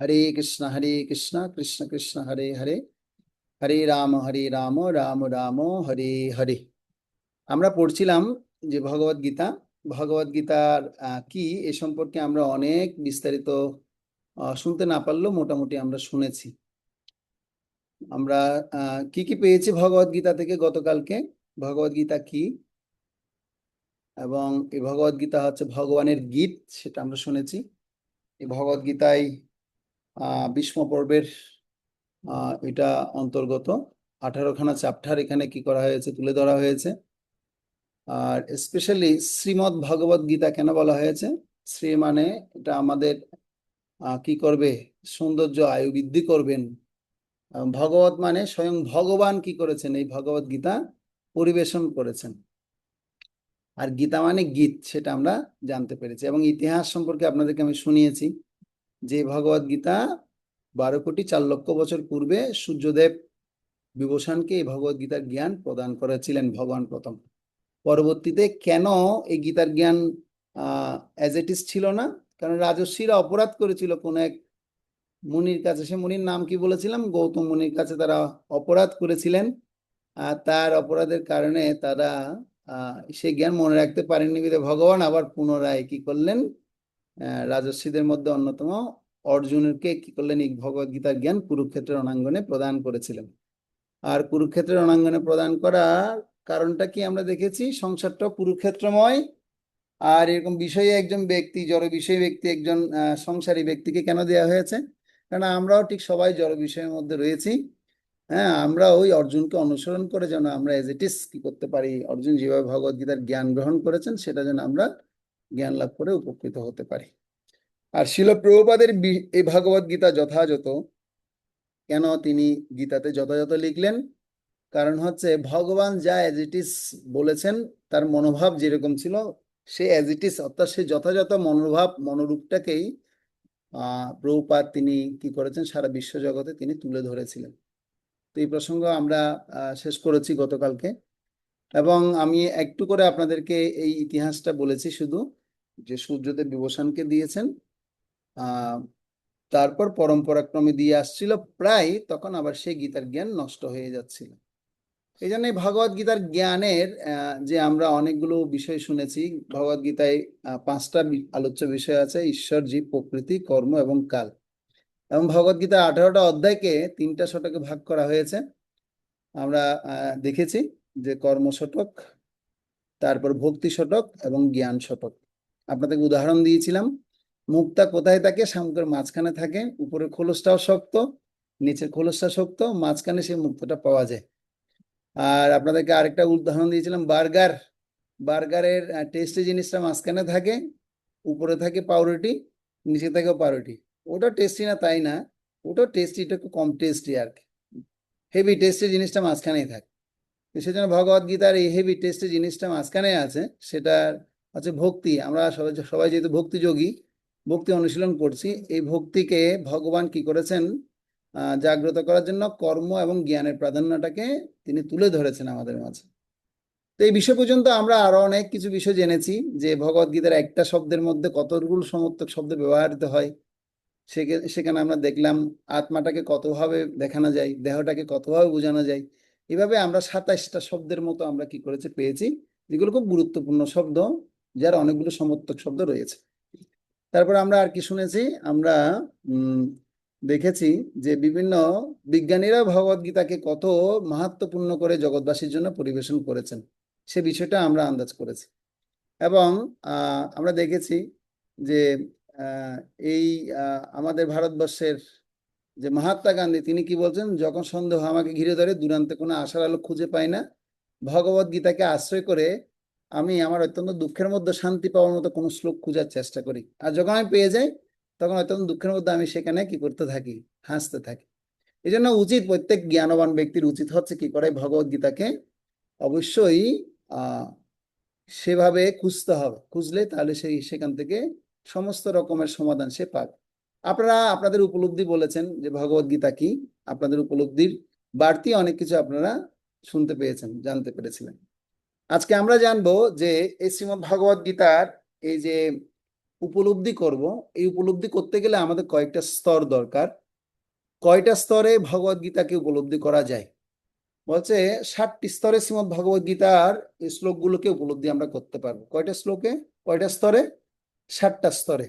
হরে কৃষ্ণ কৃষ্ণ কৃষ্ণ হরে হরে, হরে রাম রাম রাম হরে হরে। আমরা পড়ছিলাম যে ভগবদ গীতা। ভগবদ গীতার কি এ সম্পর্কে আমরা অনেক বিস্তারিত শুনতে না পারলেও মোটামুটি আমরা শুনেছি। আমরা কি কি পেয়েছি ভগবদ গীতা থেকে গতকালকে? ভগবদ গীতা কি এবং এই ভগবদ গীতা হচ্ছে ভগবানের গীত, সেটা আমরা শুনেছি। এই ভগবদ গীতায় ভীষ্ম পর্বের এটা অন্তর্গত 18খানা চ্যাপ্টার এখানে কি করা হয়েছে, তুলে ধরা হয়েছে। আর স্পেশালি শ্রীমদ্ ভগবদ গীতা কেন বলা হয়েছে? শ্রী মানে এটা আমাদের কি করবে, সৌন্দর্য আয়ু বৃদ্ধি করবেন। ভগবত মানে স্বয়ং ভগবান কি করেছেন, এই ভগবদ গীতা পরিবেশন করেছেন। আর গীতা মানে গীত, সেটা আমরা জানতে পেরেছি। এবং ইতিহাস সম্পর্কে আপনাদেরকে আমি শুনিয়েছি যে ভগবদ গীতা 12,04,00,000 বছর পূর্বে সূর্যদেব বিভূষণকে এই ভগবদ গীতার জ্ঞান প্রদান করেছিলেন ভগবান প্রথম। পরবর্তীতে কেন এই গীতার জ্ঞান অ্যাজ ইট ইজ ছিল না? কারণ রাজর্ষিরা অপরাধ করেছিল কোন এক মুনির কাছে। সে মুনির নাম কি বলেছিলাম? গৌতম মুনির কাছে তারা অপরাধ করেছিলেন। তার অপরাধের কারণে তারা সেই জ্ঞান মনে রাখতে পারেননি বিধে ভগবান আবার পুনরায় কি করলেন, রাজর্ষিদের মধ্যে অন্যতম অর্জুনকে কি করলেন, এই ভগবদ গীতার জ্ঞান কুরুক্ষেত্রের রণাঙ্গনে প্রদান করেছিলেন। আর কুরুক্ষেত্রের রণাঙ্গনে প্রদান করার কারণটা কি আমরা দেখেছি, সংসারটা কুরুক্ষেত্রময়। আর এরকম বিষয়ে একজন ব্যক্তি, জড় বিষয় ব্যক্তি, একজন সংসারী ব্যক্তিকে কেন দেওয়া হয়েছে? কারণ আমরাও ঠিক সবাই জড় বিষয়ের মধ্যে রয়েছি। হ্যাঁ, আমরা ওই অর্জুনকে অনুসরণ করে যেন আমরা এজ ইট ইজ কি করতে পারি, অর্জুন যেভাবে ভগবদ গীতার জ্ঞান গ্রহণ করেছেন সেটা যেন আমরা জ্ঞান লাভ করে উপকৃত হতে পারি। আর শিল প্রভুপাদের এই ভগবদ গীতা যথাযথ কেন তিনি গীতাতে যথাযথ লিখলেন? কারণ হচ্ছে ভগবান যা অ্যাজ ইট ইজ বলেছেন, তার মনোভাব যেরকম ছিল সে অ্যাজ ইট ইজ, অর্থাৎ সে যথাযথ মনোভাব মনোরূপটাকেই প্রভুপাদ তিনি কি করেছেন, সারা বিশ্ব জগতে তিনি তুলে ধরেছিলেন। তো এই প্রসঙ্গ আমরা শেষ করেছি গতকালকে। এবং আমি একটু করে আপনাদেরকে এই ইতিহাসটা বলেছি শুধু, যে সূর্যদেব বিভূষণকে দিয়েছেন, তারপর পরম্পরাক্রমে দিয়ে আসছিল, প্রায় তখন আবার সেই গীতার জ্ঞান নষ্ট হয়ে যাচ্ছিল। এই জন্য ভগবদ গীতার জ্ঞানের যে আমরা অনেকগুলো বিষয় শুনেছি। ভগবদ গীতায় 5টা আলোচ্য বিষয় আছে: ঈশ্বর, জীব, প্রকৃতি, কর্ম এবং কাল। এবং ভগবদ গীতার 18টা অধ্যায়কে 3টা শতকে ভাগ করা হয়েছে। আমরা দেখেছি যে কর্ম শতক, তারপর ভক্তি শতক এবং জ্ঞান শতক। আপনাদেরকে উদাহরণ দিয়েছিলাম, মুক্তা কোথায় থাকে? শামুকের মাঝখানে থাকে। উপরের খোলসটাও শক্ত, নিচের খোলসটা শক্ত, মাঝখানে সেই মুক্তটা পাওয়া যায়। আর আপনাদেরকে আরেকটা উদাহরণ দিয়েছিলাম, বার্গার। বার্গারের টেস্টি জিনিসটা মাঝখানে থাকে, উপরে থাকে পাউরুটি, নিচে থাকে পাউরুটি। ওটা টেস্টি না তাই না, ওটা টেস্টি, এটা একটু কম টেস্টি আর কি। হেভি টেস্টি জিনিসটা মাঝখানেই থাকে। সেজন্য ভগবদ গীতার এই হেভি টেস্টি জিনিসটা মাঝখানে আছে, সেটা হচ্ছে ভক্তি। আমরা সবাই সবাই যেহেতু ভক্তিযোগী, ভক্তি অনুশীলন করছি, এই ভক্তিকে ভগবান কি করেছেন, জাগ্রত করার জন্য কর্ম এবং জ্ঞানের প্রাধান্যটাকে তিনি তুলে ধরেছেন আমাদের মাঝে। তো এই বিষয় পর্যন্ত আমরা আরো অনেক কিছু বিষয় জেনেছি, যে ভগবদ গীতার একটা শব্দের মধ্যে কতগুলো সমর্থক শব্দ ব্যবহৃত হয়। সেখানে আমরা দেখলাম আত্মাটাকে কতভাবে দেখানো যায়, দেহটাকে কতভাবে বোঝানো যায়। এভাবে আমরা 27টা শব্দের মতো আমরা কি করেছি, পেয়েছি, যেগুলো খুব গুরুত্বপূর্ণ শব্দ, যার অনেকগুলো সমর্থক শব্দ রয়েছে। তারপর আমরা আর কি শুনেছি, আমরা দেখেছি যে বিভিন্ন বিজ্ঞানীরা ভগবদ গীতাকে কত মাহাত্ম্যপূর্ণ করে জগৎবাসীর জন্য পরিবেশন করেছেন, সে বিষয়টা আমরা আন্দাজ করেছি। এবং আমরা দেখেছি যে আহ, এই আমাদের ভারতবর্ষের যে মহাত্মা গান্ধী, তিনি কি বলছেন, যখন সন্দেহ আমাকে ঘিরে ধরে, দূরান্তে কোনো আশার আলো খুঁজে পাই না, ভগবদ গীতাকে আশ্রয় করে আমি আমার অত্যন্ত দুঃখের মধ্যে শান্তি পাওয়ার মতো কোনো শ্লোক খোঁজার চেষ্টা করি। আর যখন আমি পেয়ে যাই, তখন অত্যন্ত দুঃখের মধ্যে আমি সেখানে কি করতে থাকি, হাসতে থাকি। এই জন্য উচিত, প্রত্যেক জ্ঞানবান ব্যক্তির উচিত হচ্ছে কি করে, ভগবদ গীতাকে অবশ্যই আহ সেভাবে খুঁজতে হবে। খুঁজলে তাহলে সেখান থেকে সমস্ত রকমের সমাধান সে পাবে। আপনারা আপনাদের উপলব্ধি বলেছেন যে ভগবদ গীতা কি, আপনাদের উপলব্ধির বাড়তি অনেক কিছু আপনারা শুনতে পেয়েছেন, জানতে পেরেছিলেন। আজকে আমরা জানবো যে এই শ্রীমদ্ ভগবদ গীতার এই যে উপলব্ধি করব, এই উপলব্ধি করতে গেলে আমাদের কয়েকটা স্তর দরকার। কয়টা স্তরে ভগবদ গীতাকে উপলব্ধি করা যায়? বলছে 60টি স্তরে শ্রীমদ্ ভগবদ গীতার এই শ্লোকগুলোকে উপলব্ধি আমরা করতে পারবো। কয়টা শ্লোকে, কয়টা স্তরে? 60টা স্তরে।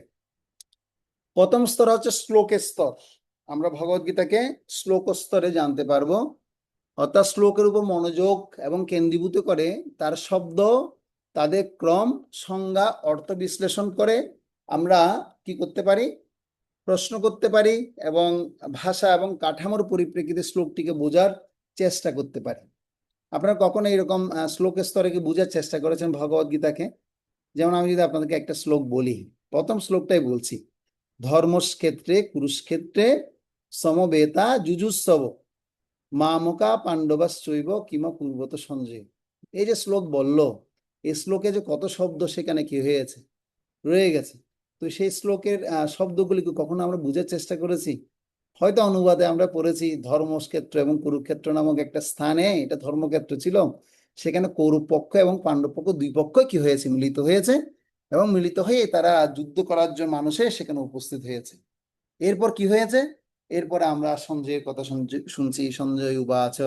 প্রথম স্তর হচ্ছে শ্লোকের স্তর। আমরা ভগবদ গীতাকে শ্লোক স্তরে জানতে পারবো, অর্থাৎ শ্লোকের উপর মনোযোগ এবং কেন্দ্রীভূত করে তার শব্দ, তাদের ক্রম, সংজ্ঞা, অর্থ বিশ্লেষণ করে আমরা কি করতে পারি? প্রশ্ন করতে পারি এবং ভাষা এবং কাঠামোর পরিপ্রেক্ষিতে শ্লোকটিকে বোঝার চেষ্টা করতে পারি। আপনারা কখনো এরকম শ্লোকের স্তরে কি বোঝার চেষ্টা করেছেন ভগবদ গীতাকে? যেমন আমি যদি আপনাদেরকে একটা শ্লোক বলি, প্রথম শ্লোকটাই বলছি, ধর্মক্ষেত্রে কুরুক্ষেত্রে সমবেতা যুজুৎসব মামকা পাণ্ডবাশ্চৈব কিমা পূর্বত সঞ্জয়। এই যে শ্লোক বললো, এই শ্লোকে যে কত শব্দ সেখানে কি হয়েছে, রয়ে গেছে। তো সেই শ্লোকের শব্দগুলিকে কখনো আমরা বুঝার চেষ্টা করেছি? হয়তো অনুবাদে আমরা পড়েছি ধর্মক্ষেত্র এবং কুরুক্ষেত্র নামক একটা স্থানে, এটা ধর্মক্ষেত্র ছিল, সেখানে কৌরব পক্ষ এবং পাণ্ডব পক্ষ দুই পক্ষ কি হয়েছে, মিলিত হয়েছে, এবং মিলিত হয়ে তারা যুদ্ধ করার জন্য মানুষের সেখানে উপস্থিত হয়েছে। এরপর কি হয়েছে? এরপরে আমরা সঞ্জয়ের কথা শুনছি, সঞ্জয় উবাচ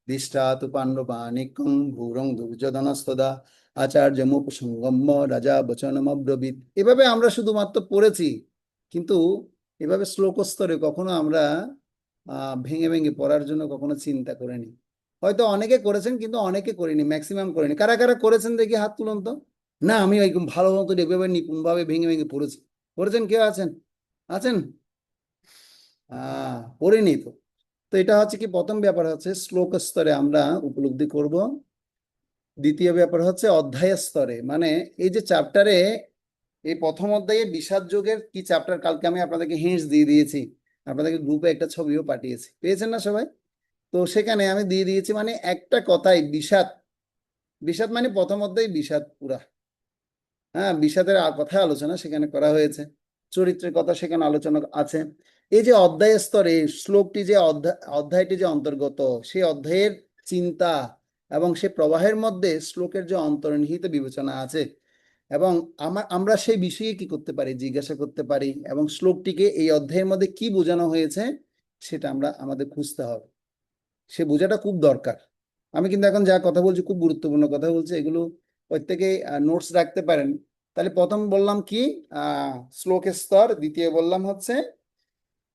দৃষ্টা তু পাণ্ডবানিকং ভূরং দুর্যোধনস্তদা আচার্য মুপসঙ্গম্য রাজা বচনমব্রবীত। এভাবে আমরা শুধুমাত্র পড়েছি, কিন্তু এভাবে শ্লোক স্তরে কখনো আমরা ভেঙে ভেঙে পড়ার জন্য কখনো চিন্তা করিনি। হয়তো অনেকে করেছেন, কিন্তু অনেকে করিনি, ম্যাক্সিমাম করিনি। কারা কারা করেছেন দেখি হাত তুলুন তো। না, আমি একদম ভালো মতো এভাবে নিপুণভাবে ভেঙে ভেঙে পড়েছি। পড়েছেন কেউ? আছেন? আছেন? পড়িনি তো। তো এটা হচ্ছে কি, প্রথম ব্যাপার হচ্ছে শ্লোক স্তরে আমরা উপলব্ধি করব। দ্বিতীয় ব্যাপার হচ্ছে অধ্যায় স্তরে, মানে এই যে চ্যাপ্টারে, এই প্রথম অধ্যায়ে বিষাদ যোগের কি চ্যাপ্টার, কালকে আমি আপনাদেরকে হিন্টস দিয়ে দিয়েছি, আপনাদেরকে গ্রুপে একটা ছবিও পাঠিয়েছি, পেয়েছেন না সবাই? তো সেখানে আমি দিয়ে দিয়েছি, মানে একটা কথাই বিষাদ। বিষাদ মানে প্রথম অধ্যায় বিষাদ পুরা। হ্যাঁ, বিষাদের কথা আলোচনা সেখানে করা হয়েছে, চরিত্রের কথা সেখানে আলোচনা আছে। এই যে অধ্যায় স্তরে শ্লোকটি যে অধ্যায়টি যে অন্তর্গত, সেই অধ্যায়ের চিন্তা এবং সে প্রবাহের মধ্যে শ্লোকের যে অন্তর্নিহিত বিবেচনা আছে, এবং আমরা সেই বিষয়ে কি করতে পারি, জিজ্ঞাসা করতে পারি, এবং শ্লোকটিকে এই অধ্যায়ের মধ্যে কি বোঝানো হয়েছে সেটা আমাদের খুঁজতে হবে। সে বোঝাটা খুব দরকার। আমি কিন্তু এখন যা কথা বলছি খুব গুরুত্বপূর্ণ কথা বলছি, এগুলো প্রত্যেকেই নোটস রাখতে পারেন। তাহলে প্রথম বললাম কি, শ্লোকের স্তর, দ্বিতীয় বললাম হচ্ছে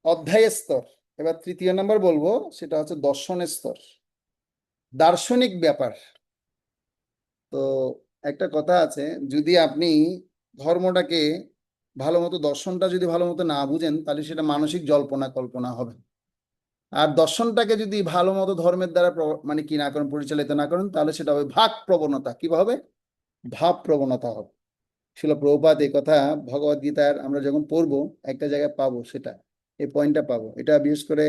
অধ্যায়ের স্তর, এবার তৃতীয় নম্বর বলবো সেটা হচ্ছে দর্শনের স্তর, দার্শনিক ব্যাপার। তো একটা কথা আছে, যদি আপনি ধর্মটাকে ভালো মতো, দর্শনটা যদি ভালো মতো না বুঝেন, তাহলে সেটা মানসিক জল্পনা কল্পনা হবে। আর দর্শনটাকে যদি ভালো মতো ধর্মের দ্বারা মানে কি না করেন, পরিচালিত না করেন, তাহলে সেটা হবে ভাগ প্রবণতা। কি হবে? ভাব প্রবণতা হবে। শিল প্রভুপাদ এই কথা ভগবদ গীতার আমরা যখন পড়বো একটা জায়গায় পাবো, সেটা এই পয়েন্টটা পাবো। এটা বিশেষ করে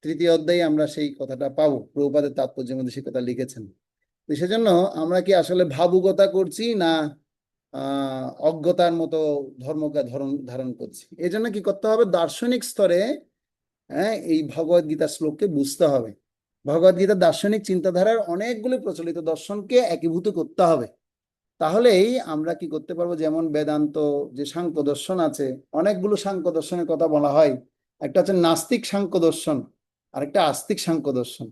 তৃতীয় অধ্যায়ে আমরা সেই কথাটা পাবো, প্রভুপাদের তাৎপর্যের মধ্যে সে কথা লিখেছেন। তো সেজন্য আমরা কি আসলে ভাবুকতা করছি, না অজ্ঞতার মতো ধর্মকে ধারণ ধারণ করছি? এই জন্য কি করতে হবে, দার্শনিক স্তরে হ্যাঁ এই ভগবদ গীতার শ্লোককে বুঝতে হবে। ভগবদ গীতার দার্শনিক চিন্তাধারার অনেকগুলো প্রচলিত দর্শনকে একীভূত করতে হবে। তাহলেই আমরা কি করতে পারবো, যেমন বেদান্ত যে সাংখ্য দর্শন আছে, অনেকগুলো সাংখ্য দর্শনের কথা বলা হয়। একটা হচ্ছে নাস্তিক সাংখ্য দর্শন, আর একটা আস্তিক সাংখ্য দর্শন।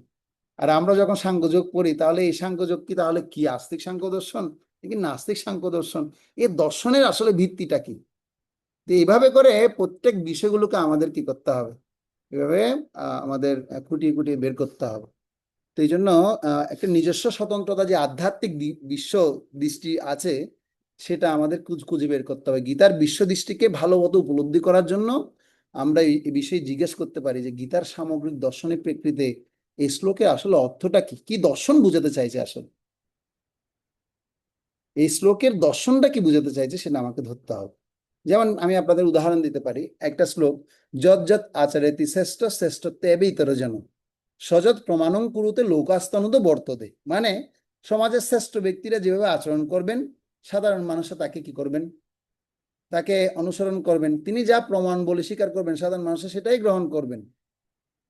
আর আমরা যখন সাংখ্যযোগ পড়ি, তাহলে এই সাংখ্যযোগ কি, তাহলে কি আস্তিক সাংখ্য দর্শন কি নাস্তিক সাংখ্য দর্শন? এই দর্শনের আসলে ভিত্তিটা কি? তো এইভাবে করে প্রত্যেক বিষয়গুলোকে আমাদের কি করতে হবে, এভাবে আমাদের খুঁটিয়ে খুঁটিয়ে বের করতে হবে। তো এই জন্য একটা নিজস্ব স্বতন্ত্রতা, যে আধ্যাত্মিক বিশ্ব দৃষ্টি আছে, সেটা আমাদের খুঁজে বের করতে হবে। গীতার বিশ্ব দৃষ্টিকে ভালো মতো উপলব্ধি করার জন্য আমরা এই বিষয়ে জিজ্ঞেস করতে পারি যে গীতার সামগ্রিক দর্শনের প্রেক্ষিতে এই শ্লোকে আসলে অর্থটা কি, কি দর্শন বুঝাতে চাইছে আসলে, এই শ্লোকের দর্শনটা কি বুঝাতে চাইছে সেটা আমাকে ধরতে হবে। যেমন আমি আপনাদের উদাহরণ দিতে পারি, একটা শ্লোক, যৎ যৎ আচরেতি শ্রেষ্ঠ শ্রেষ্ঠত্বেবে ইতর জন সযৎ প্রমাণং কুরুতে লোকাস্তনুত বর্ততে। মানে সমাজের শ্রেষ্ঠ ব্যক্তিরা যেভাবে আচরণ করবেন, সাধারণ মানুষরা তাকে কি করবেন, তাকে অনুসরণ করবেন। তিনি যা প্রমাণ বলে স্বীকার করবেন, সাধারণ মানুষরা সেটাই গ্রহণ করবেন।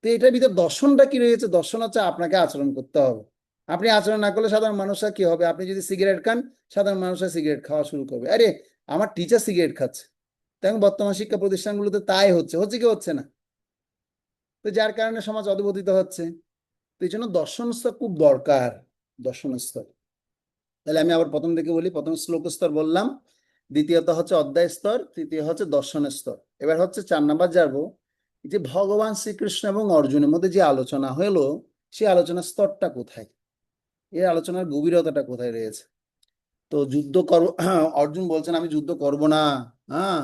তো এটার ভিতরে দর্শনটা কি রয়েছে? দর্শন হচ্ছে আপনাকে আচরণ করতে হবে। আপনি আচরণ না করলে সাধারণ মানুষরা কি হবে? আপনি যদি সিগারেট খান, সাধারণ মানুষরা সিগারেট খাওয়া শুরু করবে। আরে, আমার টিচার সিগারেট খাচ্ছে, এবং বর্তমান শিক্ষা প্রতিষ্ঠানগুলোতে তাই হচ্ছে কি হচ্ছে না? তো যার কারণে সমাজ অধপতিত হচ্ছে। তো এই জন্য দর্শন স্তর খুব দরকার। দর্শন স্তর, তাহলে আমি আবার প্রথম থেকে বলি। প্রথম শ্লোক স্তর বললাম, দ্বিতীয়ত হচ্ছে অধ্যায় স্তর, তৃতীয় হচ্ছে দর্শনের স্তর। এবার হচ্ছে 4 নাম্বার যাবো, যে ভগবান শ্রীকৃষ্ণ এবং অর্জুনের মধ্যে যে আলোচনা হলো, সেই আলোচনার স্তরটা কোথায়, এই আলোচনার গভীরতাটা কোথায় রয়েছে। তো যুদ্ধ করব, অর্জুন বলছেন আমি যুদ্ধ করব না। হ্যাঁ,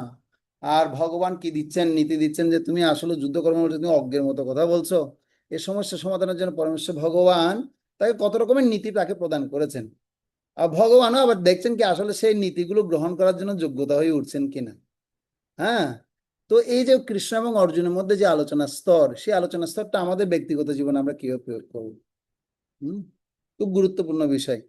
আর ভগবান কি দিচ্ছেন, নীতি দিচ্ছেন যে তুমি আসলে যুদ্ধ করবো না, তুমি অজ্ঞের মতো কথা বলছো। এই সমস্যা সমাধানের জন্য পরমেশ্বর ভগবান তাকে কত রকমের নীতি তাকে প্রদান করেছেন। আর ভগবানও আবার দেখছেন কি আসলে সেই নীতিগুলো গ্রহণ করার জন্য যোগ্যতা হয়ে উঠছেন কিনা। হ্যাঁ, তো এই যে কৃষ্ণ এবং অর্জুনের মধ্যে যে আলোচনা স্তর, সেই আলোচনা স্তরটা আমাদের ব্যক্তিগত জীবনে আমরা কিভাবে প্রয়োগ করবো। হম, খুব গুরুত্বপূর্ণ বিষয়।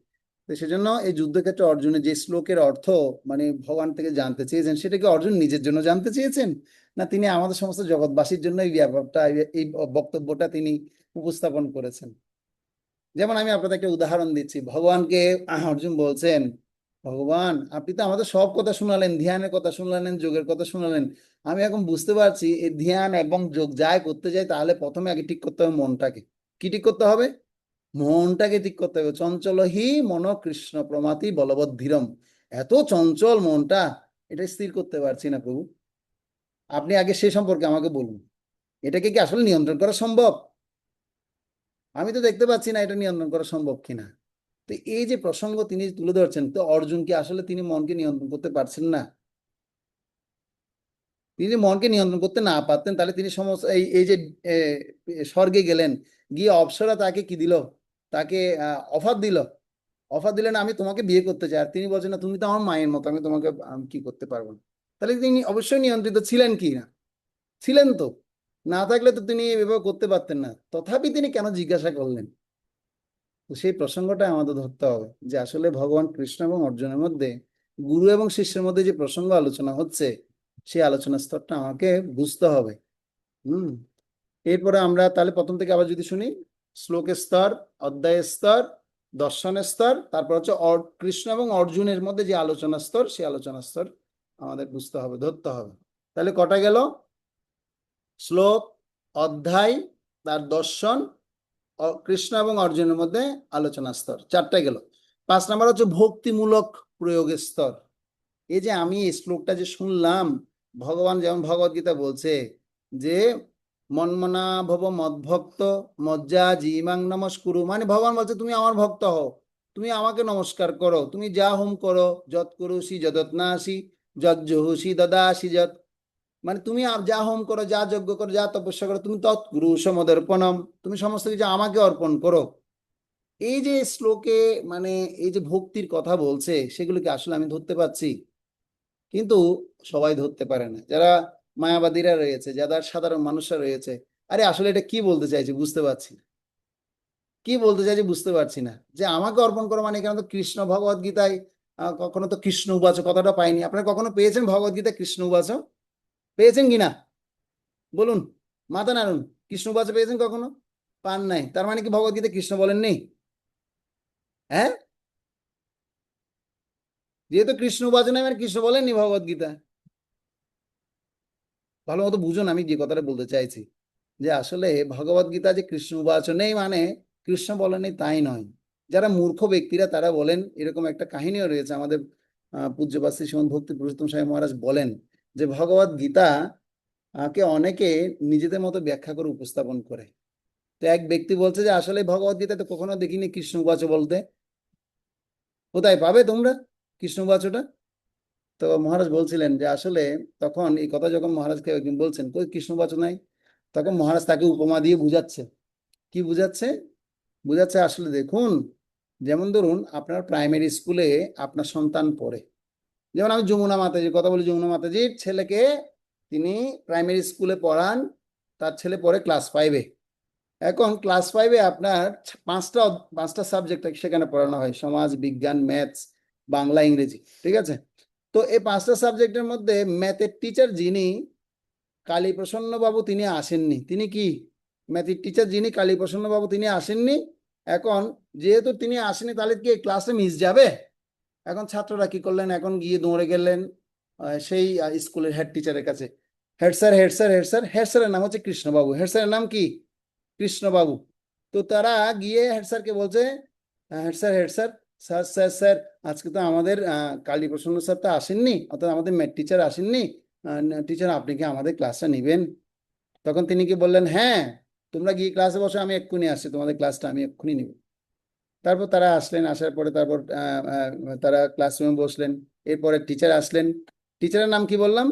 তো সেজন্য এই যুদ্ধক্ষেত্রে অর্জুনের যে শ্লোকের অর্থ মানে ভগবান থেকে জানতে চেয়েছেন, সেটা কি অর্জুন নিজের জন্য জানতে চেয়েছেন, না তিনি আমাদের সমস্ত জগৎবাসীর জন্য এই ব্যাপারটা, এই বক্তব্যটা তিনি উপস্থাপন করেছেন। যেমন আমি আপনাদের একটা উদাহরণ দিচ্ছি। ভগবানকে অর্জুন বলছেন, ভগবান আপনি তো আমাদের সব কথা শুনালেন, ধ্যানের কথা শুনালেন, যোগের কথা শুনালেন। আমি এখন বুঝতে পারছি এই ধ্যান এবং যোগ যাই করতে যাই, তাহলে প্রথমে আগে ঠিক করতে হবে মনটাকে। কি ঠিক করতে হবে? মনটাকে ঠিক করতে হবে। চঞ্চল হি মন কৃষ্ণ প্রমাতি বলবদ্ধিরম। এত চঞ্চল মনটা, এটা স্থির করতে পারছি না প্রভু। আপনি আগে সে সম্পর্কে আমাকে বলুন, এটাকে কি আসলে নিয়ন্ত্রণ করা সম্ভব? আমি তো দেখতে পাচ্ছি না এটা নিয়ন্ত্রণ করা সম্ভব কিনা। তো এই যে প্রসঙ্গ তিনি তুলে ধরছেন, তো অর্জুন কি আসলে তিনি মনকে নিয়ন্ত্রণ করতে পারছেন না? তিনি যদি মনকে নিয়ন্ত্রণ করতে না পারতেন, তাহলে তিনি সমস্ত এই এই যে এ, স্বর্গে গেলেন, গিয়ে অপ্সরা তাকে কি দিল, তাকে অফার দিল। অফার দিলেন আমি তোমাকে বিয়ে করতে চাই, আর তিনি বলছেন না তুমি তো আমার মায়ের মতো, আমি তোমাকে কি করতে পারবো না। তাহলে তিনি অবশ্যই নিয়ন্ত্রিত ছিলেন কি না? ছিলেন তো। না থাকলে তো তিনি এভাবে করতে পারতেন না, তথাপি তিনি কেন জিজ্ঞাসা করলেন? তো সেই প্রসঙ্গটা আমাদের ধরতে হবে, যে আসলে ভগবান কৃষ্ণ এবং অর্জুনের মধ্যে, গুরু এবং শিষ্যের মধ্যে যে প্রসঙ্গ আলোচনা হচ্ছে, সেই আলোচনা স্তরটা আমাকে বুঝতে হবে। হুম, এরপরে আমরা তাহলে প্রথম থেকে আবার যদি শুনি, শ্লোক স্তর, অধ্যায় স্তর, দর্শনের স্তর, তারপর হচ্ছে কৃষ্ণ এবং অর্জুনের মধ্যে যে আলোচনা স্তর, সেই আলোচনা স্তর আমাদের বুঝতে হবে, ধরতে হবে। তাহলে কটা গেল? শ্লোক, অধ্যায়, তার দর্শন, কৃষ্ণ এবং অর্জুনের মধ্যে আলোচনা স্তর, 4টা গেল। 5 নাম্বার হচ্ছে ভক্তিমূলক প্রয়োগের স্তর। এই যে আমি এই শ্লোকটা যে শুনলাম, ভগবান যেমন ভগবদ গীতা বলছে যে মন্মনা ভব মদ্ভক্ত মজ্জা জিমাং নমস্কুরু, মানে ভগবান বলছে তুমি আমার ভক্ত হও, তুমি আমাকে নমস্কার করো, তুমি যা হোম করো, যৎ করুষি যদৎনাসি যৎ জহুষি দদাসি যৎ, মানে তুমি যা হোম করো, যা যজ্ঞ করো, যা তপস্যা করো, তুমি তৎকুরু সমদর্পণম, তুমি সমস্ত কিছু আমাকে অর্পণ করো। এই যে শ্লোকে মানে এই যে ভক্তির কথা বলছে, সেগুলোকে আসলে আমি ধরতে পারছি, কিন্তু সবাই ধরতে পারে না। যারা মায়াবাদীরা রয়েছে, যারা সাধারণ মানুষরা রয়েছে, আরে আসলে এটা কি বলতে চাইছে বুঝতে পারছি না, কি বলতে চাইছে বুঝতে পারছি না। যে আমাকে অর্পণ করো মানে এখানে তো কৃষ্ণ ভগবদ গীতায় কখনো তো কৃষ্ণ উবাচ কথাটা পাইনি। আপনারা কখনো পেয়েছেন ভগবদ গীতায় কৃষ্ণ উবাচ? পেয়েছেন কিনা বলুন, মাথা নাড়ুন। কৃষ্ণ উবাচ পেয়েছেন কখনো? পান নাই, তার মানে কি ভগবদ গীতায় কৃষ্ণ বলেননি? হ্যাঁ, যেহেতু কৃষ্ণ উবাচ নাই মানে কৃষ্ণ বলেননি ভগবদ গীতা। ভালো মতো বুঝুন আমি যে কথাটা বলতে চাইছি, যে আসলে ভগবদ গীতা যে কৃষ্ণ উবাচ নেই মানে কৃষ্ণ বলেননি তাই নয়। যারা মূর্খ ব্যক্তিরা তারা বলেন, এরকম একটা কাহিনীও রয়েছে। আমাদের পূজ্যপাদ শ্রী শ্রীমদ ভক্তি পুরুষোত্তম স্বামী মহারাজ বলেন যে ভগবদ গীতা কে অনেকে নিজেদের মতো ব্যাখ্যা করে উপস্থাপন করে। তো এক ব্যক্তি বলছে যে আসলে ভগবদ গীতা তো কখনো দেখিনি কৃষ্ণ উবাচ বলতে, কোথায় পাবে তোমরা কৃষ্ণ উবাচটা? তো মহারাজ বলছিলেন যে আসলে তখন এই কথা যখন মহারাজকে একদিন বলছেন কই কৃষ্ণ উবাচ নাই, তখন মহারাজ তাকে উপমা দিয়ে বুঝাচ্ছে। কি বুঝাচ্ছে? বুঝাচ্ছে আসলে দেখুন, যেমন ধরুন আপনার প্রাইমারি স্কুলে আপনার সন্তান পড়ে। যেমন আমি যমুনা মাতাজির কথা বলি, যমুনা মাতাজির ছেলেকে তিনি প্রাইমারি স্কুলে পড়ান, তার ছেলে পড়ে ক্লাস 5-এ। এখন ক্লাস 5-এ আপনার পাঁচটা পাঁচটা সাবজেক্ট সেখানে পড়ানো হয়, সমাজ বিজ্ঞান, ম্যাথস, বাংলা, ইংরেজি, ঠিক আছে? তো এই 5টা সাবজেক্টের মধ্যে ম্যাথের টিচার যিনি কালীপ্রসন্ন বাবু তিনি আসেননি। তিনি কি ম্যাথের টিচার যিনি কালীপ্রসন্ন বাবু তিনি আসেননি। এখন যেহেতু তিনি আসেনি, তাহলে কি ক্লাসে মিস যাবে? এখন ছাত্ররা কি করলেন, এখন গিয়ে দৌড়ে গেলেন সেই স্কুলের হেড টিচারের কাছে, head sir, head sir, head sir, head স্যারের নাম হচ্ছে কৃষ্ণবাবু, হেড স্যারের নাম কি? কৃষ্ণবাবু। তো তারা গিয়ে হেড স্যারকে বলছে, head sir, head sir, sir sir sir, আজকে তো আমাদের কালী প্রসন্ন স্যার তো আসেননি, অর্থাৎ আমাদের ম্যাথ টিচার আসেননি, টিচার আপনি কি আমাদের ক্লাসটা নেবেন? তখন তিনি কি বললেন, হ্যাঁ তোমরা গিয়ে ক্লাসে বসো, আমি এক্ষুনি আসছি, তোমাদের ক্লাসটা আমি এক্ষুনি নেব। তারপর তারা আসলেন, আসার পরে তারপর তারা ক্লাসরুমে বসলেন। এরপরে টিচার আসলেন, টিচারের নাম কি বললাম?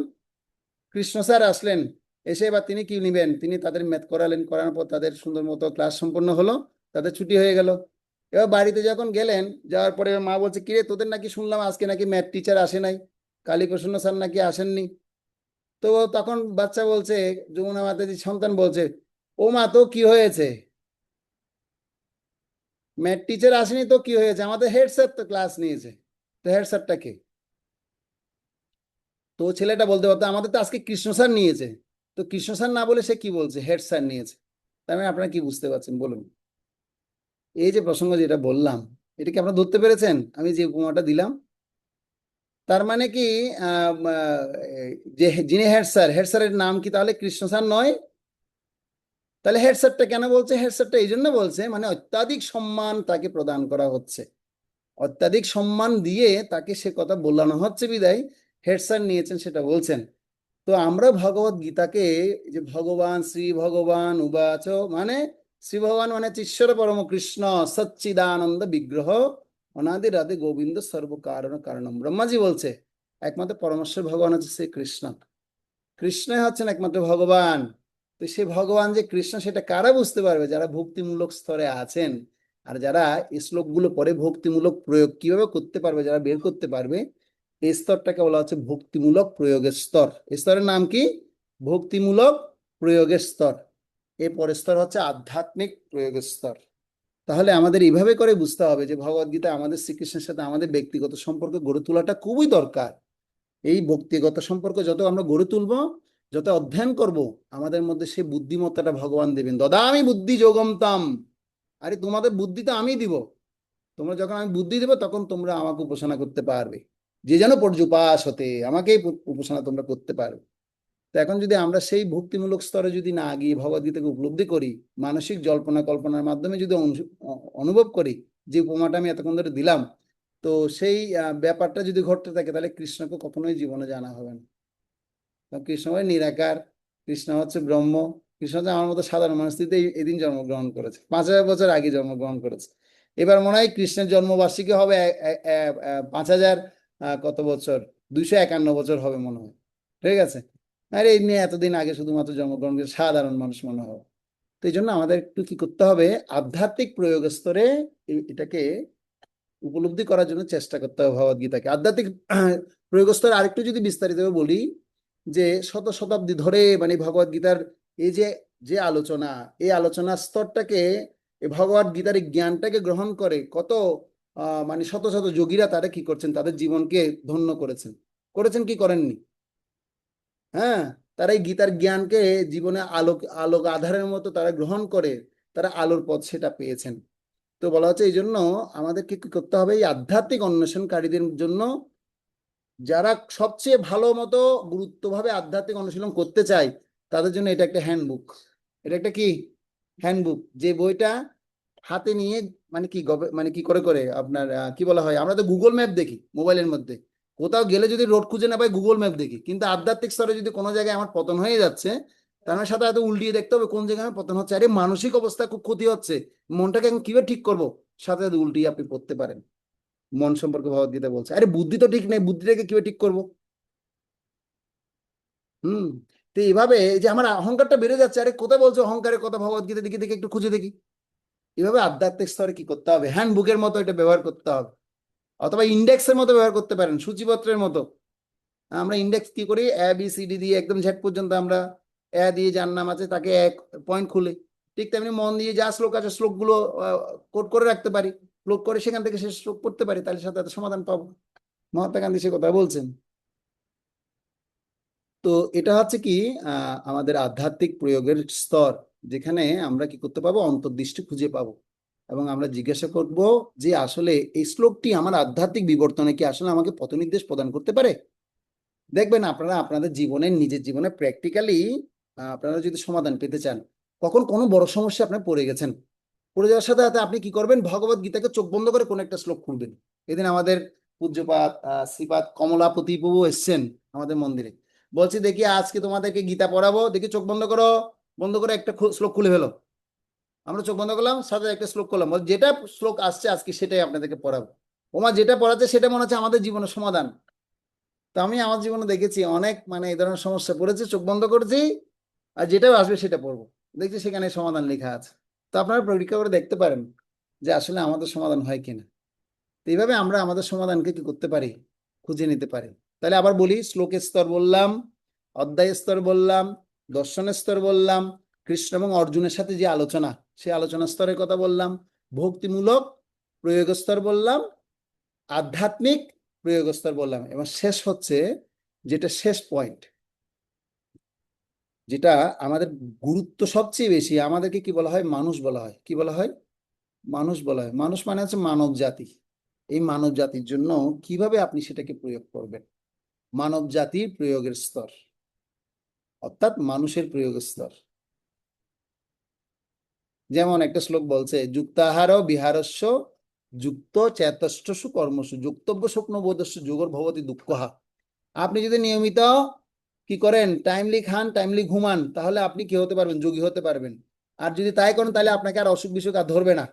কৃষ্ণ স্যার আসলেন। এসে এবার তিনি কি নিবেন, তিনি তাদের ম্যাথ করালেন, করানোর পর তাদের সুন্দর মতো ক্লাস সম্পন্ন হলো, তাদের ছুটি হয়ে গেল। এবার বাড়িতে যখন গেলেন, যাওয়ার পরে মা বলছে, কিরে তোদের নাকি শুনলাম আজকে নাকি ম্যাথ টিচার আসে নাই, কালীপ্রসন্ন স্যার নাকি আসেননি। তো তখন বাচ্চা বলছে, যমুনা মাতাজি সন্তান বলছে, ও মা তো কি হয়েছে, ম্যাথ টিচার আসেনি তো কি হয়েছে, আমাদের হেড স্যার তো ক্লাস নিয়েছে। তো হেড স্যারটা কে? তো ছেলেটা বলতে পারতো, আমাদের তো আজকে কৃষ্ণ স্যার নিয়েছে। তো কৃষ্ণ স্যার না বলে সে কি বলছে, হেড স্যার নিয়েছে। তার মানে আপনারা কি বুঝতে পারছেন বলুন? এই যে প্রসঙ্গ যেটা বললাম, এটা কি আপনারা ধরতে পেরেছেন আমি যে উপমাটা দিলাম? তার মানে কি, আহ, আহ, যে যিনি হেড স্যার, হেড স্যারের নাম কি তাহলে কৃষ্ণ স্যার নয়? তাহলে হেড স্যারটা কেন বলছে, হেড স্যারটা এই জন্য বলছে, মানে অত্যাধিক সম্মান তাকে প্রদান করা হচ্ছে, অত্যাধিক সম্মান দিয়ে তাকে সে কথা বলানো হচ্ছে বিদায় হেড স্যার নিয়েছেন সেটা বলছেন। তো আমরা ভগবত গীতাকে, যে ভগবান শ্রী ভগবান উবাচ, মানে শ্রী ভগবান মানে হচ্ছে ঈশ্বর পরম কৃষ্ণ, সচ্চিদানন্দ বিগ্রহ, অনাদি রাধে গোবিন্দ সর্বকারণ কারণম, ব্রহ্মাজি বলছে একমাত্র পরমেশ্বর ভগবান হচ্ছে শ্রী কৃষ্ণ, কৃষ্ণই হচ্ছেন একমাত্র ভগবান। তো সে ভগবান যে কৃষ্ণ সেটা কারা বুঝতে পারবে? যারা ভক্তিমূলক স্তরে আছেন। আর যারা এই শ্লোকগুলো পরে ভক্তিমূলক প্রয়োগ কিভাবে করতে পারবে, যারা বের করতে পারবে, এই স্তরটাকে বলা হচ্ছে ভক্তিমূলক প্রয়োগের স্তর। এই স্তরের নাম কি? ভক্তিমূলক প্রয়োগের স্তর। এর পরের স্তর হচ্ছে আধ্যাত্মিক প্রয়োগের স্তর। তাহলে আমাদের এইভাবে করে বুঝতে হবে যে ভগবদ্গীতা আমাদের শ্রীকৃষ্ণের সাথে আমাদের ব্যক্তিগত সম্পর্ক গড়ে তোলাটা খুবই দরকার। এই ব্যক্তিগত সম্পর্ক যত আমরা গড়ে তুলবো, যত অধ্যয়ন করব, আমাদের মধ্যে সেই বুদ্ধিমত্তাটা ভগবান দেবেন। দদামি বুদ্ধি যোগম তাম, আরে তোমাদের বুদ্ধি তো আমি দিব। তোমরা যখন আমি বুদ্ধি দেবো তখন তোমরা আমাকে উপাসনা করতে পারবে, যে যেন পর্যুপাস হতে, আমাকেই উপাসনা তোমরা করতে পারবে। তো এখন যদি আমরা সেই ভক্তিমূলক স্তরে যদি না গিয়ে ভগবদ্গীতাকে উপলব্ধি করি, মানসিক জল্পনা কল্পনার মাধ্যমে যদি অনুভব করি, যে উপমাটা আমি এতক্ষণ ধরে দিলাম, তো সেই ব্যাপারটা যদি ঘটতে থাকে, তাহলে কৃষ্ণকে কখনোই জীবনে জানা হবে না। কারণ কৃষ্ণ হয় নিরাকার, কৃষ্ণ হচ্ছে ব্রহ্ম, কৃষ্ণ হচ্ছে আমার মতো সাধারণ মানুষ, তিনি এদিন জন্মগ্রহণ করেছে, 5,000 বছর আগে জন্মগ্রহণ করেছে। এবার মনে হয় কৃষ্ণের জন্মবার্ষিকী হবে 5,000 কত বছর, 251 বছর হবে মনে হয়। ঠিক আছে? আর এই নিয়ে এতদিন আগে শুধুমাত্র জন্মগ্রহণ করে সাধারণ মানুষ মনে হবে। তো এই জন্য আমাদের একটু কি করতে হবে, আধ্যাত্মিক প্রয়োগ স্তরে এটাকে উপলব্ধি করার জন্য চেষ্টা করতে হবে ভগবদ্গীতাকে। আধ্যাত্মিক প্রয়োগ স্তরে আরেকটু যদি বিস্তারিতভাবে বলি, যে শত শতাব্দী ধরে মানে ভগবদ্গীতার এই যে যে আলোচনা, এই আলোচনার স্তরটাকে, এই ভগবদ গীতার এই জ্ঞানটাকে গ্রহণ করে কত মানে শত শত যোগীরা তারা কি করছেন, তাদের জীবনকে ধন্য করেছেন, করেছেন কি করেননি? হ্যাঁ, তারা এই গীতার জ্ঞানকে জীবনে আলোক আলোক আধারের মতো তারা গ্রহণ করে, তারা আলোর পথ সেটা পেয়েছেন। তো বলা হচ্ছে এই জন্য আমাদেরকে কি করতে হবে, এই আধ্যাত্মিক অন্বেষণকারীদের জন্য, যারা সবচেয়ে ভালো মতো গুরুত্বভাবে আধ্যাত্মিক অনুশীলন করতে চায়, তাদের জন্য এটা একটা হ্যান্ডবুক। এটা একটা কি হ্যান্ডবুক, যে বইটা হাতে নিয়ে, মানে কি মানে কি করে করে আপনার কি বলা হয়, আমরা তো গুগল ম্যাপ দেখি মোবাইলের মধ্যে, কোথাও গেলে যদি রোড খুঁজে না পাই গুগল ম্যাপ দেখি, কিন্তু আধ্যাত্মিক স্তরে যদি কোনো জায়গায় আমার পতন হয়ে যাচ্ছে, তার মানে সাথে সাথে উল্টিয়ে দেখতে হবে কোন জায়গায় আমার পতন হচ্ছে, আরে মানসিক অবস্থা খুব ক্ষতি হচ্ছে, মনটাকে এখন কিভাবে ঠিক করবো, সাথে সাথে উল্টিয়ে আপনি পড়তে পারেন। মন সম্পর্কে ভগবদ্গীতা বলছে, আরে বুদ্ধি তো ঠিক নেই, বুদ্ধিটাকে কিভাবে ঠিক করবো? হুম। তো এইভাবে এই যে আমার অহংকারটা বেড়ে যাচ্ছে, আরে কোথায় বলছো অহংকারের কথা, ভগবদ্গীতা দেখি দেখি একটু খুঁজে দেখি। এভাবে আধ্যাত্মিক স্তরে কি করতে হবে, হ্যান্ডবুকের মতো এটা ব্যবহার করতে হবে, অথবা ইন্ডেক্সের মতো ব্যবহার করতে পারেন, সূচিপত্রের মতো। আমরা ইন্ডেক্স কি করি, এ বি সি ডি দিয়ে একদম ঝেট পর্যন্ত আমরা এ দিয়ে যার নাম আছে তাকে এক পয়েন্ট খুলে, ঠিক তেমনি মন দিয়ে যা শ্লোক আছে শ্লোকগুলো কোড করে রাখতে পারি, শ্লোক করে সেখান থেকে সে শ্লোক পড়তে পারি, তাহলে সাথে সাথে সমাধান পাবো। মহাত্মা গান্ধী সে কথা বলছেন। তো এটা হচ্ছে কি আমাদের আধ্যাত্মিক প্রয়োগের স্তর, যেখানে আমরা কি করতে পাবো, অন্তর্দৃষ্টি খুঁজে পাবো, এবং আমরা জিজ্ঞাসা করব যে আসলে এই শ্লোকটি আমার আধ্যাত্মিক বিবর্তনে কি আসলে আমাকে পথনির্দেশ প্রদান করতে পারে। দেখবেন আপনারা আপনাদের জীবনে, নিজের জীবনে প্র্যাকটিক্যালি আপনারা যদি সমাধান পেতে চান, কখন কোনো বড় সমস্যা আপনি পড়ে গেছেন, পড়ে যাওয়ার সাথে সাথে আপনি কি করবেন, ভগবত গীতাকে চোখ বন্ধ করে কোনো একটা শ্লোক খুলবেন। এদিন আমাদের পূজ্যপাত শ্রীপাদ কমলাপতি প্রভু এসছেন আমাদের মন্দিরে, বলছি দেখি আজকে তোমাদেরকে গীতা পড়াবো, দেখি চোখ বন্ধ করো, বন্ধ করে একটা শ্লোক খুলে ফেলো। আমরা চোখ বন্ধ করলাম, সাথে একটা শ্লোক করলাম, যেটা শ্লোক আসছে আজকে সেটাই আপনাদেরকে পড়াবো। ওমা যেটা পড়াচ্ছে সেটা মনে হচ্ছে আমাদের জীবনের সমাধান। তো আমি আমার জীবনে দেখেছি অনেক মানে এই ধরনের সমস্যা পড়েছে, চোখ বন্ধ করেছি, আর যেটাও আসবে সেটা পড়বো, দেখছি সেখানে সমাধান লেখা আছে। তো আপনারা পরীক্ষা করে দেখতে পারেন যে আসলে আমাদের সমাধান হয় কিনা। তো এইভাবে আমরা আমাদের সমাধানকে কি করতে পারি, খুঁজে নিতে পারি। তাহলে আবার বলি, শ্লোকের স্তর বললাম, অধ্যায় স্তর বললাম, দর্শনের স্তর বললাম, কৃষ্ণ এবং অর্জুনের সাথে যে আলোচনা, সেই আলোচনা স্তরের কথা বললাম, ভক্তিমূলক প্রয়োগ স্তর বললাম, আধ্যাত্মিক প্রয়োগ স্তর বললাম, এবং শেষ হচ্ছে যেটা শেষ পয়েন্ট, যেটা আমাদের গুরুত্ব সবচেয়ে বেশি, আমাদেরকে কি বলা হয়, মানুষ বলা হয়। কি বলা হয়? মানুষ বলা হয়। মানুষ মানে হচ্ছে মানব জাতি। এই মানব জাতির জন্য কিভাবে আপনি সেটাকে প্রয়োগ করবেন, মানব জাতির প্রয়োগের স্তর, অর্থাৎ মানুষের প্রয়োগ স্তর। যেমন একটা শ্লোক বলছে, যুক্তাহার বিহারস্য যুক্ত চেতস্যসু কর্মসু যুক্তব্য স্বপ্ন বোধস্য যুগর ভবতি দুঃখহা। আপনি যদি নিয়মিত কি করেন, টাইমলি খান, টাইমলি ঘুমান, তাহলে আপনি কি হতে পারবেন, যোগী হতে পারবেন। আর যদি তাই করেন তাহলে আপনাকে আর অসুখ বিসুখ আর ধরবে না।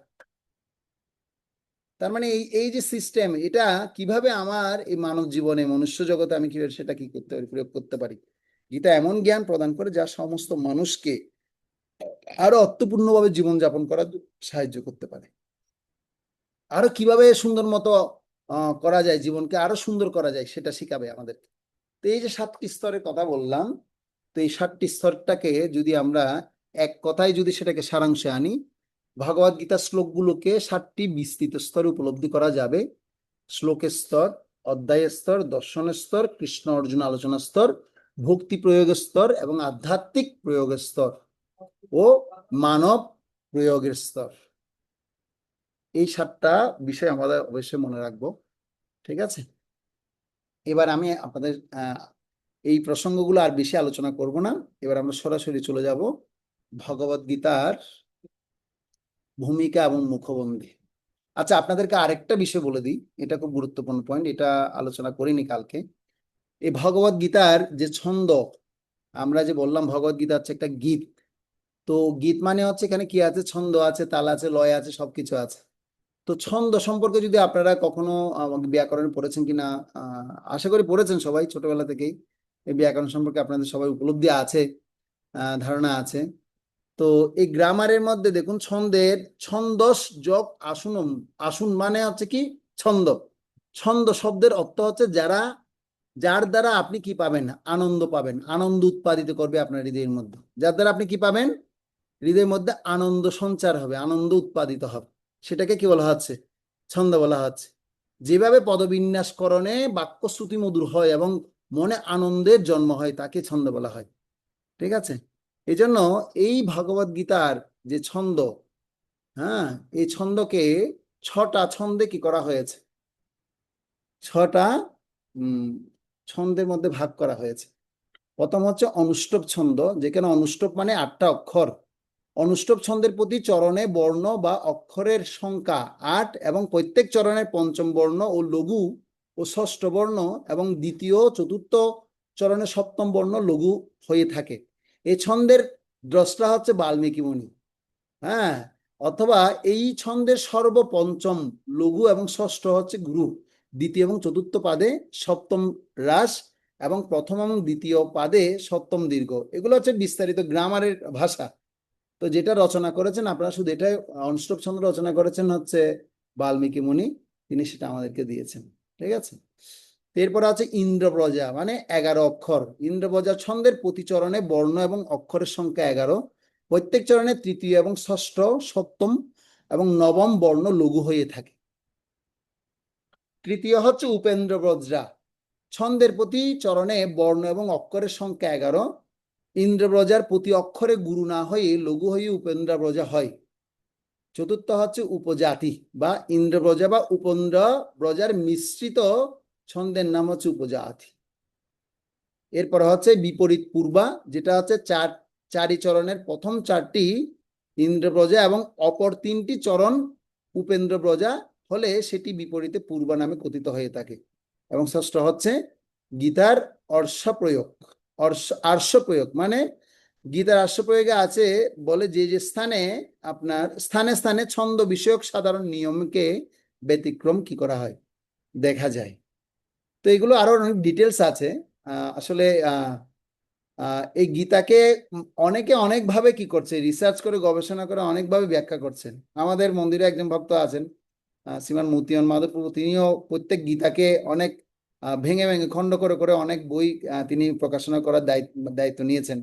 তার মানে এই এই যে সিস্টেম, এটা কিভাবে আমার এই মানব জীবনে, মনুষ্য জগতে আমি কিভাবে সেটা কি করতে পারি, প্রয়োগ করতে পারি। গীতা এমন জ্ঞান প্রদান করে যা সমস্ত মানুষকে আরো অর্থপূর্ণভাবে জীবনযাপন করার সাহায্য করতে পারে। আরো কিভাবে সুন্দর মতো করা যায়, জীবনকে আরো সুন্দর করা যায় সেটা শিখাবে আমাদেরকে। তো এই যে 7টি স্তরের কথা বললাম, তো এই 7টি স্তরটাকে যদি আমরা এক কথায় যদি সেটাকে সারাংশে আনি, ভগবদ গীতার শ্লোকগুলোকে 7টি বিস্তৃত স্তরে উপলব্ধি করা যাবে। শ্লোকের স্তর, অধ্যায় স্তর, দর্শনের স্তর, কৃষ্ণ অর্জুন আলোচনা স্তর, ভক্তি প্রয়োগের স্তর এবং আধ্যাত্মিক প্রয়োগের স্তর ও মানব প্রয়োগের স্তর। এই 7টা বিষয় আমাদের অবশ্যই মনে রাখবো। ঠিক আছে, এবার আমি আপনাদের এই প্রসঙ্গগুলো আর বেশি আলোচনা করব না। এবার আমরা সরাসরি চলে যাব ভগবদ গীতার ভূমিকা এবং মুখবন্ধী। আচ্ছা, আপনাদেরকে আরেকটা বিষয় বলে দিই, এটা খুব গুরুত্বপূর্ণ পয়েন্ট, এটা আলোচনা করিনি কালকে। এই ভগবদ গীতার যে ছন্দ, আমরা যে বললাম ভগবদ গীতা হচ্ছে একটা গীত। তো গীত মানে হচ্ছে এখানে কি আছে, ছন্দ আছে, তাল আছে, লয় আছে, সবকিছু আছে। তো ছন্দ সম্পর্কে যদি আপনারা কখনো ব্যাকরণ পড়েছেন কিনা, আশা করি পড়েছেন সবাই ছোটবেলা থেকেই। এই ব্যাকরণ সম্পর্কে আপনাদের সবাই উপলব্ধি আছে, ধারণা আছে। তো এই গ্রামারের মধ্যে দেখুন, ছন্দের ছন্দস যোগ আসুনম, আসুন মানে হচ্ছে কি, ছন্দ। ছন্দ শব্দের অর্থ হচ্ছে যারা, যার দ্বারা আপনি কি পাবেন, আনন্দ পাবেন, আনন্দ উৎপাদিত করবে আপনার হৃদয়ের মধ্যে, যার দ্বারা আপনি কি পাবেন, হৃদয়ের মধ্যে আনন্দ সঞ্চার হবে, আনন্দ উৎপাদিত হবে, সেটাকে কি বলা হচ্ছে, ছন্দ বলা হচ্ছে। যেভাবে পদবিন্যাসকরণে বাক্য শ্রুতি মধুর হয় এবং মনে আনন্দের জন্ম হয়, তাকে ছন্দ বলা হয়। ঠিক আছে, এই জন্য এই ভগবদ গীতার যে ছন্দ, হ্যাঁ, এই ছন্দকে 6টা ছন্দে কি করা হয়েছে, 6টা ছন্দের মধ্যে ভাগ করা হয়েছে। প্রথম হচ্ছে অনুষ্টপ ছন্দ, যেখানে অনুষ্টপ মানে 8টা অক্ষর। অনুষ্টপ ছন্দের প্রতি চরণে বর্ণ বা অক্ষরের সংখ্যা 8 এবং প্রত্যেক চরণের পঞ্চম বর্ণ ও লঘু ও ষষ্ঠ বর্ণ এবং দ্বিতীয় চতুর্থ চরণে সপ্তম বর্ণ লঘু হয়ে থাকে। এই ছন্দের দ্রষ্টা হচ্ছে বাল্মীকি মুনি। হ্যাঁ, অথবা এই ছন্দের সর্বপঞ্চম লঘু এবং ষষ্ঠ হচ্ছে গুরু, দ্বিতীয় এবং চতুর্থ পাদে সপ্তম হ্রাস এবং প্রথম এবং দ্বিতীয় পাদে সপ্তম দীর্ঘ। এগুলো হচ্ছে বিস্তারিত গ্রামারের ভাষা। তো যেটা রচনা করেছেন আপনারা শুধু এটাই, অনুষ্টপ ছন্দ রচনা করেছেন হচ্ছে বাল্মীকি মুনি, তিনি সেটা আমাদেরকে দিয়েছেন। ঠিক আছে, এরপর আছে ইন্দ্রপ্রজা, মানে 11 অক্ষর। ইন্দ্রপ্রজা ছন্দের প্রতি চরণে বর্ণ এবং অক্ষরের সংখ্যা 11, প্রত্যেক চরণে তৃতীয় এবং ষষ্ঠ, সপ্তম এবং নবম বর্ণ লঘু হয়ে থাকে। তৃতীয় হচ্ছে উপেন্দ্র ব্রজা, ছন্দের প্রতি চরণে বর্ণ এবং অক্ষরের সংখ্যা 11, ইন্দ্রব্রজার প্রতি অক্ষরে গুরু না হয়ে লঘু হয়ে উপেন্দ্র ব্রজা হয়। চতুর্থ হচ্ছে উপজাতি বা ইন্দ্রব্রজা বা উপেন্দ্র ব্রজার মিশ্রিত ছন্দের নাম হচ্ছে উপজাতি। এরপর হচ্ছে বিপরীত পূর্বা, যেটা হচ্ছে চারি চরণের প্রথম চারটি ইন্দ্রপ্রজা এবং অপর তিনটি চরণ উপেন্দ্র প্রজা হলে সেটি বিপরীতে পূর্বা নামে কথিত হয়ে থাকে। এবং ষষ্ঠ হচ্ছে গীতার অর্শ প্রয়োগ। আর্শ প্রয়োগ মানে গীতার আর্শ প্রয়োগে আছে, বলে যে যে স্থানে আপনার স্থানে স্থানে ছন্দ বিষয়ক সাধারণ নিয়মকে ব্যতিক্রম কি করা হয়, দেখা যায়। তো এগুলো আরো অনেক ডিটেলস আছে। আসলে এই গীতাকে অনেকে অনেকভাবে কি করছে, রিসার্চ করে গবেষণা করে অনেকভাবে ব্যাখ্যা করছেন। আমাদের মন্দিরে একজন ভক্ত আছেন, শ্রীমান মতিয়ন মাধব প্রভু, তিনিও প্রত্যেক গীতাকে অনেক ভেঙে ভেঙে খণ্ড করে করে অনেক বই তিনি প্রকাশনা করার দায়িত্ব নিয়েছেন।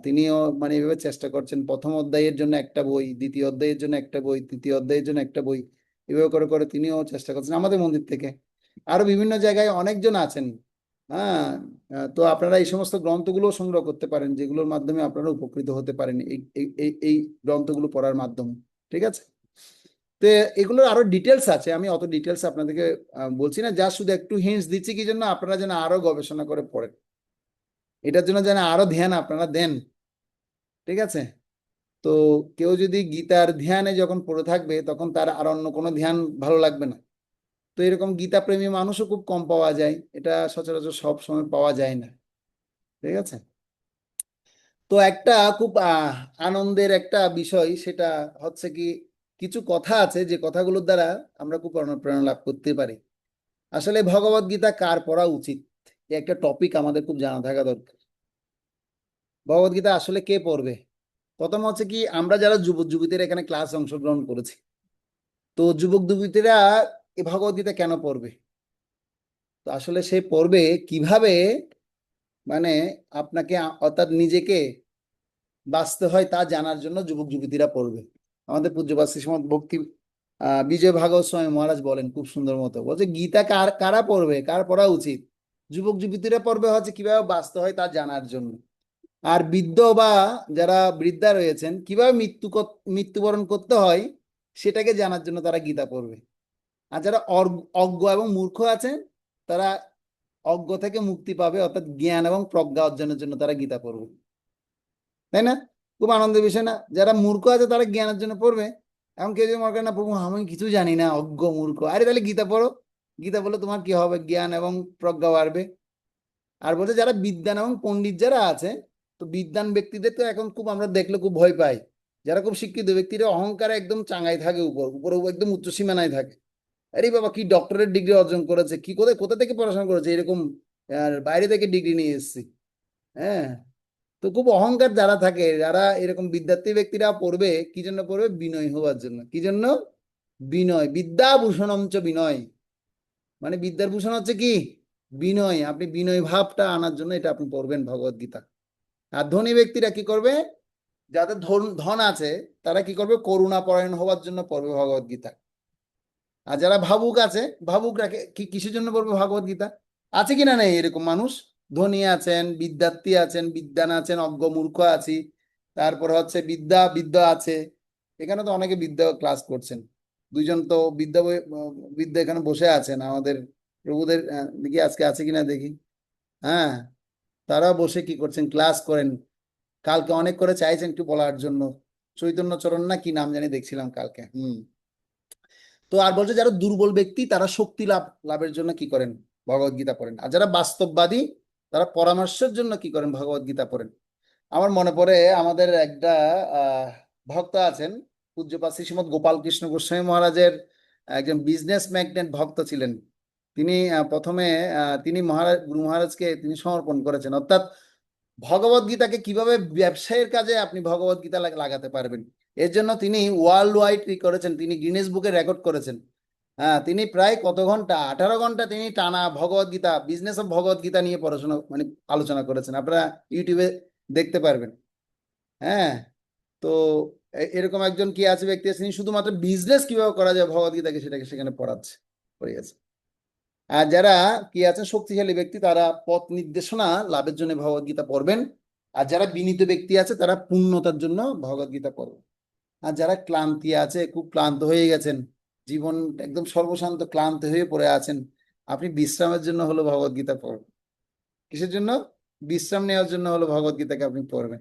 তিনিও মানে এভাবে চেষ্টা করছেন, প্রথম অধ্যায়ের জন্য একটা বই, দ্বিতীয় অধ্যায়ের জন্য একটা বই, তৃতীয় অধ্যায়ের জন্য একটা বই, এভাবে করে করে তিনিও চেষ্টা করছেন আমাদের মন্দির থেকে। আরো বিভিন্ন জায়গায় অনেকজন আছেন। হ্যাঁ, তো আপনারা এই সমস্ত গ্রন্থগুলো সংগ্রহ করতে পারেন, যেগুলোর মাধ্যমে আপনারা উপকৃত হতে পারেন এই এই এই এই গ্রন্থগুলো পড়ার মাধ্যমে। ঠিক আছে, তো এগুলোর আরো ডিটেলস আছে, আমি অত ডিটেলস আপনাদেরকে বলছি না, যা শুধু একটু হিন্টস দিচ্ছি কি জন্য আপনারা যেন আরো গবেষণা করে পড়েন, এটার জন্য যেন আরো ধ্যান আপনারা দেন। ঠিক আছে, তো কেউ যদি গীতার ধ্যানে যখন পড়ে থাকবে তখন তার আর অন্য কোনো ধ্যান ভালো লাগবে না। তো এরকম গীতা প্রেমী মানুষও খুব কম পাওয়া যায়, এটা সচরাচর সব সময় পাওয়া যায় না। ঠিক আছে, তো একটা খুব আনন্দের একটা বিষয় সেটা হচ্ছে কি, কিছু কথা আছে যে কথাগুলোর দ্বারা আমরা খুব অনুপ্রেরণা লাভ করতে পারি। আসলে ভগবত গীতা কার পড়া উচিত, এই একটা টপিক আমাদের খুব জানা থাকা দরকার। ভগবত গীতা আসলে কে পড়বে? প্রথম হচ্ছে কি, আমরা যারা যুবক যুবতীরা এখানে ক্লাস অংশগ্রহণ করেছি, তো যুবক যুবতীরা এই ভগবত গীতা কেন পড়বে? তো আসলে সে পড়বে কিভাবে, মানে আপনাকে অর্থাৎ নিজেকে বাঁচতে হয় তা জানার জন্য যুবক যুবতীরা পড়বে। আমাদের পূজ্যপাদ শ্রীমৎ ভক্তি বিজয় ভাগবত স্বামী মহারাজ বলেন খুব সুন্দর মতো, বলছে গীতা কারা পড়বে, কার পড়া উচিত? যুবক যুবতীরা পড়বে হচ্ছে কিভাবে বাঁচতে হয় তা জানার জন্য। আর বৃদ্ধ বা যারা বৃদ্ধা রয়েছেন কিভাবে মৃত্যুবরণ করতে হয় সেটাকে জানার জন্য তারা গীতা পড়বে। আর যারা অজ্ঞ এবং মূর্খ আছেন তারা অজ্ঞ থেকে মুক্তি পাবে, অর্থাৎ জ্ঞান এবং প্রজ্ঞা অর্জনের জন্য তারা গীতা পড়বে। তাই না? খুব আনন্দের বিষয় না? যারা মূর্খ আছে তারা জ্ঞানের জন্য পড়বে। এখন কেউ যদি মনে করে না প্রভু আমি কিছু জানি না, অজ্ঞ মূর্খ, আরে তাহলে গীতা পড়ো। গীতা বললে তোমার কি হবে, জ্ঞান এবং প্রজ্ঞা বাড়বে। আর বলছে যারা বিদ্বান এবং পণ্ডিত যারা আছে, তো বিদ্বান ব্যক্তিদের তো এখন খুব আমরা দেখলে খুব ভয় পাই। যারা খুব শিক্ষিত ব্যক্তিরা অহংকারে একদম চাঙ্গাই থাকে, উপরে একদম উচ্চ সীমানায় থাকে। আরে বাবা কি ডক্টরেট ডিগ্রি অর্জন করেছে, কি কোথায় কোথা থেকে পড়াশোনা করেছে এরকম, আর বাইরে থেকে ডিগ্রি নিয়ে এসেছি। হ্যাঁ, তো খুব অহংকার যারা থাকে, যারা এরকম বিদ্যার্থী ব্যক্তিরা পড়বে কি জন্য পড়বে? বিনয় হওয়ার জন্য। কি জন্য? বিনয়, বিদ্যাভূষণম চ বিনয়, মানে বিদ্যার ভূষণ হচ্ছে কি? বিনয়। আপনি বিনয় ভাবটা আনার জন্য এটা আপনি পড়বেন ভগবত গীতা। আর ধনী ব্যক্তিরা কি করবে? যাদের ধন ধন আছে তারা কি করবে? করুণা পরায়ণ হওয়ার জন্য পড়বে ভগবত গীতা। আর যারা ভাবুক আছে, ভাবুকরা কি কিসের জন্য পড়বে ভগবত গীতা? আছে কিনা নেই এরকম মানুষ? ধনী আছেন, বিদ্যার্থী আছেন, বিদ্বান আছেন, অজ্ঞ মূর্খ আছি, তারপর হচ্ছে বিদ্যা আছে। এখানে তো অনেকে বিদ্যা ক্লাস করছেন। দুইজন তো বিদ্যা এখানে বসে আছেন আমাদের প্রভুদের, দেখি আজকে আছে কিনা দেখি। হ্যাঁ, তারা বসে কি করছেন? ক্লাস করেন। কালকে অনেক করে চাইছেন একটু বলার জন্য, চৈতন্য চরণ না কি নাম জানি দেখছিলাম কালকে। তো আর বলছে যারা দুর্বল ব্যক্তি তারা শক্তি লাভের জন্য কি করেন? ভগবত গীতা পড়েন। আর যারা বাস্তববাদী তারা পরামর্শের জন্য কি করেন? ভগবত গীতা পড়েন। আমার মনে পড়ে আমাদের একটা আহ ভক্ত আছেন, পূজ্যপাদ শ্রীমৎ গোপাল কৃষ্ণ গোস্বামী মহারাজের একজন বিজনেস ম্যাগনেট ভক্ত ছিলেন। তিনি প্রথমে তিনি গুরু মহারাজকে তিনি সমর্পণ করেছেন, অর্থাৎ ভগবত গীতাকে কিভাবে ব্যবসায়ের কাজে আপনি ভগবত গীতা লাগাতে পারবেন, এর জন্য তিনি ওয়ার্ল্ড ওয়াইড কি করেছেন? তিনি গিনেস বুকে রেকর্ড করেছেন। হ্যাঁ, তিনি প্রায় কত ঘন্টা, 18 ঘন্টা তিনি টানা ভগবত গীতা, বিজনেস অফ ভগবত গীতা নিয়ে পড়াশোনা মানে আলোচনা করেছেন, আপনারা ইউটিউবে দেখতে পারবেন। হ্যাঁ, তো এরকম একজন কি আছে ব্যক্তি আছে, তিনি শুধুমাত্র বিজনেস কিভাবে করা যায় ভগবত গীতাকে সেটাকে সেখানে পড়াচ্ছে, পড়িয়েছে। আর যারা কি আছেন শক্তিশালী ব্যক্তি তারা পথ নির্দেশনা লাভের জন্য ভগবত গীতা পড়বেন। আর যারা বিনীত ব্যক্তি আছে তারা পূর্ণতার জন্য ভগবত গীতা পড়বেন। আর যারা ক্লান্তি আছে, খুব ক্লান্ত হয়ে গেছেন, জীবন একদম সর্বশান্ত ক্লান্ত হয়ে পড়ে আছেন, আপনি বিশ্রামের জন্য হলো ভগবত গীতা পড়ুন। কিসের জন্য? বিশ্রাম নেওয়ার জন্য হলো ভগবদ গীতাকে আপনি পড়বেন।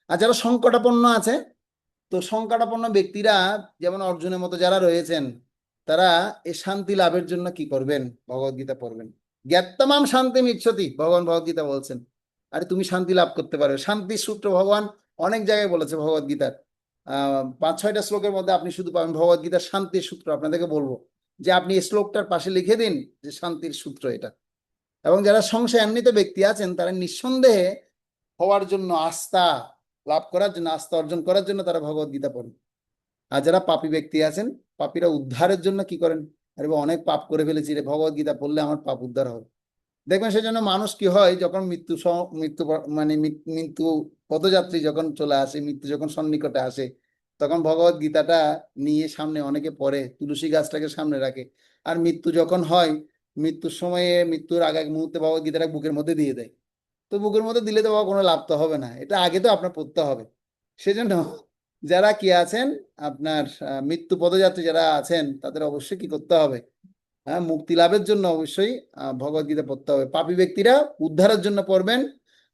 আর যারা সংকটাপন্ন আছে, তো সংকটাপন্ন ব্যক্তিরা যেমন অর্জুনের মতো যারা রয়েছেন, তারা এই শান্তি লাভের জন্য কি করবেন? ভগবদ গীতা পড়বেন। জ্ঞাত্তমাম শান্তি মিচ্ছতি, ভগবান ভগবদ গীতা বলছেন। আরে তুমি শান্তি লাভ করতে পারবে, শান্তির সূত্র ভগবান অনেক জায়গায় বলেছে ভগবদ গীতার। 5-6টা শ্লোকের মধ্যে আপনি শুধু পাবেন ভগবদ গীতার শান্তির সূত্র। আপনাদেরকে বলবো যে আপনি এই শ্লোকটার পাশে লিখে দিন যে শান্তির সূত্র এটা। এবং যারা সংশয়ান্বিত ব্যক্তি আছেন, তারা নিঃসন্দেহে হওয়ার জন্য, আস্থা লাভ করার জন্য, আস্থা অর্জন করার জন্য তারা ভগবদ গীতা পড়েন। আর যারা পাপী ব্যক্তি আছেন, পাপীরা উদ্ধারের জন্য কি করেন? আরে বাবা, অনেক পাপ করে ফেলেছি রে, ভগবদ গীতা পড়লে আমার পাপ উদ্ধার হবে। দেখবেন সেজন্য মানুষ কি হয়, যখন মৃত্যু পথযাত্রী যখন চলে আসে, মৃত্যু যখন সন্নিকটে আসে, তখন ভগবদ গীতাটা নিয়ে সামনে অনেকে পড়ে, তুলসী গাছটাকে সামনে রাখে। আর মৃত্যু যখন হয়, মৃত্যুর সময়ে, মৃত্যুর আগে এক মুহূর্তে ভগবদ গীতাটা বুকের মধ্যে দিয়ে দেয়। তো বুকের মধ্যে দিলে তো বাবা কোনো লাভ তো হবে না, এটা আগে তো আপনার পড়তে হবে। সেজন্য যারা কি আছেন, আপনার মৃত্যু পদযাত্রী যারা আছেন, তাদের অবশ্যই কি করতে হবে? হ্যাঁ, মুক্তি লাভের জন্য অবশ্যই ভগবদ গীতা পড়তে হবে। পাপী ব্যক্তিরা উদ্ধারের জন্য পড়বেন।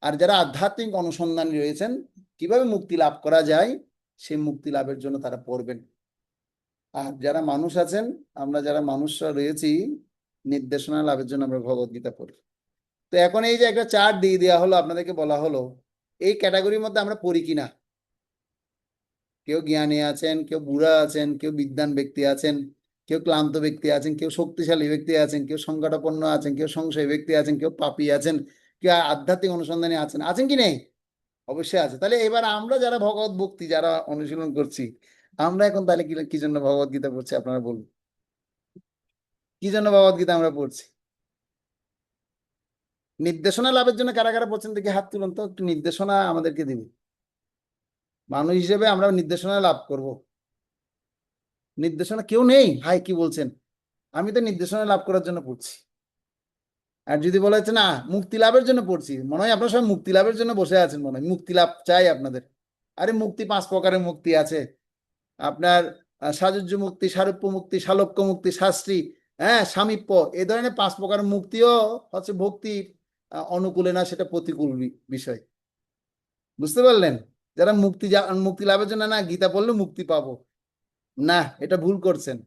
আর যারা আধ্যাত্মিক অনুসন্ধানী রয়েছেন, কিভাবে মুক্তি লাভ করা যায়, সেই মুক্তি লাভের জন্য তারা পড়বেন। আর যারা মানুষ আছেন, আমরা যারা মানুষরা রয়েছি, নির্দেশনা লাভের জন্য আমরা ভগবদ গীতা পড়ি। তো এখন এই যে একটা চার্ট দিয়ে দেওয়া হলো, আপনাদেরকে বলা হলো এই ক্যাটাগরির মধ্যে আমরা পড়ি কিনা। কেউ জ্ঞানী আছেন, কেউ বুড়া আছেন, কেউ বিদ্বান ব্যক্তি আছেন, কেউ ক্লান্ত ব্যক্তি আছেন, কেউ শক্তিশালী ব্যক্তি আছেন, কেউ সংকটাপন্ন আছেন, কেউ সংশয় ব্যক্তি আছেন, কেউ পাপী আছেন, কেউ আধ্যাত্মিক অনুসন্ধানে আছেন। আছেন কি নেই? অবশ্যই আছে। তাহলে এবার আমরা যারা ভগবত ভক্তি যারা অনুশীলন করছি, আমরা এখন তাহলে কি কি জন্য ভগবত গীতা পড়ছি আপনারা বলুন? কি জন্য ভগবত গীতা আমরা পড়ছি? নির্দেশনা লাভের জন্য। কারা কারা পড়ছেন দেখি হাত তুলুন তো, একটু নির্দেশনা আমাদেরকে দিবি। মানুষ হিসেবে আমরা নির্দেশনা লাভ করব। নির্দেশনা কেউ নেই ভাই, কি বলছেন? আমি তো নির্দেশনা লাভ করার জন্য পড়ছি। আর যদি বলা হচ্ছে না মুক্তি লাভের জন্য পড়ছি, মনে হয় আপনারা সবাই মুক্তি লাভের জন্য বসে আছেন, মনে হয় মুক্তি লাভ চাই আপনাদের। আরে মুক্তি 5 প্রকারের মুক্তি আছে আপনার। সাযুজ্য মুক্তি, সারূপ্য মুক্তি, সালোক্য মুক্তি, শাস্ত্রী, হ্যাঁ, সামীপ্য, এই ধরনের 5 প্রকারের মুক্তিও হচ্ছে ভক্তির অনুকূলে না, সেটা প্রতিকূল বিষয়। বুঝতে পারলেন? যারা মুক্তি লাভের জন্য না গীতা পড়লে মুক্তি পাবো, না, এটা ভুল করছেন।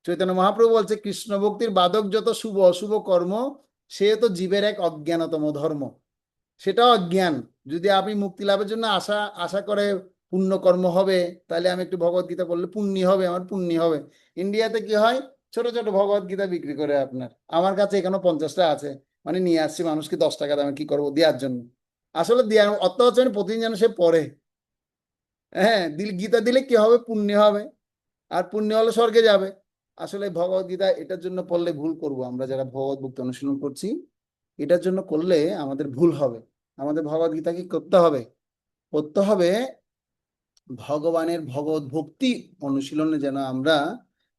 চৈতন্য মহাপ্রভু বলছে কৃষ্ণ ভক্তির বাদক যত শুভ অশুভ কর্ম, সে তো জীবের এক অজ্ঞানতম ধর্ম। সেটা অজ্ঞান। যদি আপনি মুক্তি লাভের জন্য আশা আশা করে পুণ্য কর্ম হবে, তাহলে আমি একটু ভগবত গীতা পড়লে পুণ্যি হবে, আমার পুণ্যি হবে। ইন্ডিয়াতে কি হয়, ছোট ছোট ভগবত গীতা বিক্রি করে আপনার। আমার কাছে এখানে 50টা আছে, মানে নিয়ে আসছি মানুষকে 10 টাকা দামে, কি করবো দেওয়ার জন্য। আসলে দেওয়ার অর্থ হচ্ছে মানে প্রতিদিন যেন সে পড়ে। হ্যাঁ, গীতা দিলে কি হবে? পুণ্য হবে। আর পুণ্য হলে স্বর্গে যাবে। আসলে ভগবত গীতা এটার জন্য পড়লে ভুল করব, আমরা যারা ভগবত ভক্তি অনুশীলন করছি, এটার জন্য করলে আমাদের ভুল হবে। আমাদের ভগবত গীতা কি করতে হবে? করতে হবে ভগবানের ভগবত ভক্তি অনুশীলনে, যেন আমরা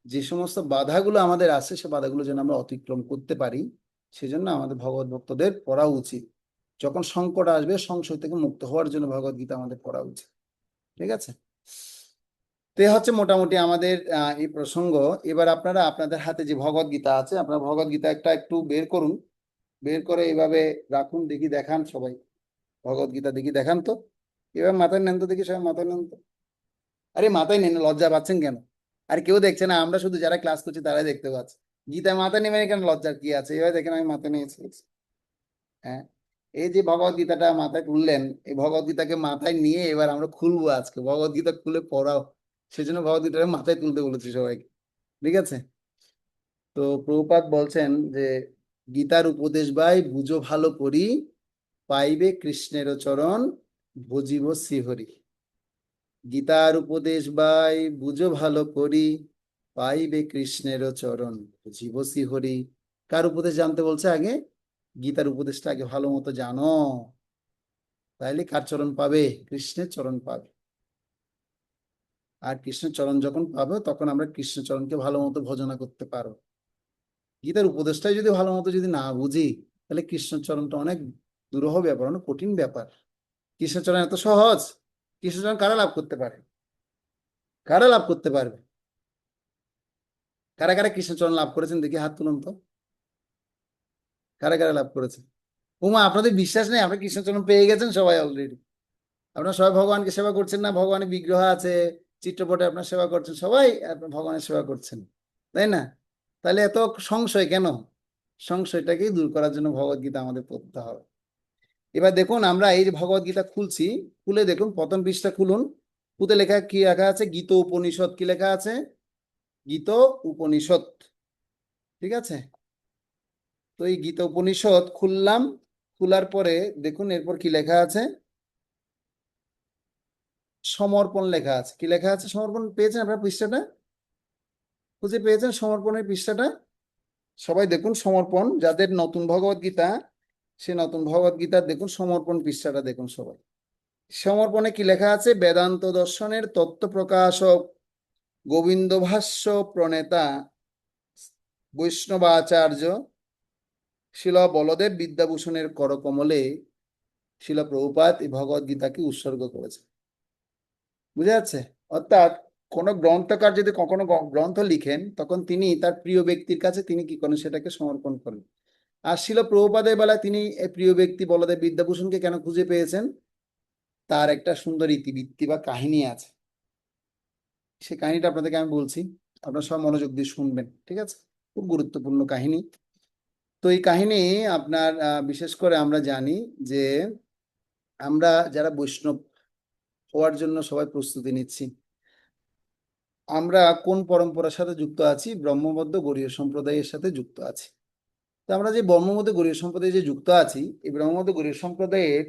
যে সমস্ত বাধাগুলো আমাদের আছে, সে বাধাগুলো যেন আমরা অতিক্রম করতে পারি। সেজন্য আমাদের ভগবত ভক্তদের পড়া উচিত। যখন সংকট আসবে, সংশয় থেকে মুক্ত হওয়ার জন্য ভগবত গীতা আমাদের পড়া উচিত। ঠিক আছে? তো এ হচ্ছে মোটামুটি আমাদের এই প্রসঙ্গ। এবার আপনারা আপনাদের হাতে যে ভগবত গীতা আছে, আপনারা ভগবত গীতা একটা একটু বের করুন। বের করে এইভাবে রাখুন, দেখি দেখান সবাই। ভগবত গীতা দেখি দেখান তো। এবার মাথায় নেন তো দেখি, সবাই মাথায় নেন তো। আরে মাথায় নেন, লজ্জা পাচ্ছেন কেন? আর কেউ দেখছে না, আমরা শুধু যারা ক্লাস করছি তারাই দেখতে পাচ্ছি। গীতায় মাথা নেবেন কেন? লজ্জার কি আছে? এবার দেখেন আমি মাথা নিয়েছি। হ্যাঁ, এই যে ভগবত গীতাটা মাথায় তুললেন, এই ভগবত গীতাকে মাথায় নিয়ে এবার আমরা খুলবো আজকে, ভগবত গীতা খুলে পড়াও। সেজন্য ভগবত গীতাকে মাথায় তুলতে বলেছি সবাইকে। ঠিক আছে? তো প্রভুপাদ বলছেন যে গীতার উপদেশ ভাই বুঝো ভালো করি, পাইবে কৃষ্ণের চরণ, ভজিব শ্রীহরি। গীতার উপদেশ ভাই বুঝো ভালো করি, পাইবে কৃষ্ণের চরণ, ভজিব শ্রীহরি। কার উপদেশ জানতে বলছে আগে? গীতার উপদেশটা আগে ভালো মতো জানো, তাইলে কার চরণ পাবে? কৃষ্ণের চরণ পাবে। আর কৃষ্ণের চরণ যখন পাবে, তখন আমরা কৃষ্ণের চরণকে ভালো মতো ভজনা করতে পারো। গীতার উপদেশটাই যদি ভালো মতো যদি না বুঝি, তাহলে কৃষ্ণচরণটা অনেক দুরূহ ব্যাপার, অনেক কঠিন ব্যাপার। কৃষ্ণচরণ এত সহজ? কৃষ্ণচরণ কারা লাভ করতে পারে? কারা লাভ করতে পারবে? কারা কারা কৃষ্ণচরণ লাভ করেছেন দেখি হাত তুলুন তো। কারা কারা লাভ করেছে? উমা, আপনাদের বিশ্বাস নেই? আপনারা কৃষ্ণচরণ পেয়ে গেছেন সবাই অলরেডি? আপনারা সবাই ভগবানকে সেবা করছেন না? ভগবানের বিগ্রহ আছে, চিত্রপটে আপনার সেবা করছেন, সবাই আপনার ভগবানের সেবা করছেন, তাই না? তাহলে এত সংশয় কেন? সংশয়টাকেই দূর করার জন্য ভগবদ গীতা আমাদের পড়তে হবে। এবার দেখুন, আমরা এই যে ভগবদ গীতা খুলছি, খুলে দেখুন প্রথম পৃষ্ঠা খুলুন। পুঁতে লেখা কি লেখা আছে? গীত উপনিষদ। কি লেখা আছে? গীত উপনিষদ। ঠিক আছে? তো এই গীতা উপনিষদ খুললাম। খোলার পরে দেখুন এরপর কি লেখা আছে? সমর্পণ লেখা আছে। কি লেখা আছে? সমর্পণ পেয়েছেন আপনার পৃষ্ঠাটা? খুঁজে পেয়েছেন সমর্পণের পৃষ্ঠাটা? সবাই দেখুন সমর্পণ, যাদের নতুন ভগবদ গীতা, সে নতুন ভগবদ গীতার দেখুন সমর্পণ পৃষ্ঠাটা দেখুন সবাই। সমর্পণে কি লেখা আছে? বেদান্ত দর্শনের তত্ত্ব প্রকাশক গোবিন্দ ভাষ্য প্রণেতা বৈষ্ণবাচার্য শিল বলদেব বিদ্যাভূষণের করকমলে শিল প্রভুপাদ এই ভগবদ গীতাকে উৎসর্গ করেছে। বুঝা যাচ্ছে? অর্থাৎ কোন গ্রন্থকার যদি কখনো গ্রন্থ লিখেন, তখন তিনি তার প্রিয় ব্যক্তির কাছে তিনি কি করেন? সেটাকে সমর্পণ করেন। আর শিল প্রভুপাদের বেলায় তিনি এই প্রিয় ব্যক্তি বলদেব বিদ্যাভূষণকে কেন খুঁজে পেয়েছেন? তার একটা সুন্দর ইতিবৃত্তি বা কাহিনী আছে। সেই কাহিনীটা আপনাদেরকে আমি বলছি, আপনারা সব মনোযোগ দিয়ে শুনবেন, ঠিক আছে? খুব গুরুত্বপূর্ণ কাহিনী। তো এই কাহিনী আপনার বিশেষ করে আমরা জানি যে আমরা যারা বৈষ্ণব হওয়ার জন্য সবাই প্রস্তুতি নিচ্ছি, আমরা কোন পরম্পরার সাথে যুক্ত আছি? ব্রহ্মবদ্ধ গরীয় সম্প্রদায়ের সাথে যুক্ত আছি। তো আমরা যে ব্রহ্মবদ্ধ গরীয় সম্প্রদায়ে যে যুক্ত আছি, এই ব্রহ্মবদ্ধ গরীয় সম্প্রদায়ের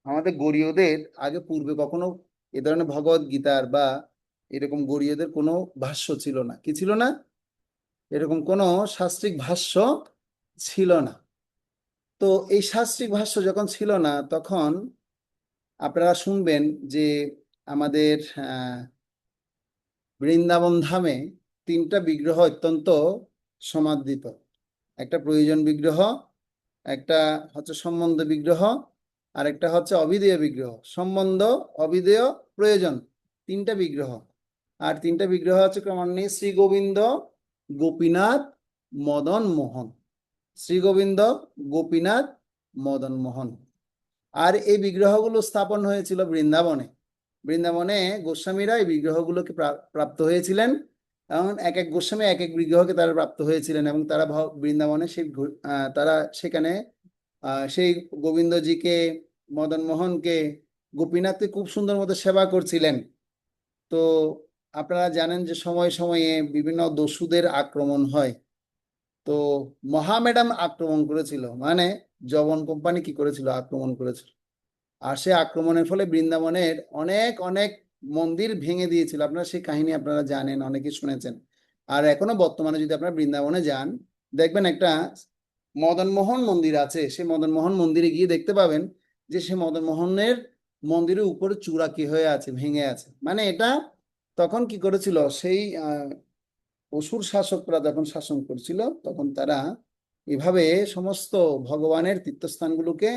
আমাদের গরীয়দের আগে পূর্বে কখনো এ ধরনের ভগবদ গীতার বা এরকম গরীয়দের কোনো ভাষ্য ছিল না। কি ছিল না? এরকম কোনো শাস্ত্রিক ভাষ্য ছিল না। তো এই শাস্ত্রিক ভাষ্য যখন ছিল না, তখন আপনারা শুনবেন যে আমাদের বৃন্দাবন ধামে তিনটা বিগ্রহ অত্যন্ত সমাদৃত। একটা প্রয়োজন বিগ্রহ, একটা হচ্ছে সম্বন্ধ বিগ্রহ, আর একটা হচ্ছে অবিধেয় বিগ্রহ। সম্বন্ধ, অবিধেয়, প্রয়োজন, তিনটা বিগ্রহ। আর তিনটা বিগ্রহ হচ্ছে ক্রমান্বয়ে শ্রী গোবিন্দ, গোপীনাথ, মদন মোহন। শ্রী গোবিন্দ, গোপীনাথ, মদন মোহন। আর এই বিগ্রহগুলো স্থাপন হয়েছিল বৃন্দাবনে। বৃন্দাবনে গোস্বামীরা এই বিগ্রহগুলোকে প্রাপ্ত হয়েছিলেন, এবং এক এক গোস্বামী এক এক বিগ্রহকে তারা প্রাপ্ত হয়েছিলেন, এবং তারা বৃন্দাবনে সেই তারা সেখানে সেই গোবিন্দজিকে, মদন মোহনকে, গোপীনাথকে খুব সুন্দর মতো সেবা করছিলেন। তো আপনারা জানেন যে সময়ে সময়ে বিভিন্ন দস্যুদের আক্রমণ হয়। তো মহামেডাম আক্রমণ করেছিল, মানে যবন কোম্পানি কি করেছিল? আক্রমণ করেছিল। আর সে আক্রমণের ফলে বৃন্দাবনের অনেক অনেক মন্দির ভেঙে দিয়েছিল। আপনারা সেই কাহিনী আপনারা জানেন, অনেকে শুনেছেন। আর এখনো বর্তমানে যদি আপনারা বৃন্দাবনে যান, দেখবেন একটা মদন মোহন মন্দির আছে। সেই মদন মোহন মন্দিরে গিয়ে দেখতে পাবেন যে সে মদন মোহনের মন্দিরের উপরে চূড়া কি হয়ে আছে? ভেঙে আছে। মানে এটা তখন কি করেছিল? সেই অসুর শাসকরা যখন শাসন করছিল, তখন তারা এভাবে সমস্ত ভগবানের তীর্থস্থানগুলোকে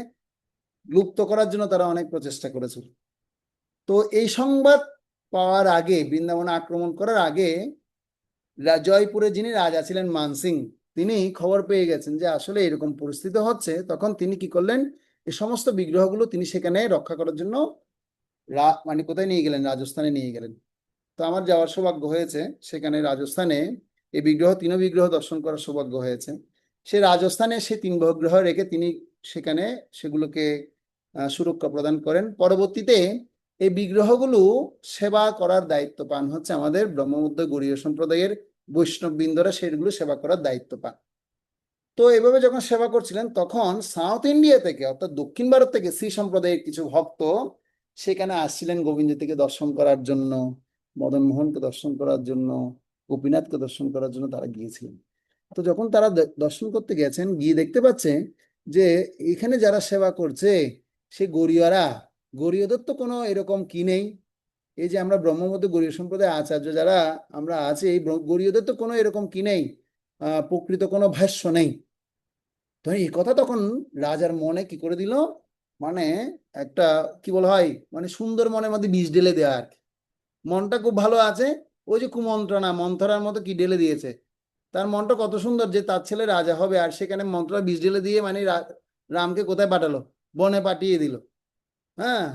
লুপ্ত করার জন্য তারা অনেক প্রচেষ্টা করেছিল। তো এই সংবাদ পাওয়ার আগে, বৃন্দাবনে আক্রমণ করার আগে, জয়পুরে যিনি রাজা ছিলেন মানসিং, তিনি খবর পেয়ে গেছেন যে আসলে এরকম পরিস্থিতি হচ্ছে। তখন তিনি কি করলেন? এই সমস্ত বিগ্রহগুলো তিনি সেখানে রক্ষা করার জন্য মানে কোথায় নিয়ে গেলেন? রাজস্থানে নিয়ে গেলেন। তো আমার যাওয়ার সৌভাগ্য হয়েছে সেখানে রাজস্থানে। এই বিগ্রহ, তিন বিগ্রহ দর্শন করার সৌভাগ্য হয়েছে। সে রাজস্থানে সে তিন বিগ্রহ রেখে তিনি সেখানে সেগুলোকে সুরক্ষা প্রদান করেন। পরবর্তীতে এই বিগ্রহগুলো সেবা করার দায়িত্ব পান হচ্ছে আমাদের ব্রহ্মমুদ্র গৌড়ীয় সম্প্রদায়ের বৈষ্ণববৃন্দরা, সেগুলো সেবা করার দায়িত্ব পান। তো এভাবে যখন সেবা করছিলেন, তখন সাউথ ইন্ডিয়া থেকে, অর্থাৎ দক্ষিণ ভারত থেকে শ্রী সম্প্রদায়ের কিছু ভক্ত সেখানে আসছিলেন গোবিন্দ থেকে দর্শন করার জন্য, মদন মোহনকে দর্শন করার জন্য, গোপীনাথকে দর্শন করার জন্য তারা গিয়েছিলেন। তো যখন তারা দর্শন করতে গেছেন, গিয়ে দেখতে পাচ্ছে যে এখানে যারা সেবা করছে সে গৌরীয়রা, গৌরীয়দের তো কোনো এরকম কি নেই। এই যে আমরা ব্রহ্মমুদ্র গৌড়ীয় সম্প্রদায় আচার্য যারা আমরা আছি, এই গৌরীয়দের তো কোনো এরকম কি নেই, প্রকৃত কোনো ভাষ্য নেই। তো এই কথা তখন রাজার মনে কি করে দিল, মানে একটা কি বলা হয়, মানে সুন্দর মনের মধ্যে বিষ ঢেলে দেওয়া আর কি। মনটা খুব ভালো আছে, ওই যে কুমন্ত্রণা, মন্থরার মতো কি ঢেলে দিয়েছে। তার মনটা কত সুন্দর যে তার ছেলে রাজা হবে, আর সেখানে মন্ত্রণা বিষ ঢেলে দিয়ে মানে রামকে কোথায় পাঠালো? বনে পাঠিয়ে দিল। হ্যাঁ,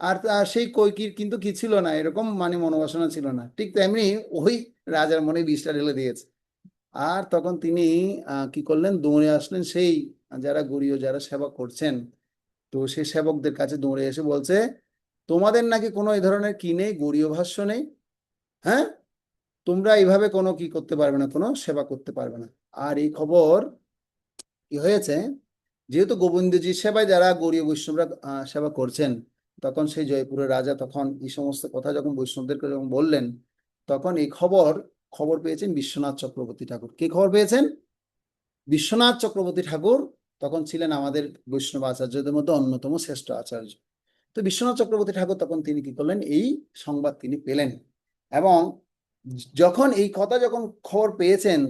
আর সেই কৈকির কিন্তু কি ছিল না, এরকম মানে মনোবাসনা ছিল না। ঠিক তেমনি ওই রাজার মনে বিষটা ঢেলে দিয়েছে। আর তখন তিনি কি করলেন, দৌড়ে আসলেন সেই যারা গরীয় যারা সেবা করছেন, তো সেই সেবকদের কাছে দৌড়ে এসে বলছে, তোমাদের নাকি কোনো এই ধরনের কি নেই, গরীয় ভাষ্য নেই? হ্যাঁ, তোমরা এইভাবে কোনো কি করতে পারবে না, কোনো সেবা করতে পারবে না। আর এই খবর কি হয়েছে, যেহেতু গোবিন্দজির সেবায় যারা গৌড়ীয় বৈষ্ণবরা সেবা করছেন, তখন সেই জয়পুরের রাজা তখন এই সমস্ত কথা যখন বৈষ্ণবদেরকে যখন বললেন, তখন এই খবর খবর পেয়েছেন বিশ্বনাথ চক্রবর্তী ঠাকুর। কে খবর পেয়েছেন? বিশ্বনাথ চক্রবর্তী ঠাকুর তখন ছিলেন আমাদের বৈষ্ণব আচার্যদের মধ্যে অন্যতম শ্রেষ্ঠ আচার্য। তো বিশ্বনাথ চক্রবর্তী ঠাকুর তখন তিনি কি করলেন, এই সংবাদ তিনি পেলেন। এবং যখন এই কথা যখন খবর পেয়েছেন,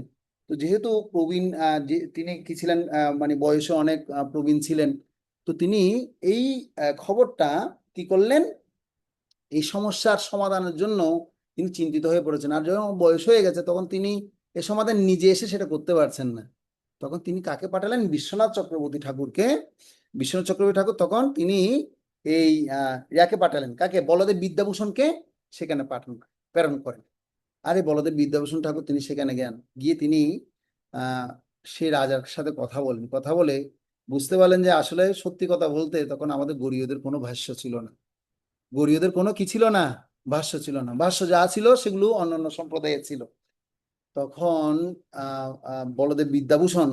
তো যেহেতু প্রবীণ, তিনি কি ছিলেন, মানে বয়সে অনেক প্রবীণ ছিলেন, তো তিনি এই খবরটা কি করলেন, এই সমস্যার সমাধানের জন্য তিনি চিন্তিত হয়ে পড়েছেন। আর যখন বয়স হয়ে গেছে, তখন তিনি এ সমাধান নিজে এসে সেটা করতে পারছেন না। তখন তিনি কাকে পাঠালেন? বিশ্বনাথ চক্রবর্তী ঠাকুরকে। বিশ্বনাথ চক্রবর্তী ঠাকুর তখন তিনি এই ইয়াকে পাঠালেন, কাকে? বলদেব বিদ্যাভূষণকে সেখানে প্রেরণ করেন। আরে বলদেব বিদ্যাভূষণ ঠাকুর তিনি সেখানে গিয়ে তিনি আহ সেই রাজার সাথে কথা বলেন। কথা বলে বুঝতে পারলেন যে আসলে সত্যি কথা বলতে তখন আমাদের গরীয়দের কোনো ভাষ্য ছিল না। গরীয়দের কোনো কি ছিল না? ভাষ্য ছিল না। ভাষ্য যা ছিল সেগুলো অন্যান্য সম্প্রদায়ের ছিল। তখন বলদেব বিদ্যাভূষণ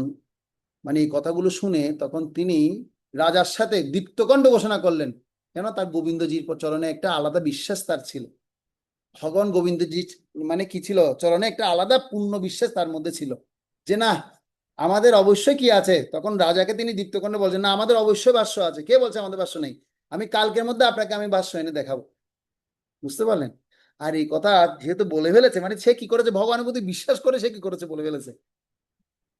মানে এই কথাগুলো শুনে তখন তিনি রাজার সাথে দীপ্তকণ্ঠ ঘোষণা করলেন। কেন? তার গোবিন্দজির চরণে একটা আলাদা বিশ্বাস তার ছিল। ভগবান গোবিন্দজি মানে কি ছিল, চরণে একটা আলাদা পূর্ণ বিশ্বাস তার মধ্যে ছিল, যে না, আমাদের অবশ্যই কি আছে। তখন রাজাকে তিনি দীপ্তকণ্ঠে বলছেন, না, আমাদের অবশ্যই ভাষ্য আছে। কে বলছে আমাদের ভাষ্য নেই? আমি কালকের মধ্যে আপনাকে আমি ভাষ্য এনে দেখাবো। বুঝতে পারলেন? আর এই কথা যেহেতু বলে ফেলেছে, মানে সে কি করেছে, ভগবানের প্রতি বিশ্বাস করে সে কি করেছে, বলে ফেলেছে।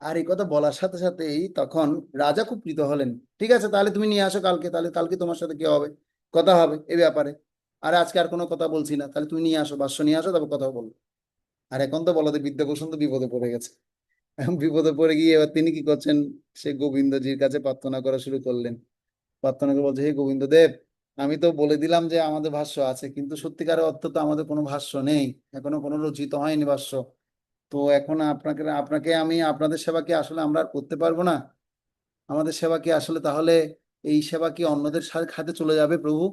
আর এই কথা বলার সাথে সাথেই তখন রাজা খুব প্রীত হলেন। ঠিক আছে, তাহলে তুমি নিয়ে আসো কালকে, তাহলে কালকে তোমার সাথে কি হবে, কথা হবে এই ব্যাপারে। আর আজকে আর কোনো কথা বলছি না, তাহলে তুমি নিয়ে আসো, ভাষ্য নিয়ে আসো, তারপর কথা বলবো। আর এখন তো বলদের বিদ্যাভূষণ তো বিপদে পড়ে গেছে। এখন বিপদে পড়ে গিয়ে এবার তিনি কি করছেন, সে গোবিন্দজির কাছে প্রার্থনা করা শুরু করলেন। প্রার্থনা করে বলছে, হে গোবিন্দ দেব, আমি তো বলে দিলাম যে আমাদের ভাষ্য আছে, কিন্তু সত্যিকারের অর্থ তো আমাদের কোনো ভাষ্য নেই, এখনো কোনো রচিত হয়নি ভাষ্য। তো এখন আপনাকে আপনাকে আমি আপনাদের সেবা কি আসলে আমরা আর করতে পারবো না? আমাদের সেবা কি আসলে তাহলে এই সেবা কি অন্যদের খাতে চলে যাবে প্রভু?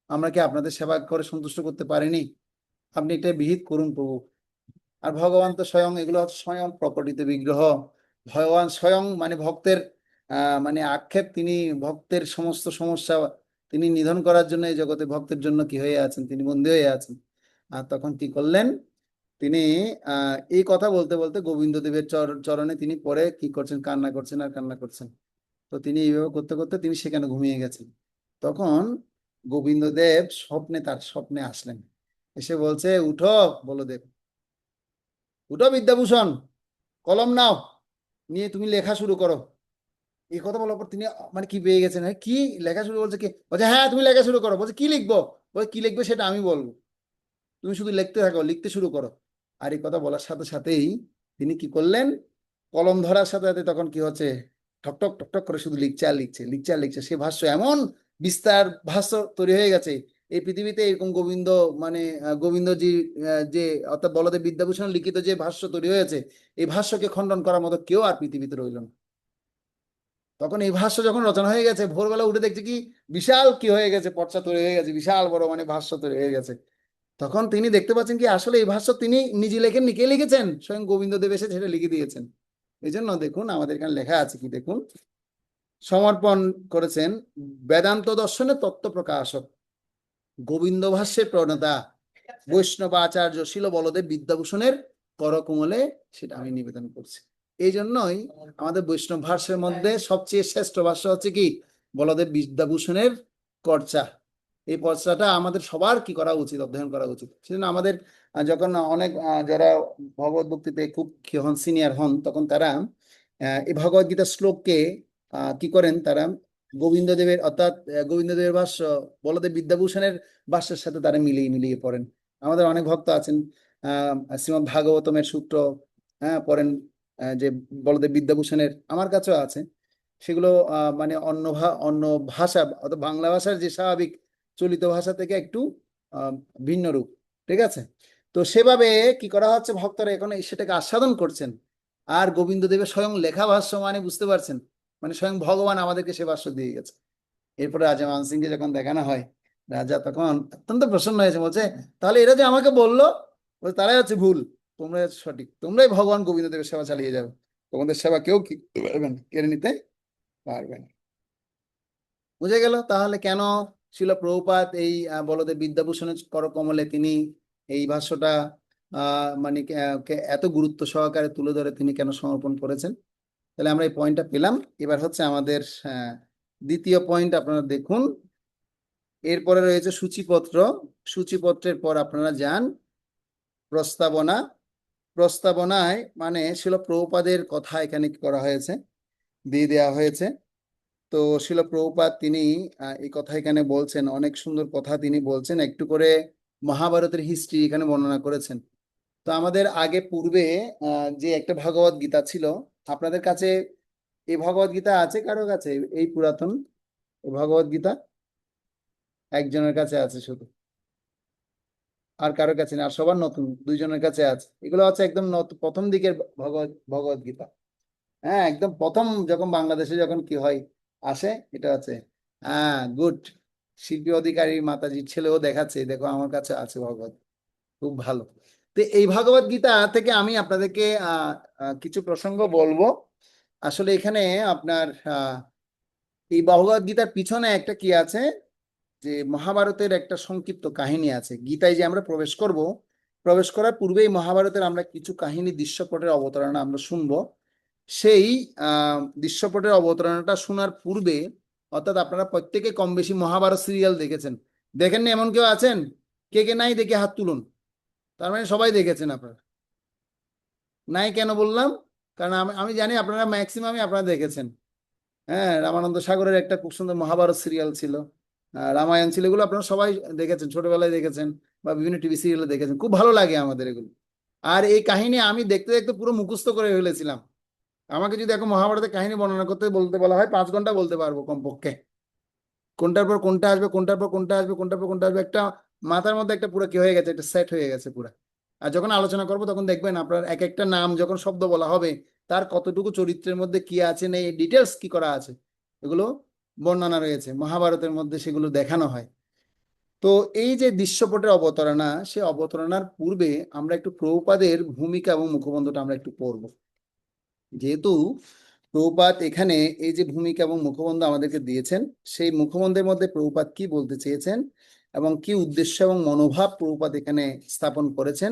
আমরা কি আপনাদের সেবা করে সন্তুষ্ট করতে পারিনি? আপনি এটা বিহিত করুন প্রভু। আর ভগবান তো স্বয়ং, এগুলো হচ্ছে স্বয়ং প্রকটিত বিগ্রহ। ভগবান স্বয়ং মানে ভক্তের মানে আক্ষেপ, তিনি ভক্তের সমস্ত সমস্যা তিনি নিধন করার জন্য এই জগতে ভক্তের জন্য কি হয়ে আছেন, তিনি বন্দী হয়ে আছেন। আর তখন কি করলেন, তিনি এই কথা বলতে বলতে গোবিন্দ দেবের চরণে তিনি পরে কি করছেন, কান্না করছেন আর কান্না করছেন। তো তিনি এইভাবে করতে করতে তিনি সেখানে ঘুমিয়ে গেছেন। তখন গোবিন্দদেব তার স্বপ্নে আসলেন। এসে বলছে, উঠো বলদেব, উঠো বিদ্যাভূষণ, কলম নাও, নিয়ে তুমি লেখা শুরু করো। এই কথা বলার পর তিনি মানে কি পেয়ে গেছেন, হ্যাঁ কি লেখা শুরু? বলছে কি, বলছে হ্যাঁ তুমি লেখা শুরু করো। বলছে কি লিখবো? বলছে কি লিখবে সেটা আমি বলবো, তুমি শুধু লিখতে থাকো, লিখতে শুরু করো। আর এই কথা বলার সাথে সাথেই তিনি কি করলেন, কলম ধরার সাথে সাথে তখন কি হচ্ছে, ঠকঠক ঠকঠক করে শুধু লিখছে আর লিখছে, লিখছে আর লিখছে। সে ভাষ্য এমন বিস্তার ভাষ্য তৈরি হয়ে গেছে, এই পৃথিবীতে এরকম গোবিন্দ মানে গোবিন্দজি যে অর্থাৎ বলদেব বিদ্যাভূষণ লিখিত যে ভাষ্য তৈরি হয়েছে, এই ভাষ্যকে খণ্ডন করার মতো কেউ আর পৃথিবীতে রইল না। তখন এই ভাষ্য যখন রচনা হয়ে গেছে, ভোরবেলা উঠে দেখছে কি বিশাল কি হয়ে গেছে, পর্চা তৈরি হয়ে গেছে, বিশাল বড় মানে ভাষ্য তৈরি হয়ে গেছে। তখন তিনি দেখতে পাচ্ছেন কি আসলে এই ভাষ্য তিনি নিজে লেখেননি, কে লিখেছেন? স্বয়ং গোবিন্দ দেব এসে সেটা লিখে দিয়েছেন। এই জন্য দেখুন আমাদের এখানে লেখা আছে কি, দেখুন, সমর্পণ করেছেন বেদান্ত দর্শনের তত্ত্ব প্রকাশক, গোবিন্দ ভাষ্যের প্রণেতা, বৈষ্ণব আচার্য শিল বলদেব বিদ্যাভূষণের করকমলে, সেটা আমি নিবেদন করছি। এই জন্যই আমাদের বৈষ্ণব ভাষ্যের মধ্যে সবচেয়ে শ্রেষ্ঠ ভাষ্য হচ্ছে কি, বলদেব বিদ্যাভূষণের পর্চা। এই পর্চাটা আমাদের সবার কি করা উচিত, অধ্যয়ন করা উচিত। সেজন্য আমাদের যখন অনেক যারা ভগবত ভক্তিতে খুব হন, সিনিয়র হন, তখন তারা এই ভগবদ গীতার শ্লোককে কি করেন, তারা গোবিন্দদেবের অর্থাৎ গোবিন্দদেবের ভাষ্য বলদেব বিদ্যাভূষণের ভাষ্যের সাথে তারা মিলিয়ে মিলিয়ে পড়েন। আমাদের অনেক ভক্ত আছেন শ্রীমদ্ ভাগবতমের সূত্র, হ্যাঁ, পড়েন, যে বলদেব বিদ্যাভূষণের, আমার কাছেও আছে। সেগুলো মানে অন্য ভাষা অর্থাৎ বাংলা ভাষার যে স্বাভাবিক চলিত ভাষা থেকে একটু ভিন্ন রূপ। ঠিক আছে, তো সেভাবে কি করা হচ্ছে, ভক্তরা এখন সেটাকে আস্বাদন করছেন। আর গোবিন্দদেবের স্বয়ং লেখা ভাষ্য, মানে বুঝতে পারছেন, মানে স্বয়ং ভগবান আমাদেরকে সে ভাষ্য দিয়ে গেছে। এরপরে রাজা মানসিংকে যখন দেখানো হয়, রাজা তখন অত্যন্ত প্রসন্ন হয়েছে, বলছে তাহলে এরা যে আমাকে বললো, বলছে তারাই হচ্ছে ভুল, তোমরাই হচ্ছে সঠিক, তোমরাই ভগবান গোবিন্দদেবের সেবা চালিয়ে যাবে, তোমাদের সেবা কেউ কি পারবে না, কেড়ে নিতে পারবে না। বুঝে গেল তাহলে কেন শিল প্রভুপাদ এই বলদেব বিদ্যাভূষণের করকমলে তিনি এই ভাষ্যটা মানে এত গুরুত্ব সহকারে তুলে ধরে তিনি কেন সমর্পণ করেছেন। তাহলে আমরা এই পয়েন্টটা পেলাম। এবার হচ্ছে আমাদের দ্বিতীয় পয়েন্ট, আপনারা দেখুন, এরপরে রয়েছে সূচিপত্র। সূচিপত্রের পর আপনারা যান প্রস্তাবনা। প্রস্তাবনায় মানে শিল প্রভুপাদের কথা এখানে কি করা হয়েছে, দিয়ে দেওয়া হয়েছে। তো শিল প্রভুপাদ তিনি এই কথা এখানে বলছেন, অনেক সুন্দর কথা তিনি বলছেন, একটু করে মহাভারতের হিস্ট্রি এখানে বর্ণনা করেছেন। তো আমাদের আগে পূর্বে যে একটা ভগবত গীতা ছিল, আপনাদের কাছে এই ভগবত গীতা আছে কারো কাছে? এই পুরাতন ভগবত গীতা একজনের কাছে আছে শুধু, আর কারোর কাছে না, আর সবার নতুন, দুইজনের কাছে আছে। এগুলো হচ্ছে একদম প্রথম দিকের ভগবত ভগবত গীতা। হ্যাঁ, একদম প্রথম যখন বাংলাদেশে যখন কি হয় আসে, এটা আছে। হ্যাঁ, গুড। শিল্পী অধিকারী মাতাজির ছেলেও দেখাচ্ছে, দেখো আমার কাছে আছে ভগবত, খুব ভালো। তো এই ভগবত গীতা থেকে আমি আপনাদেরকে কিছু প্রসঙ্গ বলবো। আসলে এখানে আপনার এই ভগবত গীতার পিছনে একটা কি আছে, যে মহাভারতের একটা সংক্ষিপ্ত কাহিনী আছে। গীতায় যে আমরা প্রবেশ করব, প্রবেশ করার পূর্বেই মহাভারতের আমরা কিছু কাহিনী দৃশ্যপটের অবতারণা আমরা শুনবো। সেই দৃশ্যপটের অবতারণাটা শোনার পূর্বে, অর্থাৎ আপনারা প্রত্যেকে কম বেশি মহাভারত সিরিয়াল দেখেছেন, দেখেননি এমন কেউ আছেন? কে কে নাই দেখে হাত তুলুন। তার মানে সবাই দেখেছেন আপনারা। নাই কেন বললাম, কারণ আমি আমি জানি আপনারা ম্যাক্সিমামই আপনারা দেখেছেন। হ্যাঁ, রামানন্দ সাগরের একটা খুব সুন্দর মহাভারত সিরিয়াল ছিল, রামায়ণ ছিল, এগুলো আপনারা সবাই দেখেছেন, ছোটবেলায় দেখেছেন বা বিভিন্ন টিভি সিরিয়ালে দেখেছেন, খুব ভালো লাগে আমাদের এগুলো। আর এই কাহিনী আমি দেখতে দেখতে পুরো মুখস্থ করে ফেলেছিলাম। আমাকে যদি এখন মহাভারতের কাহিনী বর্ণনা করতে বলতে বলা হয়, 5 ঘন্টা বলতে পারবো কমপক্ষে। কোনটার পর কোনটা আসবে, কোনটার পর কোনটা আসবে, কোনটার পর কোনটা আসবে, একটা মাথার মধ্যে একটা পুরো কি হয়ে গেছে, একটা সেট হয়ে গেছে পুরো। আর যখন আলোচনা করবো তখন দেখবেন আপনার এক একটা নাম যখন শব্দ বলা হবে, তার কতটুকু চরিত্রের মধ্যে কি আছে নেই, ডিটেলস কি করা আছে, এগুলো বর্ণনা রয়েছে মহাভারতের মধ্যে, সেগুলো দেখানো হয়। তো এই যে দৃশ্যপটের অবতারণা, সে অবতারণার পূর্বে আমরা একটু প্রভুপাদের ভূমিকা এবং মুখবন্ধটা আমরা একটু পড়ব। যেহেতু প্রভুপাদ এখানে এই যে ভূমিকা এবং মুখবন্ধ আমাদেরকে দিয়েছেন, সেই মুখবন্ধের মধ্যে প্রভুপাদ কি বলতে চেয়েছেন এবং কি উদ্দেশ্য এবং মনোভাব প্রভুপাদ এখানে স্থাপন করেছেন,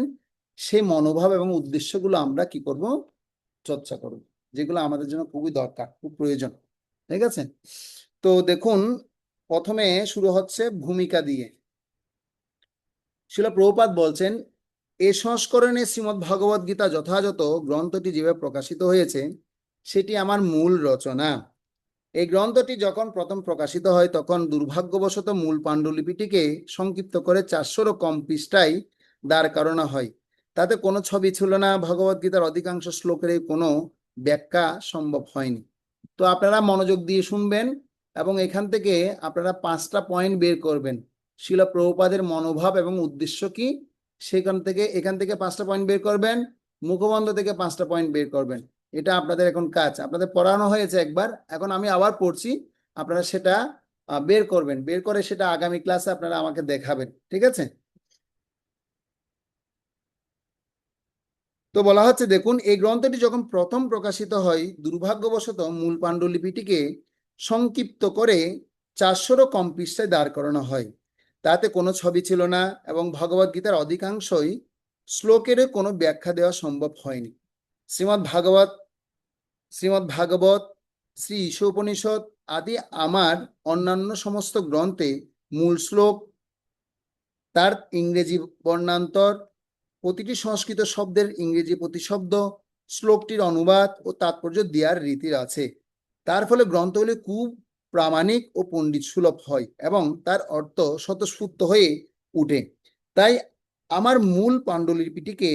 সেই মনোভাব এবং উদ্দেশ্যগুলো আমরা কি করব, চর্চা করব, যেগুলো আমাদের জন্য খুবই দরকার, খুব প্রয়োজন। ঠিক আছে, তো দেখুন, প্রথমে শুরু হচ্ছে ভূমিকা দিয়ে। শিল প্রভুপাদ বলছেন, এ সংস্করণে শ্রীমদ্ ভগবদ গীতা যথাযথ গ্রন্থটি যেভাবে প্রকাশিত হয়েছে, সেটি আমার মূল রচনা। এই গ্রন্থটি যখন প্রথম প্রকাশিত হয় তখন দুর্ভাগ্যবশত মূল পাণ্ডুলিপিটিকে সংক্ষিপ্ত করে 400-ও কম পৃষ্ঠায় দাঁড় করানো হয়। তাতে কোনো ছবি ছিল না, ভগবদ গীতার অধিকাংশ শ্লোকের কোনো ব্যাখ্যা সম্ভব হয়নি। তো আপনারা মনোযোগ দিয়ে শুনবেন এবং এখান থেকে আপনারা 5টা পয়েন্ট বের করবেন, শিল প্রভুপাদের মনোভাব এবং উদ্দেশ্য কি, এখান থেকে 5টা পয়েন্ট বের করবেন, মুখবন্ধ থেকে 5টা পয়েন্ট বের করবেন। এটা আপনাদের এখন কাজ, আপনাদের পড়ানো হয়েছে একবার, এখন আমি আবার পড়ছি, আপনারা সেটা বের করবেন, বের করে সেটা আগামী ক্লাসে আপনারা আমাকে দেখাবেন। ঠিক আছে, তো বলা হচ্ছে, দেখুন, এই গ্রন্থটি যখন প্রথম প্রকাশিত হয় দুর্ভাগ্যবশত মূল পাণ্ডুলিপিটিকে সংক্ষিপ্ত করে 400-ও কম পৃষ্ঠায় দাঁড় করানো হয়। তাতে কোনো ছবি ছিল না এবং ভগবদ গীতার অধিকাংশই শ্লোকের কোনো ব্যাখ্যা দেওয়া সম্ভব হয়নি। শ্রীমদ্ ভাগবত, শ্রী ঈশোপনিষদ আদি আমার অন্যান্য সমস্ত গ্রন্থে মূল শ্লোক, তার ইংরেজি বর্ণান্তর, প্রতিটি সংস্কৃত শব্দের ইংরেজি প্রতিশব্দ, শ্লোকটির অনুবাদ ও তাৎপর্য দেওয়ার রীতির আছে। তার ফলে গ্রন্থগুলি খুব প্রামাণিক ও পণ্ডিত সুলভ হয় এবং তার অর্থ স্বতঃস্ফূর্ত হয়ে উঠে। তাই আমার মূল পাণ্ডুলিপিটিকে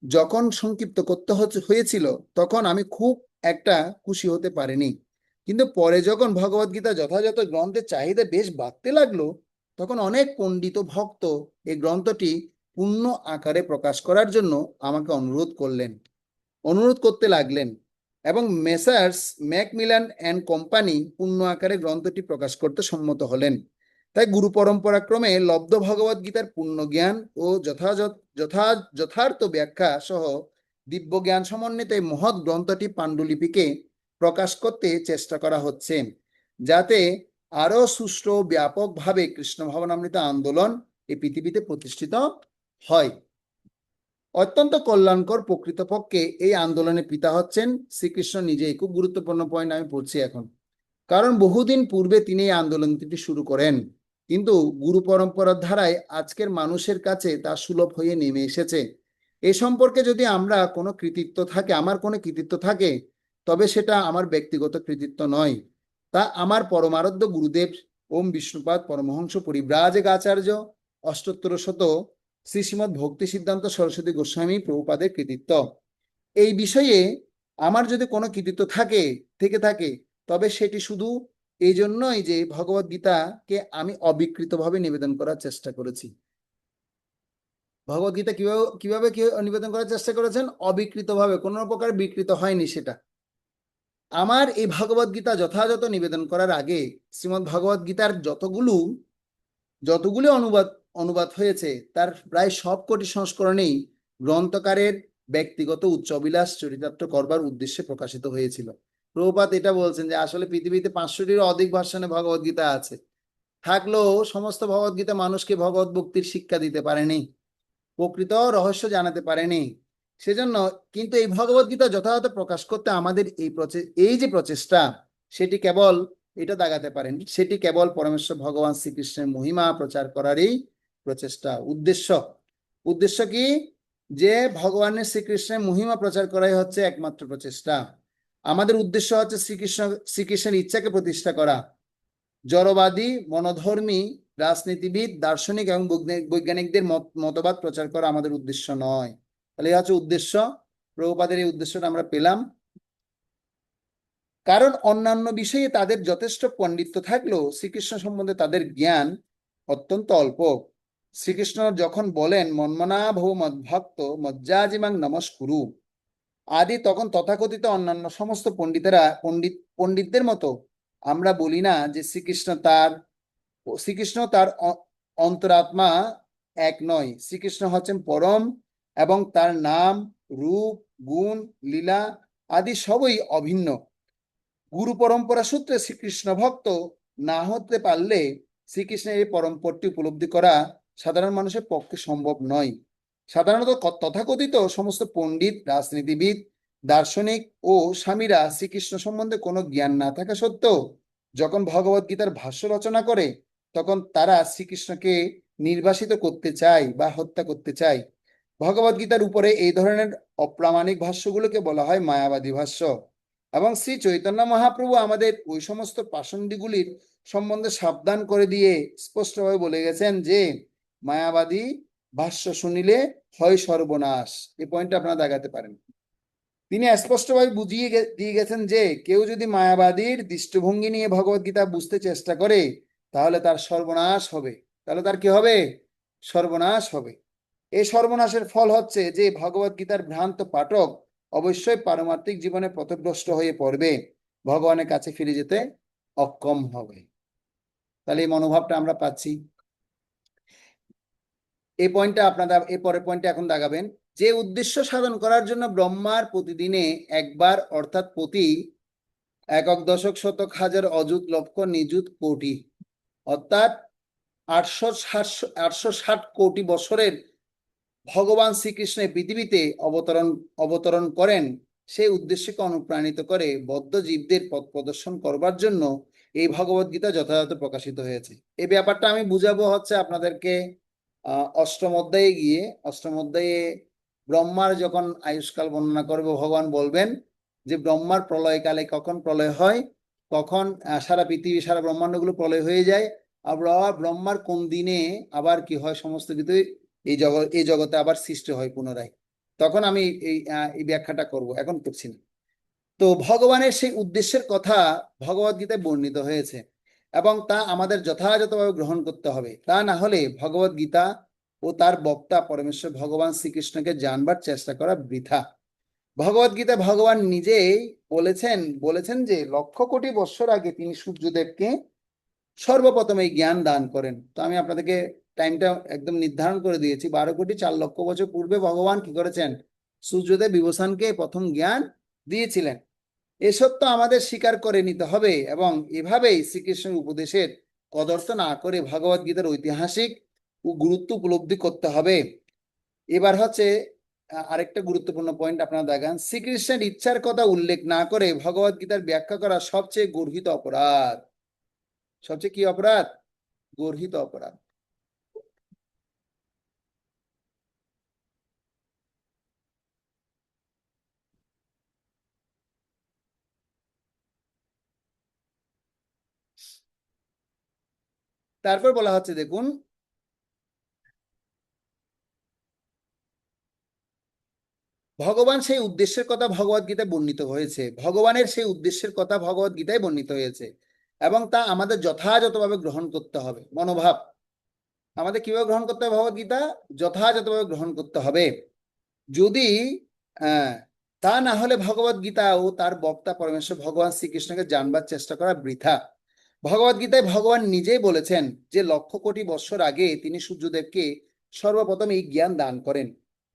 যখন সংক্ষিপ্ত করতে হয়েছিল তখন আমি খুব একটা খুশি হতে পারিনি। কিন্তু পরে যখন ভগবদ গীতা যথাযথ গ্রন্থের চাহিদা বেশ বাড়তে লাগলো, তখন অনেক পণ্ডিত ও ভক্ত এই গ্রন্থটি পূর্ণ আকারে প্রকাশ করার জন্য আমাকে অনুরোধ করতে লাগলেন, এবং মেসার্স ম্যাকমিলান অ্যান্ড কোম্পানি পূর্ণ আকারে গ্রন্থটি প্রকাশ করতে সম্মত হলেন। তাই গুরু পরম্পরাক্রমে লব্ধ ভগবদ গীতার পূর্ণ জ্ঞান ও যথার্থ ব্যাখ্যা সহ দিব্য জ্ঞান সমন্বিত এই মহৎ গ্রন্থটি পাণ্ডুলিপিকে প্রকাশ করতে চেষ্টা করা হচ্ছে, যাতে আরো সুষ্ঠু ব্যাপকভাবে কৃষ্ণ ভাবনামৃত আন্দোলন এই পৃথিবীতে প্রতিষ্ঠিত হয়। অত্যন্ত কল্যাণকর প্রকৃতপক্ষে এই আন্দোলনের পিতা হচ্ছেন শ্রীকৃষ্ণ নিজেই। খুব গুরুত্বপূর্ণ পয়েন্ট আমি পড়ছি এখন, কারণ বহুদিন পূর্বে তিনি এই আন্দোলনটি শুরু করেন, কিন্তু গুরু পরম্পরার ধারায় আজকের মানুষের কাছে তা সুলভ হয়ে নেমে এসেছে। এ সম্পর্কে যদি আমার কোনো কৃতিত্ব থাকে, তবে সেটা আমার ব্যক্তিগত কৃতিত্ব নয়, তা আমার পরমারাধ্য গুরুদেব ওম বিষ্ণুপাদ পরমহংস পরিব্রাজক আচার্য অষ্টোত্তর শত শ্রী শ্রীমৎ ভক্তি সিদ্ধান্ত সরস্বতী গোস্বামী প্রভুপাদের কৃতিত্ব। এই বিষয়ে আমার যদি কোনো কৃতিত্ব থেকে থাকে, তবে সেটি শুধু এই জন্যই যে ভগবদ গীতাকে আমি অবিকৃতভাবে নিবেদন করার চেষ্টা করেছি। ভগবদ গীতা কিভাবে নিবেদন করার চেষ্টা করেছেন? অবিকৃতভাবে, কোনো প্রকার বিকৃত হয়নি সেটা। আমার এই ভগবদ গীতা যথাযথ নিবেদন করার আগে শ্রীমদ্ ভগবদ গীতার যতগুলি অনুবাদ হয়েছে, তার প্রায় সবকটি সংস্করণেই গ্রন্থকারের ব্যক্তিগত উচ্চাভিলাষ চরিতার্থ করবার উদ্দেশ্যে প্রকাশিত হয়েছিল। প্রভুপাদ এটা বলছেন যে আসলে পৃথিবীতে 500টিরও অধিক ভার্সনে ভগবদ গীতা আছে, থাকলেও সমস্ত ভগবদ গীতা মানুষকে ভগবত ভক্তির শিক্ষা দিতে পারেনি, প্রকৃত রহস্য জানাতে পারেনি। সেজন্য কিন্তু এই ভগবদ গীতা যথাযথ প্রকাশ করতে আমাদের এই যে প্রচেষ্টা, সেটি কেবল এটা দাগাতে পারেন, সেটি কেবল পরমেশ্বর ভগবান শ্রীকৃষ্ণের মহিমা প্রচার করারই প্রচেষ্টা। উদ্দেশ্য কি? যে ভগবানের শ্রীকৃষ্ণের মহিমা প্রচার করাই হচ্ছে একমাত্র প্রচেষ্টা। আমাদের উদ্দেশ্য হচ্ছে শ্রীকৃষ্ণের ইচ্ছাকে প্রতিষ্ঠা করা। জড়বাদী, মনোধর্মী, রাজনীতিবিদ, দার্শনিক এবং বৈজ্ঞানিকদের মতবাদ প্রচার করা আমাদের উদ্দেশ্য নয়। তাহলে এই হচ্ছে উদ্দেশ্য। প্রভুপাদের এই উদ্দেশ্যটা আমরা পেলাম। কারণ অন্যান্য বিষয়ে তাদের যথেষ্ট পণ্ডিত্য থাকলেও শ্রীকৃষ্ণ সম্বন্ধে তাদের জ্ঞান অত্যন্ত অল্প। শ্রীকৃষ্ণ যখন বলেন মন্মনা ভব মদ্ভক্ত মজ্জাজিমাং নমস্কুরু আদি, তখন তথাকথিত অন্যান্য সমস্ত পণ্ডিতদের মতো আমরা বলি না যে শ্রীকৃষ্ণ তার অন্তরাত্মা এক নয়। শ্রীকৃষ্ণ হচ্ছেন পরম, এবং তার নাম, রূপ, গুণ, লীলা আদি সবই অভিন্ন। গুরু পরম্পরা সূত্রে শ্রীকৃষ্ণ ভক্ত না হতে পারলে শ্রীকৃষ্ণের এই পরম্পরটি উপলব্ধি করা সাধারণ মানুষের পক্ষে সম্ভব নয়। সাধারণত তথাকথিত সমস্ত পণ্ডিত, রাজনীতিবিদ, দার্শনিক ও স্বামীরা শ্রীকৃষ্ণ সম্বন্ধে কোনো জ্ঞান না থাকা সত্ত্বেও যখন ভগবদ গীতার ভাষ্য রচনা করে, তখন তারা শ্রীকৃষ্ণকে নির্বাসিত করতে চায় বা হত্যা করতে চায়। ভগবদ গীতার উপরে এই ধরনের অপ্রামাণিক ভাষ্যগুলোকে বলা হয় মায়াবাদী ভাষ্য। এবং শ্রী চৈতন্য মহাপ্রভু আমাদের ওই সমস্ত পাষণ্ডীগুলির সম্বন্ধে সাবধান করে দিয়ে স্পষ্টভাবে বলে গেছেন যে মায়াবাদী ভাষ্য শুনিলে হয় সর্বনাশ। এই পয়েন্টটা আপনারা দেখাতে পারেন। তিনি স্পষ্টভাবে বুঝিয়ে দিয়ে গেছেন যে কেউ যদি মায়াবাদীর দৃষ্টিভঙ্গি নিয়ে ভগবদ গীতা বুঝতে চেষ্টা করে, তাহলে তার সর্বনাশ হবে। তাহলে তার কি হবে? সর্বনাশ হবে। এই সর্বনাশের ফল হচ্ছে যে ভগবদ গীতার ভ্রান্ত পাঠক অবশ্যই পারমার্থিক জীবনে পথভ্রষ্ট হয়ে পড়বে, ভগবানের কাছে ফিরে যেতে অক্ষম হবে। তাহলে এই মনোভাবটা আমরা পাচ্ছি। এই পয়েন্টটা আপনারা এই পরের পয়েন্টটা এখন দাগাবেন। যে উদ্দেশ্য সাধন করার জন্য ব্রহ্মার প্রতিদিনে একবার, অর্থাৎ প্রতি একক দশক শতক হাজার অযুত লক্ষ নিযুত কোটি, অর্থাৎ 860 কোটি বছরের ভগবান শ্রীকৃষ্ণ পৃথিবীতে অবতরণ করেন, সেই উদ্দেশ্যকে অনুপ্রাণিত করে বদ্ধ জীবদের পথ প্রদর্শন করবার জন্য এই ভগবদ গীতা যথাযথ প্রকাশিত হয়েছে। এই ব্যাপারটা আমি বুঝাবো হচ্ছে আপনাদেরকে অষ্টম অধ্যায়ে ব্রহ্মার যখন আয়ুষ্কাল বর্ণনা করবে, ভগবান বলবেন যে ব্রহ্মার প্রলয়কালে কখন প্রলয় হয়, কখন সারা পৃথিবী, সারা ব্রহ্মাণ্ডগুলো প্রলয় হয়ে যায়, আবার ব্রহ্মার কোন দিনে আবার কি হয়, সমস্ত কিছু এই জগতে আবার সৃষ্টি হয় পুনরায়। তখন আমি এই ব্যাখ্যাটা করব, এখন করছি না। তো ভগবানের সেই উদ্দেশ্যের কথা ভগবদ গীতায় বর্ণিত হয়েছে এবং তা আমাদের যথাযথভাবে গ্রহণ করতে হবে। তা না হলে ভগবদ গীতা ও তার বক্তা পরমেশ্বর ভগবান শ্রীকৃষ্ণকে জানবার চেষ্টা করা বৃথা। ভগবদ গীতা ভগবান নিজেই বলেছেন যে লক্ষ কোটি বৎসর আগে তিনি সূর্যদেবকে সর্বপ্রথম এই জ্ঞান দান করেন। তো আমি আপনাদেরকে টাইমটা একদম নির্ধারণ করে দিয়েছি, 12,04,00,000 বছর পূর্বে ভগবান কি করেছেন, সূর্যদেব বিভূষণকে প্রথম জ্ঞান দিয়েছিলেন। এ সত্য আমাদের স্বীকার করে নিতে হবে এবং এভাবেই শ্রীকৃষ্ণের উপদেশের কদর্থ না করে ভগবদ গীতার ঐতিহাসিক ও গুরুত্ব উপলব্ধি করতে হবে। এবার হচ্ছে আরেকটা গুরুত্বপূর্ণ পয়েন্ট আপনারা দেখান, শ্রীকৃষ্ণের ইচ্ছার কথা উল্লেখ না করে ভগবদ গীতার ব্যাখ্যা করা সবচেয়ে গর্হিত অপরাধ। সবচেয়ে কি অপরাধ? গর্হিত অপরাধ। তারপর বলা হচ্ছে দেখুন, ভগবান সেই উদ্দেশ্যের কথা ভগবদ গীতায় বর্ণিত হয়েছে, ভগবানের সেই উদ্দেশ্যের কথা ভগবদ গীতায় বর্ণিত হয়েছে এবং তা আমাদের যথাযথভাবে গ্রহণ করতে হবে। মনোভাব আমাদের কিভাবে গ্রহণ করতে হবে? ভগবদ গীতা যথাযথভাবে গ্রহণ করতে হবে। যদি আহ তা না হলে ভগবদ গীতা ও তার বক্তা পরমেশ্বর ভগবান শ্রীকৃষ্ণকে জানবার চেষ্টা করা বৃথা। ভগবদ গীতায় ভগবান নিজেই বলেছেন যে লক্ষ কোটি বৎসর আগে তিনি সূর্যদেবকে সর্বপ্রথম এই জ্ঞান দান করেন।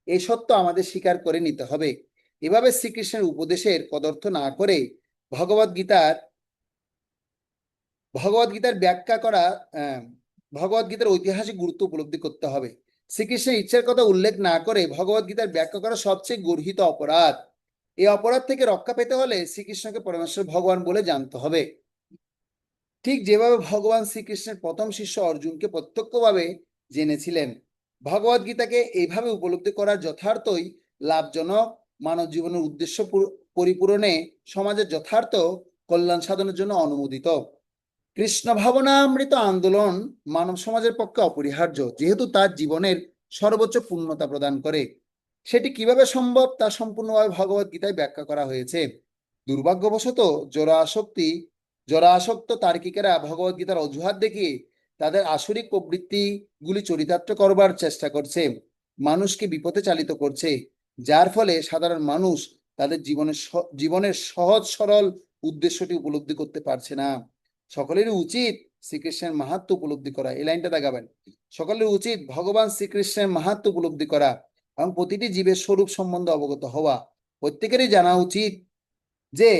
এই সত্য আমাদের স্বীকার করে নিতে হবে। এভাবে শ্রীকৃষ্ণের উপদেশের কদর্থ না করে ভগবদ গীতার ভগবদ গীতার ব্যাখ্যা করা আহ ভগবদ গীতার ঐতিহাসিক গুরুত্ব উপলব্ধি করতে হবে। শ্রীকৃষ্ণের ইচ্ছার কথা উল্লেখ না করে ভগবদ গীতার ব্যাখ্যা করা সবচেয়ে গর্হিত অপরাধ। এই অপরাধ থেকে রক্ষা পেতে হলে শ্রীকৃষ্ণকে পরমেশ্বর ভগবান বলে জানতে হবে। ঠিক যেভাবে ভগবান শ্রীকৃষ্ণের প্রথম শিষ্য অর্জুনকে প্রত্যক্ষভাবে জেনেছিলেন, ভগবদ গীতাকে এইভাবে উপলব্ধি করা যথার্থই লাভজনক, মানব জীবনের উদ্দেশ্য পরিপূরণে, সমাজের যথার্থ কল্যাণ সাধনের জন্য অনুমোদিত। কৃষ্ণ ভাবনামৃত আন্দোলন মানব সমাজের পক্ষে অপরিহার্য, যেহেতু তার জীবনের সর্বোচ্চ পূর্ণতা প্রদান করে। সেটি কিভাবে সম্ভব তা সম্পূর্ণভাবে ভগবদ গীতায় ব্যাখ্যা করা হয়েছে। দুর্ভাগ্যবশত জরা আসক্ত তার্কিকেরা ভগবদ গীতার অজুহাত দেখিয়ে তাদের আসরিক প্রবৃত্তিগুলি চরিতার্থ করবার চেষ্টা করছে, মানুষকে বিপথে চালিত করছে, যার ফলে সাধারণ মানুষ তাদের জীবনের সহজ সরল উদ্দেশ্যটি উপলব্ধি করতে পারছে না। সকলেরই উচিত শ্রীকৃষ্ণের মাহাত্ম্য উপলব্ধি করা। এই লাইনটা দেখাবেন, সকলের উচিত ভগবান শ্রীকৃষ্ণের মাহাত্ম্য উপলব্ধি করা এবং প্রতিটি জীবের স্বরূপ সম্বন্ধে অবগত হওয়া। প্রত্যেকেরই জানা উচিত যে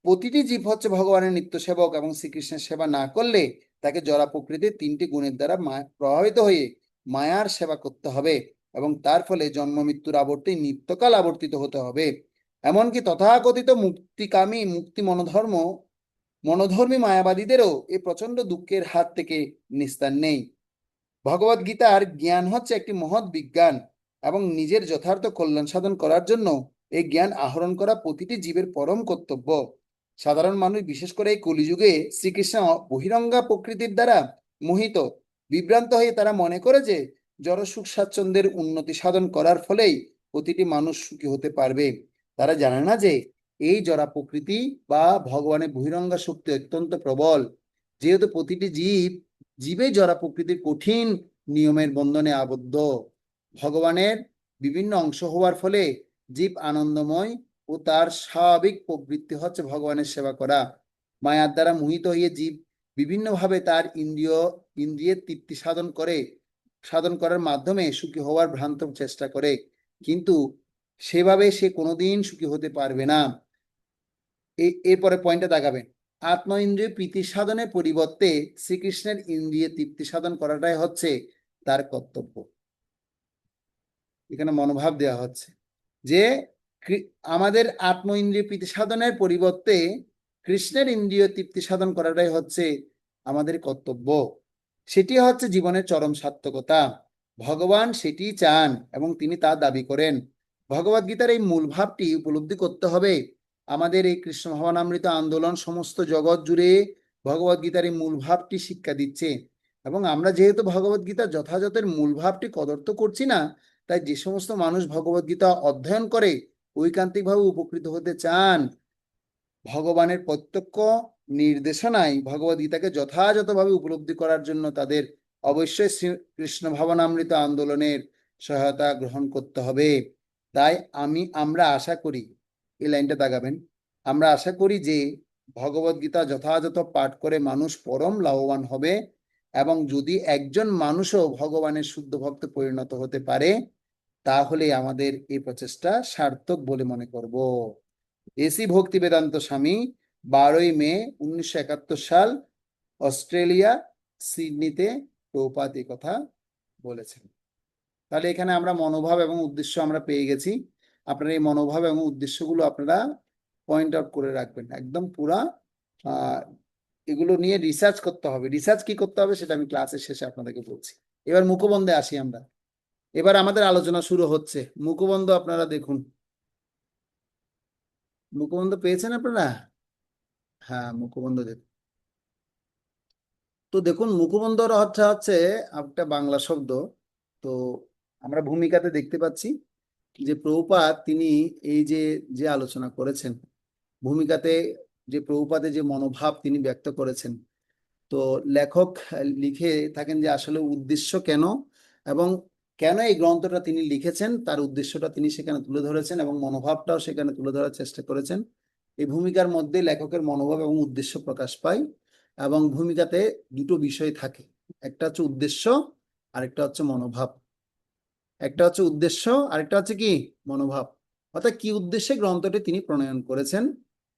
প্রতিটি জীব হচ্ছে ভগবানের নিত্য সেবক এবং শ্রীকৃষ্ণের সেবা না করলে তাকে জড়া প্রকৃতির 3টি গুণের দ্বারা প্রভাবিত হয়ে মায়ার সেবা করতে হবে এবং তার ফলে জন্ম মৃত্যুর আবর্তে নিত্যকাল আবর্তিত হতে হবে। এমনকি তথাকথিত মুক্তিকামী মনোধর্মী মায়াবাদীদেরও এই প্রচন্ড দুঃখের হাত থেকে নিস্তার নেই। ভগবদ গীতার জ্ঞান হচ্ছে একটি মহৎ বিজ্ঞান এবং নিজের যথার্থ কল্যাণ সাধন করার জন্য এই জ্ঞান আহরণ করা প্রতিটি জীবের পরম কর্তব্য। সাধারণ মানুষ, বিশেষ করে এই কলিযুগে শ্রীকৃষ্ণ বহিরঙ্গা প্রকৃতির দ্বারা মোহিত, বিভ্রান্ত হয়ে তারা মনে করে যে জড় সুখ স্বাচ্ছন্দ্যের উন্নতি সাধন করার ফলেই প্রতিটি মানুষ সুখী হতে পারবে। তারা জানে না যে এই জড়া প্রকৃতি বা ভগবানের বহিরঙ্গা শক্তি অত্যন্ত প্রবল, যেহেতু প্রতিটি জীবে জড়া প্রকৃতির কঠিন নিয়মের বন্ধনে আবদ্ধ। ভগবানের বিভিন্ন অংশ হওয়ার ফলে জীব আনন্দময় ও তার স্বাভাবিক প্রবৃত্তি হচ্ছে ভগবানের সেবা করা। মায়ার দ্বারা মোহিত হয়ে জীব বিভিন্নভাবে তার ইন্দ্রিয়ের তৃপ্তি সাধন করার মাধ্যমে সুখী হওয়ার ভ্রান্ত চেষ্টা করে, কিন্তু সেভাবে সে কোনোদিন সুখী হতে পারবে না। এরপরে পয়েন্টে দেখাবেন, আত্ম ইন্দ্রিয় প্রীতি সাধনের পরিবর্তে শ্রীকৃষ্ণের ইন্দ্রিয় তৃপ্তি সাধন করাটাই হচ্ছে তার কর্তব্য। এখানে মনোভাব দেওয়া হচ্ছে যে আমাদের আত্ম ইন্দ্রিয় প্রীতি সাধনের পরিবর্তে কৃষ্ণের ইন্দ্রিয় তৃপ্তি সাধন করাটাই হচ্ছে আমাদের কর্তব্য। সেটি হচ্ছে জীবনের চরম সার্থকতা। ভগবান সেটি চান এবং তিনি তা দাবি করেন। ভগবদ গীতার এই মূল ভাবটি উপলব্ধি করতে হবে। আমাদের এই কৃষ্ণ ভাবনামৃত আন্দোলন সমস্ত জগৎ জুড়ে ভগবদ গীতার এই মূল ভাবটি শিক্ষা দিচ্ছে এবং আমরা যেহেতু ভগবদ গীতার যথাযথের মূল ভাবটি কদর্থ করছি না, তাই যে সমস্ত মানুষ ভগবদ গীতা অধ্যয়ন করে ঐকান্তিকভাবে উপকৃত হতে চান ভগবানের প্রত্যক্ষ নির্দেশনায় ভগবদ্গীতাকে যথাযথভাবে উপলব্ধি করার জন্য তাদের অবশ্যই কৃষ্ণ ভাবনামৃত আন্দোলনের সহায়তা গ্রহণ করতে হবে। তাই আমরা আশা করি, এই লাইনটা দাগাবেন, আমরা আশা করি যে ভগবদ্গীতা যথাযথ পাঠ করে মানুষ পরম লাভবান হবে, এবং যদি একজন মানুষও ভগবানের শুদ্ধ ভক্তে পরিণত হতে পারে, তাহলে আমাদের এই প্রচেষ্টা সার্থক বলে মনে করব। এসি ভক্তি বেদান্ত স্বামী 12ই মে 1971 সাল অস্ট্রেলিয়া সিডনিতে প্রভুপাদ এই কথা বলেছেন। তাহলে এখানে আমরা মনোভাব এবং উদ্দেশ্য আমরা পেয়ে গেছি। আপনারা এই মনোভাব এবং উদ্দেশ্যগুলো আপনারা পয়েন্ট আউট করে রাখবেন একদম পুরা। এগুলো নিয়ে রিসার্চ করতে হবে। রিসার্চ কি করতে হবে সেটা আমি ক্লাসের শেষে আপনাদেরকে বলছি। এবার মুখবন্ধে আসি আমরা। এবার আমাদের আলোচনা শুরু হচ্ছে। মুখবন্ধ আপনারা দেখুন, মুখবন্ধ পেয়েছেন আপনারা? হ্যাঁ, মুখবন্ধ দেখুন। তো দেখুন, মুখবন্ধর অর্থ হচ্ছে একটা বাংলা শব্দ। তো আমরা ভূমিকাতে দেখতে পাচ্ছি যে প্রভুপাদ তিনি এই যে যে আলোচনা করেছেন, ভূমিকাতে যে প্রভুপাদের যে মনোভাব তিনি ব্যক্ত করেছেন, তো লেখক লিখে থাকেন যে আসলে উদ্দেশ্য কেন এবং কেন এই গ্রন্থটা তিনি লিখেছেন, তার উদ্দেশ্যটা তিনি সেখানে তুলে ধরেছেন এবং মনোভাবটাও সেখানে তুলে ধরার চেষ্টা করেছেন। এই ভূমিকার মধ্যে লেখকের মনোভাব এবং উদ্দেশ্য প্রকাশ পায়, এবং ভূমিকাতে দুটো বিষয় থাকে, একটা হচ্ছে উদ্দেশ্য, আরেকটা হচ্ছে মনোভাব। একটা হচ্ছে উদ্দেশ্য, আরেকটা হচ্ছে কি মনোভাব। অর্থাৎ কি উদ্দেশ্যে গ্রন্থটি তিনি প্রণয়ন করেছেন,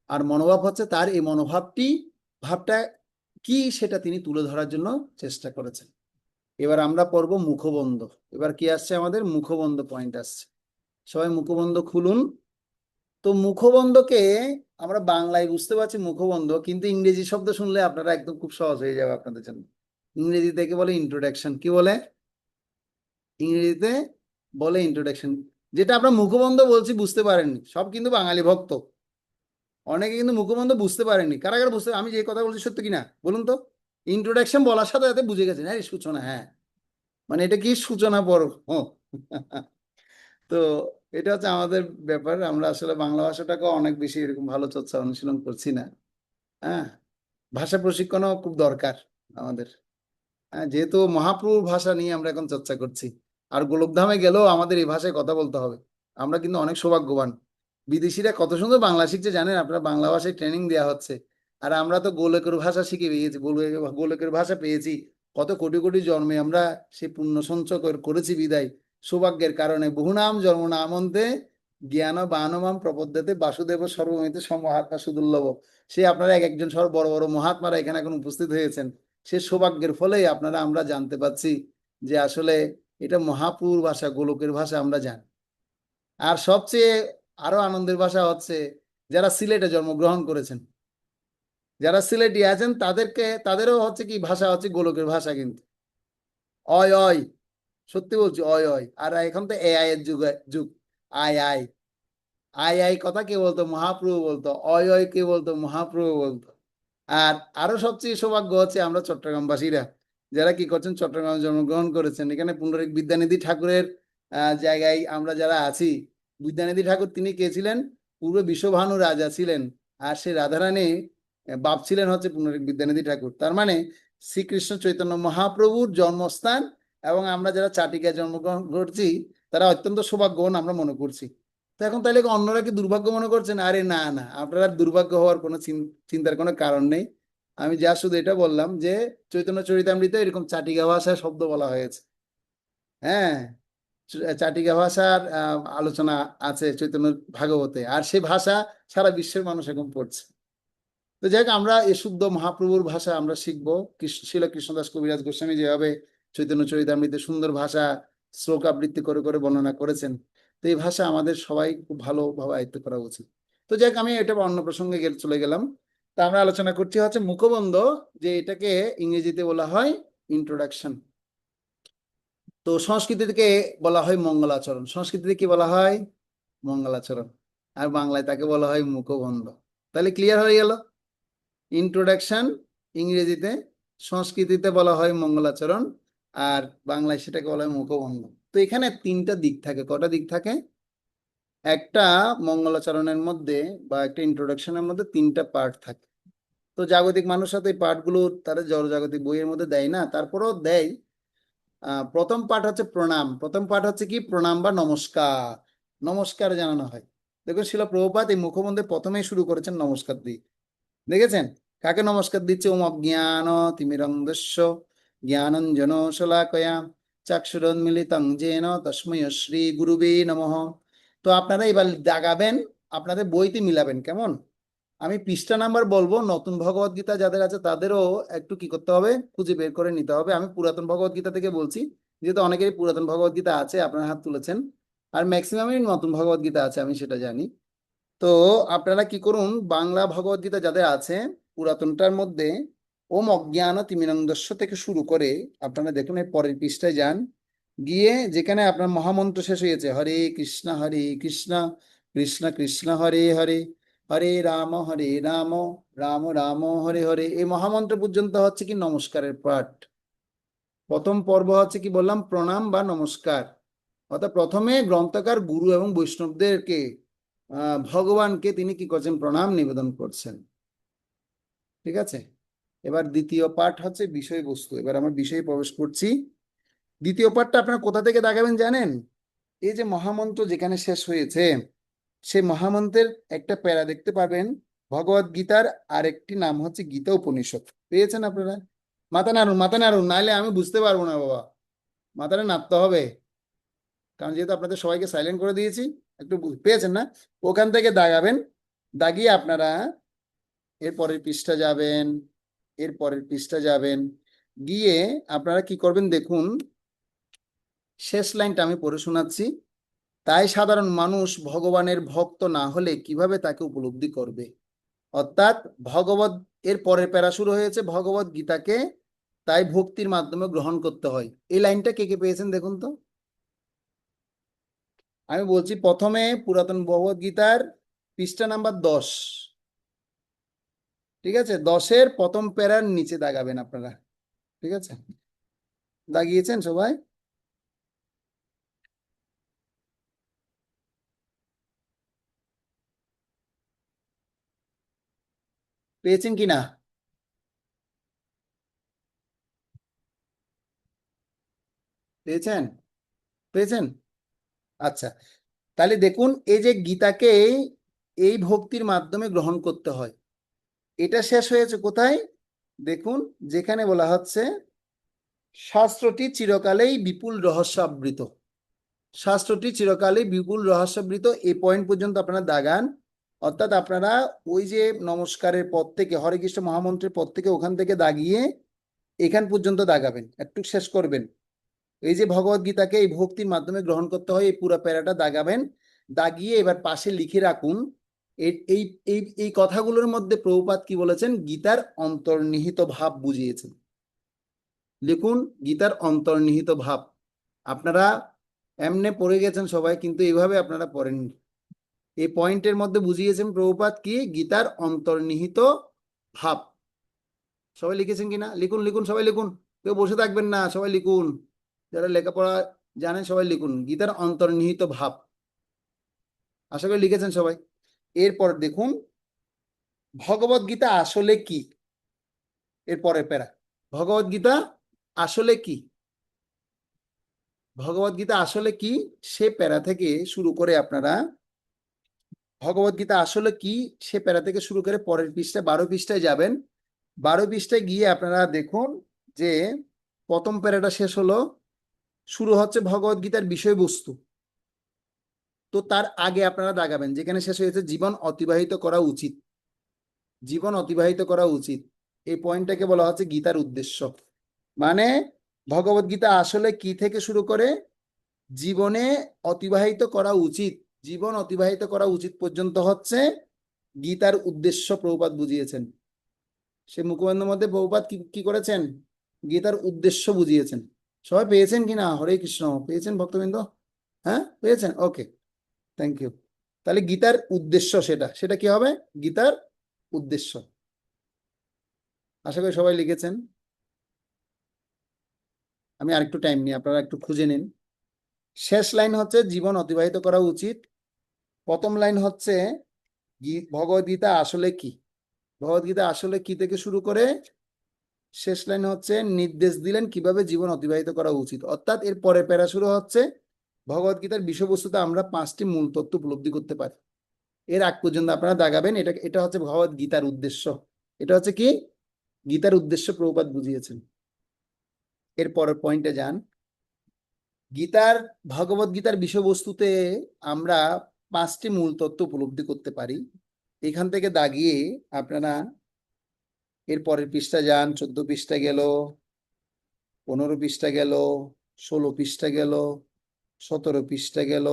আর মনোভাব হচ্ছে তার এই ভাবটা কি সেটা তিনি তুলে ধরার জন্য চেষ্টা করেছেন। এবার আমরা পড়ব মুখবন্ধ। এবার কি আসছে? আমাদের মুখবন্ধ পয়েন্ট আসছে। সবাই মুখবন্ধ খুলুন। তো মুখবন্ধকে আমরা বাংলায় বুঝতে পারছি মুখবন্ধ, কিন্তু ইংরেজি শব্দ শুনলে আপনারা একদম খুব সহজ হয়ে যাবে আপনাদের জন্য। ইংরেজি থেকে বলে ইন্ট্রোডাকশন। কি বলে? ইংরেজিতে বলে ইন্ট্রোডাকশন। যেটা আমরা মুখবন্ধ বলছি বুঝতে পারেননি, সব কিন্তু বাঙালি ভক্ত। অনেকে কিন্তু মুখবন্ধ বুঝতে পারেননি। কারা কারা বুঝতে, আমি যে কথা বলছি সত্যি কিনা বলুন তো? ইন্ট্রোডাকশন বলার সাথে সাথে বুঝে গেছেন, হ্যাঁ সূচনা, হ্যাঁ মানে এটা কি সূচনা পর্ব। তো এটা হচ্ছে আমাদের ব্যাপার। আমরা আসলে বাংলা ভাষাটাকে অনেক বেশি এরকম ভালো চর্চা অনুশীলন করছি না। হ্যাঁ, ভাষা প্রশিক্ষণও খুব দরকার আমাদের। হ্যাঁ, যেহেতু মহাপ্রভুর ভাষা নিয়ে আমরা এখন চর্চা করছি, আর গোলকধামে গেলেও আমাদের এই ভাষায় কথা বলতে হবে। আমরা কিন্তু অনেক সৌভাগ্যবান। বিদেশিরা কত সুন্দর বাংলা শিখছে জানেন আপনারা? বাংলা ভাষায় ট্রেনিং দেওয়া হচ্ছে, আর আমরা তো গোলকের ভাষা শিখে পেয়েছি, গোলকের ভাষা পেয়েছি। কত কোটি কোটি জন্মে আমরা সেই পুণ্য সঞ্চয় করেছি বিদায় সৌভাগ্যের কারণে। বহুনাম জন্ম নামন্তে জ্ঞান বানমাম প্রপদ্যতে বাসুদেব সর্বমিতে সমহাত্মা সুদুর্লভ। সে আপনারা এক একজন সব বড় বড় মহাত্মারা এখানে এখন উপস্থিত হয়েছেন, সে সৌভাগ্যের ফলেই আমরা জানতে পাচ্ছি যে আসলে এটা মহাপুর ভাষা, গোলকের ভাষা আমরা জানি। আর সবচেয়ে আরো আনন্দের ভাষা হচ্ছে যারা সিলেটে জন্মগ্রহণ করেছেন, যারা সিলেটি আছেন তাদেরও হচ্ছে কি ভাষা হচ্ছে গোলকের ভাষা কিন্তু। অয় অয়, সত্যি বলছি, অয় অয়। আর এখন তো এআই এর যুগ। আয় আয়, আয় আয় কথা কে বলতো? মহাপ্রভু বলতো। অয় অয় কে বলতো? মহাপ্রভু বলতো। আর আরো সবচেয়ে সৌভাগ্য হচ্ছে আমরা চট্টগ্রামবাসীরা, যারা কি করছেন, চট্টগ্রামে জন্মগ্রহণ করেছেন। এখানে পুণ্ডরিক বিদ্যানিধি ঠাকুরের জায়গায় আমরা যারা আছি, বিদ্যানিধি ঠাকুর তিনি কে ছিলেন? পূর্বে বিশ্বভানু রাজা ছিলেন, আর সেই রাধারানী বাপ ছিলেন হচ্ছে পুণ্ডরিক বিদ্যানিধি ঠাকুর। তার মানে শ্রীকৃষ্ণ চৈতন্য মহাপ্রভুর জন্মস্থান, এবং আমরা যারা চাটিকায় জন্মগ্রহণ করছি তারা অত্যন্ত সৌভাগ্যবান আমরা মনে করছি। তো এখন তাহলে অন্যরা কি দুর্ভাগ্য মনে করছেন? আরে না না, আপনারা দুর্ভাগ্য হওয়ার কোনো চিন্তার কোনো কারণ নেই। আমি যা শুধু এটা বললাম যে চৈতন্য চরিতামৃতে এরকম চাটিকা ভাষায় শব্দ বলা হয়েছে। হ্যাঁ, চাটিকা ভাষার আলোচনা আছে চৈতন্য ভাগবতে, আর সে ভাষা সারা বিশ্বের মানুষ এখন পড়ছে। তো যাই হোক, আমরা এই শুদ্ধ মহাপ্রভুর ভাষা আমরা শিখবো। শিল কৃষ্ণদাস কবিরাজ গোস্বামী যেভাবে চৈতন্য চরিতামৃতে সুন্দর ভাষা শ্লোক আবৃত্তি করে করে বর্ণনা করেছেন, তো এই ভাষা আমাদের সবাই খুব ভালোভাবে আয়ত্ত করা উচিত। তো যাই হোক, আমি এটা অন্য প্রসঙ্গে চলে গেলাম। তা আমরা আলোচনা করছি হচ্ছে মুখবন্ধ, যে এটাকে ইংরেজিতে বলা হয় ইন্ট্রোডাকশন। তো সংস্কৃতিকে বলা হয় মঙ্গলাচরণ। সংস্কৃতিতে কি বলা হয়? মঙ্গলাচরণ। আর বাংলায় তাকে বলা হয় মুখবন্ধ। তাহলে ক্লিয়ার হয়ে গেল? ইন্ট্রোডাকশন ইংরেজিতে, সংস্কৃতিতে বলা হয় মঙ্গলাচরণ, আর বাংলায় সেটাকে বলা হয় মুখবন্ধ। তো এখানে তিনটা দিক থাকে। কটা দিক থাকে? একটা মঙ্গলাচরণের মধ্যে বা একটা ইন্ট্রোডাকশনের মধ্যে 3টা পার্ট থাকে। তো জাগতিক মানুষ সাথে এই পার্টগুলো তারা জড়জাগতিক বইয়ের মধ্যে দেয় না, তারপরেও দেয়। প্রথম পার্ট হচ্ছে প্রণাম। প্রথম পার্ট হচ্ছে কি? প্রণাম বা নমস্কার। নমস্কার জানানো হয়। দেখুন শিলা প্রভুপাদ এই মুখবন্ধে প্রথমেই শুরু করেছেন নমস্কার দিয়ে। দেখেছেন? কাকে নমস্কার দিচ্ছে? ওম অজ্ঞান তিমিরন্ধস্য জ্ঞানঞ্জন শলাকয়া চক্ষুরোন্মিলিতং যেন তস্मै শ্রী গুরুবে নমঃ। তো আপনারা এবার দাগাবেন, আপনাদের বইতে মিলাবেন। কেমন? আমি পৃষ্ঠা নাম্বার বলবো, নতুন ভগবত গীতা যাদের আছে তাদেরও একটু কি করতে হবে, খুঁজে বের করে নিতে হবে। আমি পুরাতন ভগবত গীতা থেকে বলছি, যেহেতু অনেকেরই পুরাতন ভগবত গীতা আছে, আপনারা হাত তুলেছেন, আর ম্যাক্সিমামই নতুন ভগবত গীতা আছে, আমি সেটা জানি। তো আপনারা কি করুন, বাংলা ভগবত গীতা যাদের আছে পুরাতনটার মধ্যে ওম অজ্ঞান তিমিরন্ধস্য থেকে শুরু করে আপনারা দেখুন এই পরের পৃষ্ঠায় যান, গিয়ে যেখানে আপনার মহামন্ত্র শেষ হয়েছে হরে কৃষ্ণ কৃষ্ণ কৃষ্ণ হরে হরে হরে রাম রাম রাম হরে হরে, এই মহামন্ত্র পর্যন্ত হচ্ছে কি নমস্কারের পাঠ। প্রথম পর্ব হচ্ছে কি বললাম? প্রণাম বা নমস্কার। অর্থাৎ প্রথমে গ্রন্থকার গুরু এবং বৈষ্ণবদেরকে, ভগবানকে তিনি কি করছেন? প্রণাম নিবেদন করছেন। ঠিক আছে? এবার দ্বিতীয় পাঠ হচ্ছে বিষয়বস্তু। এবার আমরা বিষয়ে প্রবেশ করছি। দ্বিতীয় পাঠটা আপনারা কোথা থেকে দাগাবেন জানেন? এই যে মহামন্ত্র যেখানে শেষ হয়েছে, সেই মহামন্ত্রের একটা প্যারা দেখতে পাবেন ভগবত গীতার আরেকটি নাম হচ্ছে গীতা উপনিষদ। পেয়েছেন আপনারা? মাথা নাড়ুন, মাথা নাড়ুন, নাহলে আমি বুঝতে পারবো না বাবা। মাথাটা নাড়তে হবে, কারণ যেহেতু আপনাদের সবাইকে সাইলেন্ট করে দিয়েছি। একটু পেয়েছেন না? ওখান থেকে দাগাবেন। দাগিয়ে আপনারা এর পরের পৃষ্ঠা যাবেন, এর পরের পৃষ্ঠা যাবেন, গিয়ে আপনারা কি করবেন দেখুন, শেষ লাইনটা আমি পড়ে শোনাচ্ছি। তাই সাধারণ মানুষ ভগবানের ভক্ত না হলে কিভাবে তাকে উপলব্ধি করবে? অর্থাৎ ভগবত, এর পরের প্যারা শুরু হয়েছে ভগবত গীতাকে তাই ভক্তির মাধ্যমে গ্রহণ করতে হয়। এই লাইনটা কে কে পেয়েছেন দেখুন তো। আমি বলছি, প্রথমে পুরাতন ভগবত গীতার পৃষ্ঠা নাম্বার 10। ঠিক আছে? 10-এর প্রথম প্যারার নিচে দাগাবেন আপনারা। ঠিক আছে? দাগিয়েছেন সবাই? পেয়েছেন কি না? পেয়েছেন? পেয়েছেন? আচ্ছা, তাহলে দেখুন এই যে গীতাকে এই ভক্তির মাধ্যমে গ্রহণ করতে হয়, এটা শেষ হয়েছে কোথায়? দেখুন, যেখানে বলা হচ্ছে শাস্ত্রটি চিরকালেই বিপুল রহস্যাবৃত। শাস্ত্রটি চিরকালেই বিপুল রহস্যাবৃত, এই পয়েন্ট পর্যন্ত আপনারা দাগান। অর্থাৎ আপনারা ওই যে নমস্কারের পর থেকে, হরে কৃষ্ণ মহামন্ত্রের পর থেকে, ওখান থেকে দাগিয়ে এখান পর্যন্ত দাগাবেন, একটু শেষ করবেন। এই যে ভগবত গীতাকে এই ভক্তির মাধ্যমে গ্রহণ করতে হয়, এই পুরো প্যারাটা দাগাবেন। দাগিয়ে এবার পাশে লিখে রাখুন এই এই এই এই কথাগুলোর মধ্যে প্রভুপাদ কি বলেছেন, গীতার অন্তর্নিহিত ভাব বুঝিয়েছেন। লিখুন, গীতার অন্তর্নিহিত ভাব। আপনারা এমনে পড়ে গেছেন সবাই, কিন্তু এইভাবে আপনারা পড়েননি। এই পয়েন্টের মধ্যে বুঝিয়েছেন প্রভুপাদ কি? গীতার অন্তর্নিহিত ভাব। সবাই লিখেছেন কিনা? লিখুন, লিখুন, সবাই লিখুন। কেউ বসে থাকবেন না, সবাই লিখুন। যারা লেখাপড়া জানেন সবাই লিখুন, গীতার অন্তর্নিহিত ভাব। আশা করি লিখেছেন সবাই। এরপর দেখুন, ভগবত গীতা আসলে কি? এরপরের প্যারা, ভগবত গীতা আসলে কি? ভগবত গীতা আসলে কি, সে প্যারা থেকে শুরু করে আপনারা ভগবত গীতা আসলে কি সে প্যারা থেকে শুরু করে পরের পৃষ্ঠায় 12 পৃষ্ঠায় যাবেন। 12 পৃষ্ঠায় গিয়ে আপনারা দেখুন যে প্রথম প্যারাটা শেষ হলো, শুরু হচ্ছে ভগবত গীতার বিষয়বস্তু। তো তার আগে আপনারা দাগাবেন যেখানে শেষ হয়েছে জীবন অতিবাহিত করা উচিত। জীবন অতিবাহিত করা উচিত, এই পয়েন্টটাকে বলা হচ্ছে গীতার উদ্দেশ্য। মানে ভগবত গীতা আসলে কি থেকে শুরু করে জীবনে অতিবাহিত করা উচিত, জীবন অতিবাহিত করা উচিত পর্যন্ত হচ্ছে গীতার উদ্দেশ্য প্রভুপাদ বুঝিয়েছেন। সে মুখবন্ধের মধ্যে প্রভুপাদ কি কি করেছেন? গীতার উদ্দেশ্য বুঝিয়েছেন। সবাই পেয়েছেন কিনা? হরে কৃষ্ণ, পেয়েছেন ভক্তবৃন্দ? হ্যাঁ, পেয়েছেন? ওকে, থ্যাংক ইউ। তাহলে গীতার উদ্দেশ্য, সেটা সেটা কি হবে? গীতার উদ্দেশ্য। আশা করি সবাই লিখেছেন। আমি আরেকটু টাইম নিই, আপনারা একটু খুঁজে নিন। শেষ লাইন হচ্ছে জীবন অতিবাহিত করা উচিত। প্রথম লাইন হচ্ছে ভগবদ গীতা আসলে কি। ভগবদ গীতা আসলে কি থেকে শুরু করে শেষ লাইন হচ্ছে নির্দেশ দিলেন কিভাবে জীবন অতিবাহিত করা উচিত। অর্থাৎ এর পরে প্যারা শুরু হচ্ছে ভগবদ গীতার বিষয়বস্তুতে আমরা 5টি মূল তত্ত্ব উপলব্ধি করতে পারি। এর আগ পর্যন্ত আপনারা দাগাবেন, এটা এটা হচ্ছে ভগবদ গীতার উদ্দেশ্য। এটা হচ্ছে কি গীতার উদ্দেশ্য প্রভুপাদ বুঝিয়েছেন। এর পরের পয়েন্টে যান। গীতার ভগবদ গীতার বিষয়বস্তুতে আমরা 5টি মূল তত্ত্ব উপলব্ধি করতে পারি। এখান থেকে দাগিয়ে আপনারা এর পরের পৃষ্ঠা যান। 14 পৃষ্ঠা গেল, 15 পৃষ্ঠা গেল, 16 পৃষ্ঠা গেল, 17 পৃষ্ঠা গেল,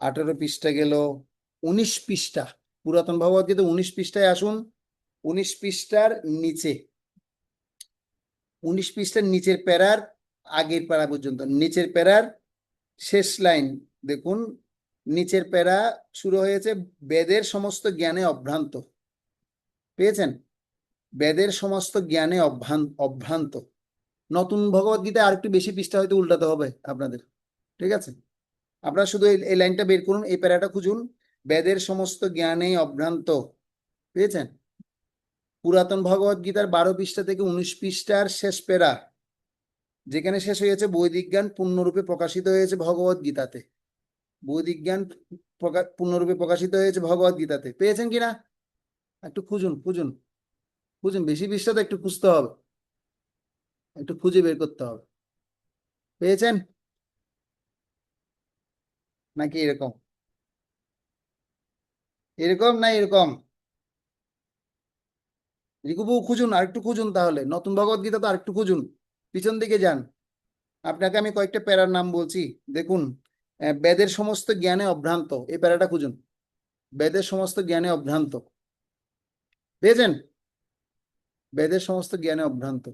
18 পৃষ্ঠা গেল, 19 পৃষ্ঠা। পুরাতন ভগবদ গীতা 19 পৃষ্ঠায় আসুন। 19 পৃষ্ঠার নিচে, 19 পৃষ্ঠার নিচের প্যারার আগের প্যারা পর্যন্ত, নিচের প্যারার শেষ লাইন দেখুন। নিচের প্যারা শুরু হয়েছে বেদের সমস্ত জ্ঞানে অভ্রান্ত। পেয়েছেন? বেদের সমস্ত জ্ঞানে অভ্রান্ত। নতুন ভগবদ গীতায় আরেকটু বেশি পৃষ্ঠা হয়তো উল্টাতে হবে আপনাদের, ঠিক আছে? আপনারা শুধু এই লাইনটা বের করুন, এই প্যারাটা খুঁজুন, বেদের সমস্ত জ্ঞানে অভ্রান্ত। পেয়েছেন? পুরাতন ভগবদ গীতার 12 পৃষ্ঠা থেকে 19 পৃষ্ঠার শেষ প্যারা, যেখানে শেষ হয়েছে বৈদিক জ্ঞান পূর্ণরূপে প্রকাশিত হয়েছে ভগবদ গীতাতে। বৈদিক জ্ঞান পূর্ণরূপে প্রকাশিত হয়েছে ভগবদ গীতাতে। পেয়েছেন কিনা? একটু খুঁজুন খুঁজুন খুঁজুন, বেশি পৃষ্ঠা তো একটু খুঁজতে হবে, একটু খুঁজে বের করতে হবে। পেয়েছেন নাকি এরকম, এরকম না এরকম? রিকুবু খুঁজুন, আরেকটু খুঁজুন, তাহলে নতুন ভগবদ গীতা তো আরেকটু খুঁজুন, পিছন দিকে যান। আপনাকে আমি কয়েকটা প্যারার নাম বলছি, দেখুন। বেদের সমস্ত জ্ঞানে অভ্রান্ত, এই প্যারাটা খুঁজুন। বেদের সমস্ত জ্ঞানে অভ্রান্ত। পেয়েছেন? বেদের সমস্ত জ্ঞানে অভ্রান্ত।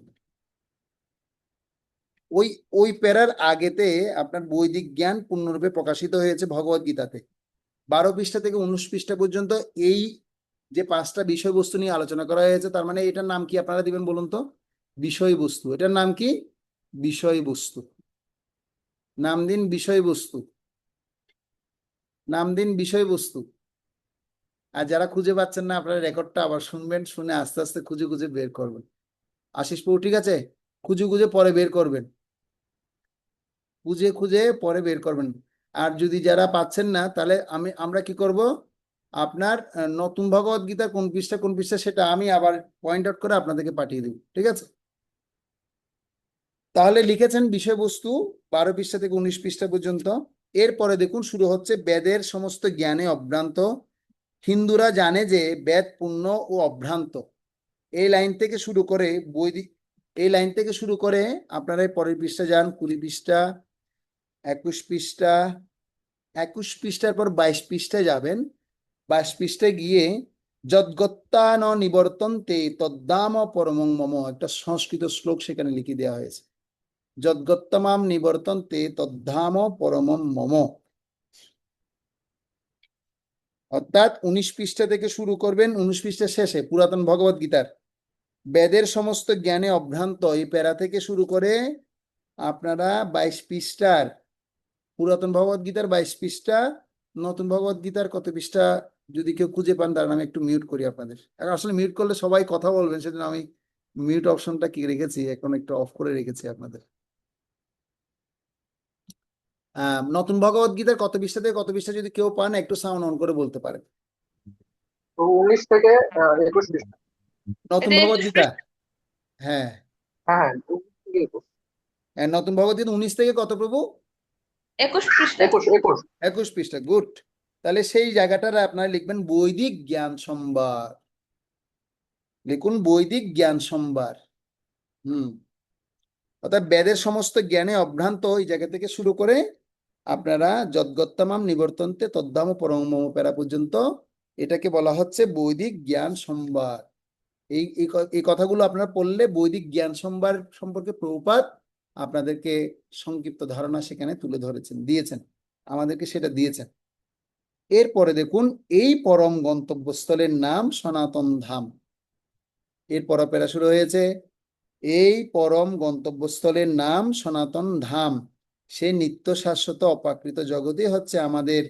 ওই ওই প্যারার আগেতে আপনার বৈদিক জ্ঞান পূর্ণরূপে প্রকাশিত হয়েছে ভগবদ গীতাতে। 12 পৃষ্ঠা থেকে 19 পৃষ্ঠা পর্যন্ত এই যে 5টা বিষয়বস্তু নিয়ে আলোচনা করা হয়েছে, তার মানে এটার নাম কি আপনারা দিবেন বলুন তো? বিষয়বস্তু। এটার নাম কি? বিষয়বস্তু। নাম দিন বিষয়বস্তু, নাম দিন বিষয়বস্তু। আর যারা খুঁজে পাচ্ছেন না, আপনারা রেকর্ডটা আবার শুনবেন, শুনে আস্তে আস্তে খুঁজে খুঁজে বের করবেন। আশিস প্রভু, ঠিক আছে? খুঁজে খুঁজে পরে বের করবেন, খুঁজে খুঁজে পরে বের করবেন। আর যদি যারা পাচ্ছেন না, তাহলে আমরা কি করব, আপনার নতুন ভগবদ গীতা কোন পৃষ্ঠা সেটা আমি আবার পয়েন্ট আউট করে আপনাদেরকে পাঠিয়ে দেব, ঠিক আছে? তাহলে লিখেছেন বিষয়বস্তু 12 পৃষ্ঠা থেকে 19 পৃষ্ঠা পর্যন্ত। এরপরে দেখুন শুরু হচ্ছে বেদের সমস্ত জ্ঞানে অভ্রান্ত। হিন্দুরা জানে যে বেদ পূর্ণ ও অভ্রান্ত। এই লাইন থেকে শুরু করে বৈদিক, এই লাইন থেকে শুরু করে আপনারা পরের পৃষ্ঠা যান, 20 পৃষ্ঠা, 21 পৃষ্ঠা, 21 পৃষ্ঠার পর 22 পৃষ্ঠায় যাবেন। 22 পৃষ্ঠায় গিয়ে যদ্গত্তান নিবর্তন্তে তদ্দাম পরমং মম, একটা সংস্কৃত শ্লোক সেখানে লিখে দেওয়া হয়েছে। যদ্গত্তমাম নিবর্তন্তে তদ্ধাম পরমম মম। অর্থাৎ 19 পৃষ্ঠা থেকে শুরু করবেন, 19 পৃষ্ঠা শেষে পুরাতন ভগবদ গীতার বেদের সমস্ত জ্ঞানে অভ্রান্ত, এই প্যারা থেকে শুরু করে আপনারা 22 পৃষ্ঠার পুরাতন ভগবদ গীতার 22 পৃষ্ঠা, নতুন ভগবদ গীতার কত পৃষ্ঠা যদি কেউ খুঁজে পান, তার আমি একটু মিউট করি আপনাদের। আসলে মিউট করলে সবাই কথা বলবেন, সেজন্য আমি মিউট অপশনটা কি রেখেছি, এখন একটু অফ করে রেখেছি আপনাদের। নতুন ভগবদ গীতার কত পৃষ্ঠা থেকে কত পৃষ্ঠা যদি কেউ পান, একটু সাউন্ড অন করে বলতে পারেন। তো 19 থেকে 21 পৃষ্ঠা। নতুন এটা ভগবদ 21 গীতা, পৃষ্ঠা। হ্যাঁ। হ্যাঁ হ্যাঁ, 19 থেকে 21। নতুন ভগবদ গীতা 19 থেকে কত প্রভু? 21 পৃষ্ঠা। 21। 21 পৃষ্ঠা, গুড। তাহলে সেই জায়গাটার আপনারা লিখবেন বৈদিক জ্ঞান সম্ভার। লিখুন বৈদিক জ্ঞান সম্ভার। হুম। অর্থাৎ বেদের সমস্ত জ্ঞানে অভ্রান্ত, এই জায়গা থেকে শুরু করে আপনারা যদ্গত্তমাম নিবর্তন্তে তদ্ধাম পরম মম প্যারা পর্যন্ত, এটাকে বলা হচ্ছে বৈদিক জ্ঞান সম্ভার। এই কথাগুলো আপনারা পড়লে বৈদিক জ্ঞান সম্ভার সম্পর্কে প্রভুপাদ আপনাদেরকে সংক্ষিপ্ত ধারণা সেখানে তুলে ধরেছেন, দিয়েছেন, আমাদেরকে সেটা দিয়েছেন। এরপরে দেখুন এই পরম গন্তব্যস্থলের নাম সনাতন ধাম। এর পরপেরা শুরু হয়েছে এই পরম গন্তব্যস্থলের নাম সনাতন ধাম। সে নিত্য শাশ্বত অপ্রাকৃত জগতে হচ্ছে আমাদের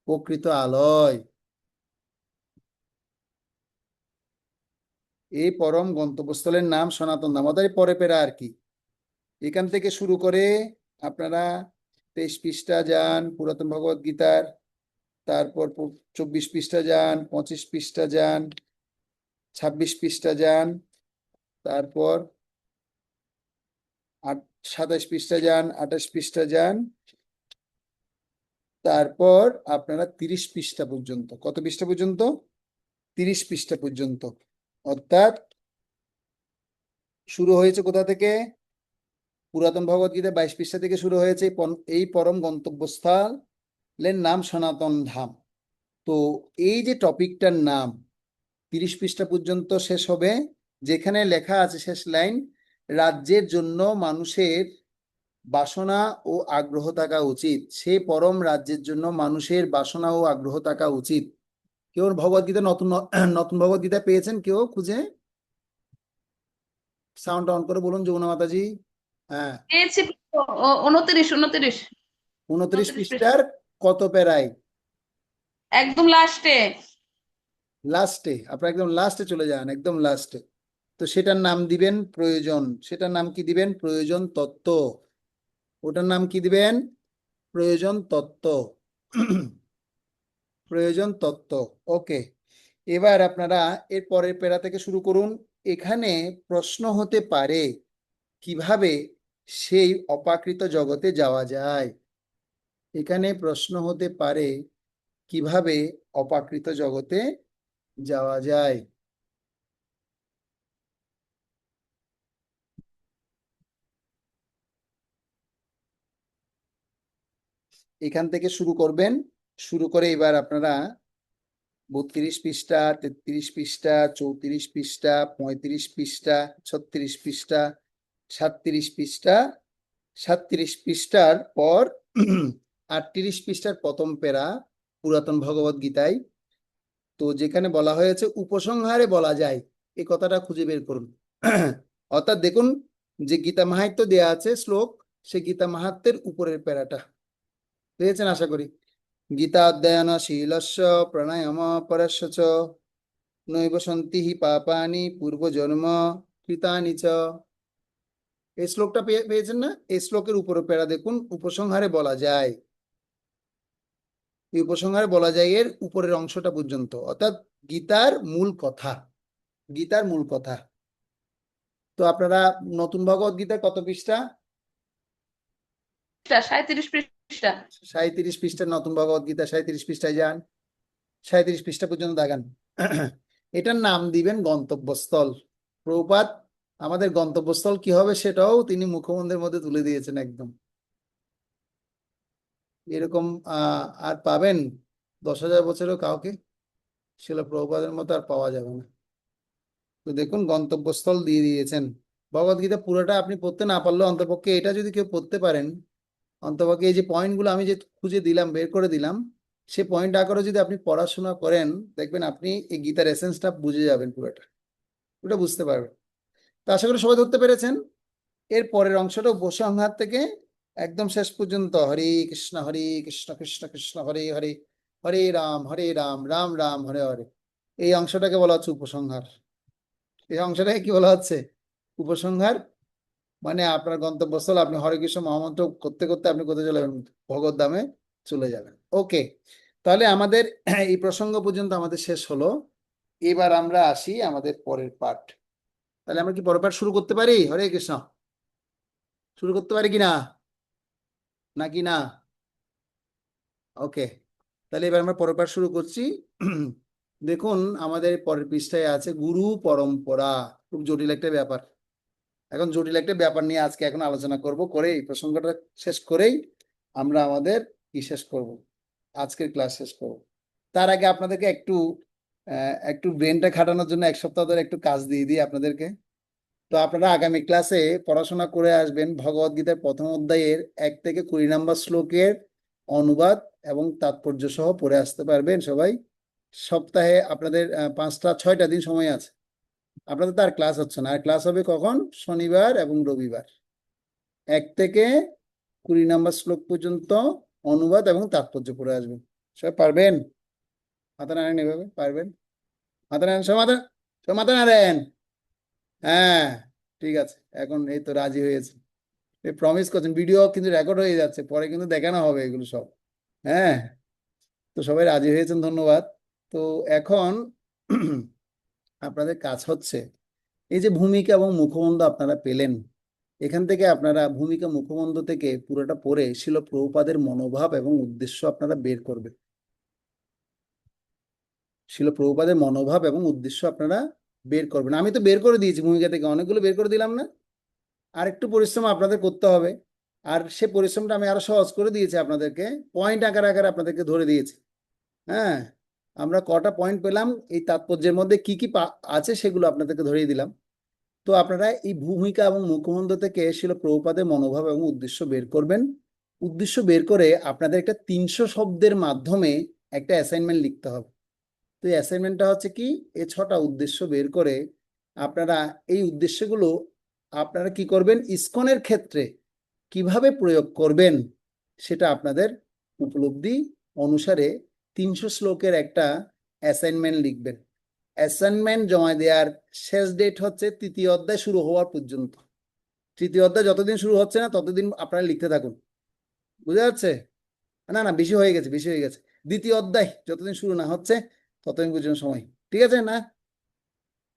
প্রকৃত আলয়। এই পরম গন্তব্যস্থলের নাম সনাতন ধাম, অর্থাৎ পরে পেরা আর কি। এখান থেকে শুরু করে আপনারা 23 পৃষ্ঠা যান পুরাতন ভগবত গীতার, তারপর 24 পৃষ্ঠা যান, 25 পৃষ্ঠা যান, 26 পৃষ্ঠা যান, তারপর 27 পৃষ্ঠা যান, 28 পৃষ্ঠা যান, তারপর আপনারা 30 পৃষ্ঠা পর্যন্ত। কত পৃষ্ঠা পর্যন্ত? 30 পৃষ্ঠা পর্যন্ত। অর্থাৎ শুরু হয়েছে কোথা থেকে? পুরাতন ভগবত গীতা 22 পৃষ্ঠা থেকে শুরু হয়েছে এই পরম গন্তব্যস্থলের নাম সনাতন ধাম। তো এই যে টপিকটার নাম 30 পৃষ্ঠা পর্যন্ত শেষ হবে, যেখানে লেখা আছে শেষ লাইন, রাজ্যের জন্য মানুষের বাসনা ও আগ্রহ থাকা উচিত। সেই পরম রাজ্যের জন্য মানুষের বাসনা ও আগ্রহ থাকা উচিত। কেউ ভগবদ্গীতা নতুন নতুন ভগবদ্গীতা পেয়েছেন? কেউ খুঁজে সাউন্ড অন করে বলুন যমুনা মাতাজি। হ্যাঁ, পেয়েছি। 29 29 29 29 পৃষ্ঠা। পৃষ্ঠার কত প্যারায়? একদম লাস্টে। লাস্টে। আপনারা একদম লাস্টে চলে যান, একদম লাস্টে। তো সেটার নাম দিবেন প্রয়োজন। সেটার নাম কি দিবেন? প্রয়োজন তত্ত্ব। ওটার নাম কি দিবেন? প্রয়োজন তত্ত্ব। প্রয়োজন তত্ত্ব। ওকে, এবার আপনারা এর পরের প্যারা থেকে শুরু করুন। এখানে প্রশ্ন হতে পারে কিভাবে সেই অপ্রাকৃত জগতে যাওয়া যায়। এখানে প্রশ্ন হতে পারে কিভাবে অপ্রাকৃত জগতে যাওয়া যায়। এখান থেকে শুরু করবেন। শুরু করে এবার আপনারা 32 পৃষ্ঠা, 33 পৃষ্ঠা, 34 পৃষ্ঠা, 35 পৃষ্ঠা, 36 পৃষ্ঠা, 37 পৃষ্ঠা, 37 পৃষ্ঠার পর 38 পৃষ্ঠার প্রথম প্যারা পুরাতন ভগবত গীতায়। তো যেখানে বলা হয়েছে উপসংহারে বলা যায়, এই কথাটা খুঁজে বের করুন। অর্থাৎ দেখুন যে গীতা মাহাত্ম্য দেয়া আছে শ্লোক, সে গীতা মাহাত্ম্যের উপরের প্যারাটা পেয়েছেন আশা করি। গীতা অধ্যয়ন শীলস্য প্রাণায়াম পরস্য চ নৈব সন্তি হি পাপানি পূর্বজন্ম কৃতানি চ। এই শ্লোকটা পেয়েছেন না? এই শ্লোকের উপরে প্যারা দেখুন, উপসংহারে বলা যায়। এই উপসংহারে বলা যায় এর উপরের অংশটা পর্যন্ত, অর্থাৎ গীতার মূল কথা। গীতার মূল কথা। তো আপনারা নতুন ভগবত গীতা কত পৃষ্ঠা? 37 পৃষ্ঠা। 37 পৃষ্ঠার নতুন ভগবত গীতা 37 পৃষ্ঠায় যান, 37 পৃষ্ঠা পর্যন্ত দাগান। এটার নাম দিবেন গন্তব্যস্থল। প্রভুপাদ আমাদের গন্তব্যস্থল কি হবে সেটাও তিনি মুখবন্ধের মধ্যে তুলে দিয়েছেন একদম। এরকম আর পাবেন 10,000 বছরেও কাউকে শিল প্রভুপাদের মতো আর পাওয়া যাবে না। তো দেখুন গন্তব্যস্থল দিয়ে দিয়েছেন। ভগবত গীতা পুরোটা আপনি পড়তে না পারলেও অন্তপক্ষে এটা যদি কেউ পড়তে পারেন, অন্তপক্ষে এই যে পয়েন্টগুলো আমি যে খুঁজে দিলাম, বের করে দিলাম, সে পয়েন্ট আকারে যদি আপনি পড়াশোনা করেন, দেখবেন আপনি এই গীতার এসেন্সটা বুঝে যাবেন, পুরোটা পুরোটা বুঝতে পারবেন। তো আশা করি সবাই ধরতে পেরেছেন। এর পরের অংশটা উপসংহার থেকে একদম শেষ পর্যন্ত হরে কৃষ্ণ কৃষ্ণ কৃষ্ণ হরে হরে, হরে রাম রাম রাম হরে হরে। এই অংশটাকে বলা হচ্ছে উপসংহার। এই অংশটাকে কি বলা হচ্ছে? উপসংহার। মানে আপনার গন্তব্যস্থল, আপনি হরে কৃষ্ণ মহামন্ত্র করতে করতে আপনি কোথায় চলে যাবেন? ভগবত ধামে চলে যাবেন। ওকে, তাহলে আমাদের এই প্রসঙ্গ পর্যন্ত আমাদের শেষ হলো। এবার আমরা আসি আমাদের পরের পাঠ। তাহলে আমরা কি পরের পাঠ শুরু করতে পারি? হরে কৃষ্ণ শুরু করতে পারি কিনা, নাকি না? ওকে, তাহলে এবার আমরা পরের পাঠ শুরু করছি। দেখুন আমাদের পরের পৃষ্ঠায় আছে গুরু পরম্পরা। খুব জটিল একটা ব্যাপার। এখন জটিল একটা ব্যাপার নিয়ে আজকে এখন আলোচনা করব, করে এই প্রসঙ্গটা শেষ করেই আমরা আমাদের কি শেষ করব, আজকের ক্লাস শেষ করব। তার আগে আপনাদেরকে একটু ব্রেনটা খাটানোর জন্য 1 সপ্তাহ ধরে একটু কাজ দিয়ে দিই আপনাদেরকে। তো আপনারা আগামী ক্লাসে পড়াশোনা করে আসবেন ভগবদ গীতার প্রথম অধ্যায়ের 1 থেকে 20 নম্বর শ্লোকের অনুবাদ এবং তাৎপর্য সহ পড়ে আসতে পারবেন সবাই। সপ্তাহে আপনাদের 5-6টা দিন সময় আছে। আপনাদের তো আর ক্লাস হচ্ছে না, আর ক্লাস হবে কখন? শনিবার এবং রবিবার। 1 থেকে 20 নম্বর শ্লোক পর্যন্ত অনুবাদ এবং তাৎপর্য পড়ে আসবেন। সব পারবেন? মাথা নাড়েন এভাবে, পারবেন? মাথা নাড়েন, সব মাথা নাড়েন। হ্যাঁ, ঠিক আছে, এখন এই তো রাজি হয়েছে। প্রমিস করছেন, ভিডিও কিন্তু রেকর্ড হয়ে যাচ্ছে, পরে কিন্তু দেখানো হবে এগুলো সব। হ্যাঁ, তো সবাই রাজি হয়েছেন, ধন্যবাদ। তো এখন আপনাদের কাজ হচ্ছে, এই যে ভূমিকা এবং মুখবন্ধ আপনারা পেলেন, এখান থেকে আপনারা ভূমিকা মুখবন্ধ থেকে পুরোটা পড়ে শিল প্রভুপাদের মনোভাব এবং উদ্দেশ্য আপনারা বের করবেন। শিল প্রভুপাদের মনোভাব এবং উদ্দেশ্য আপনারা বের করবেন। আমি তো বের করে দিয়েছি ভূমিকা থেকে, অনেকগুলো বের করে দিলাম না? আর একটু পরিশ্রম আপনাদের করতে হবে। আর সে পরিশ্রমটা আমি আরো সহজ করে দিয়েছি আপনাদেরকে, পয়েন্ট আকারে আকারে আপনাদেরকে ধরে দিয়েছি। হ্যাঁ, আমরা কটা পয়েন্ট পেলাম, এই তাৎপর্যের মধ্যে কি কি আছে সেগুলো আপনাদেরকে ধরিয়ে দিলাম। তো আপনারা এই ভূমিকা এবং মুখবন্ধ থেকে শিল প্রভুপাদের মনোভাব এবং উদ্দেশ্য বের করবেন। উদ্দেশ্য বের করে আপনাদের একটা 300 শব্দের মাধ্যমে একটা অ্যাসাইনমেন্ট লিখতে হবে। তো এই অ্যাসাইনমেন্টটা হচ্ছে কি, এই 6টা উদ্দেশ্য বের করে আপনারা এই উদ্দেশ্যগুলো আপনারা কি করবেন, ইসকনের ক্ষেত্রে কিভাবে প্রয়োগ করবেন সেটা আপনাদের উপলব্ধি অনুসারে 300 শ্লোকের একটা অ্যাসাইনমেন্ট লিখবেন। অ্যাসাইনমেন্ট জমা দেওয়ার শেষ ডেট হচ্ছে 3য় অধ্যায় শুরু হওয়ার পর্যন্ত। 3য় অধ্যায় যতদিন শুরু হচ্ছে না ততদিন আপনারা লিখতে থাকুন, বুঝা যাচ্ছে? না না, বেশি হয়ে গেছে, বেশি হয়ে গেছে। 2য় অধ্যায় যতদিন শুরু না হচ্ছে ততদিন পর্যন্ত সময়, ঠিক আছে না?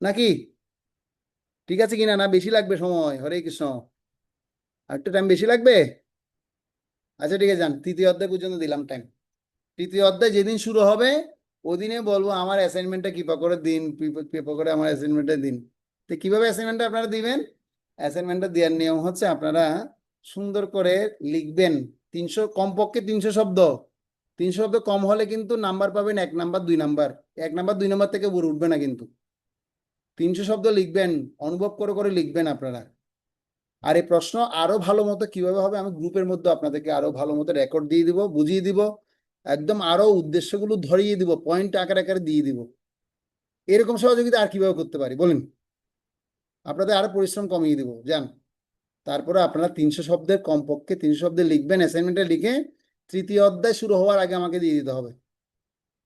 নাকি ঠিক আছে কিনা, না বেশি লাগবে সময়? হরে কৃষ্ণ, আর একটু টাইম বেশি লাগবে? আচ্ছা ঠিক আছে, যান, 3য় অধ্যায় পর্যন্ত দিলাম টাইম। 3য় অধ্যায় যেদিন শুরু হবে ওদিনে বলবো আমার অ্যাসাইনমেন্টটা কৃপা করে দিন, কৃপা করে আমার অ্যাসাইনমেন্টটা দিন। তো কিভাবে অ্যাসাইনমেন্টটা আপনারা দিবেন? অ্যাসাইনমেন্টটা দেওয়ার নিয়ম হচ্ছে, আপনারা সুন্দর করে লিখবেন 300, কমপক্ষে 300 শব্দ। 300 শব্দ কম হলে কিন্তু নাম্বার পাবেন 1 নাম্বার 2 নাম্বার, 1 নাম্বার 2 নাম্বার থেকে উপরে উঠবে না কিন্তু। 300 শব্দ লিখবেন, অনুভব করে করে লিখবেন আপনারা। আর এই প্রশ্ন আরো ভালো মতো কিভাবে হবে, আমি গ্রুপের মধ্যে আপনাদেরকে আরো ভালো মতো রেকর্ড দিয়ে দিব, বুঝিয়ে দিব, একদম আরো উদ্দেশ্যগুলো ধরিয়ে দিব, পয়েন্ট আকারে আকারে দিয়ে দিব। এরকম সহযোগিতা আর কিভাবে করতে পারি বলেন? আপনাদের আরো পরিশ্রম কমিয়ে দিব, যান। তারপরে আপনারা 300 শব্দের, কমপক্ষে 300 শব্দের লিখবেন অ্যাসাইনমেন্টে, লিখে 3য় অধ্যায় শুরু হওয়ার আগে আমাকে দিয়ে দিতে হবে।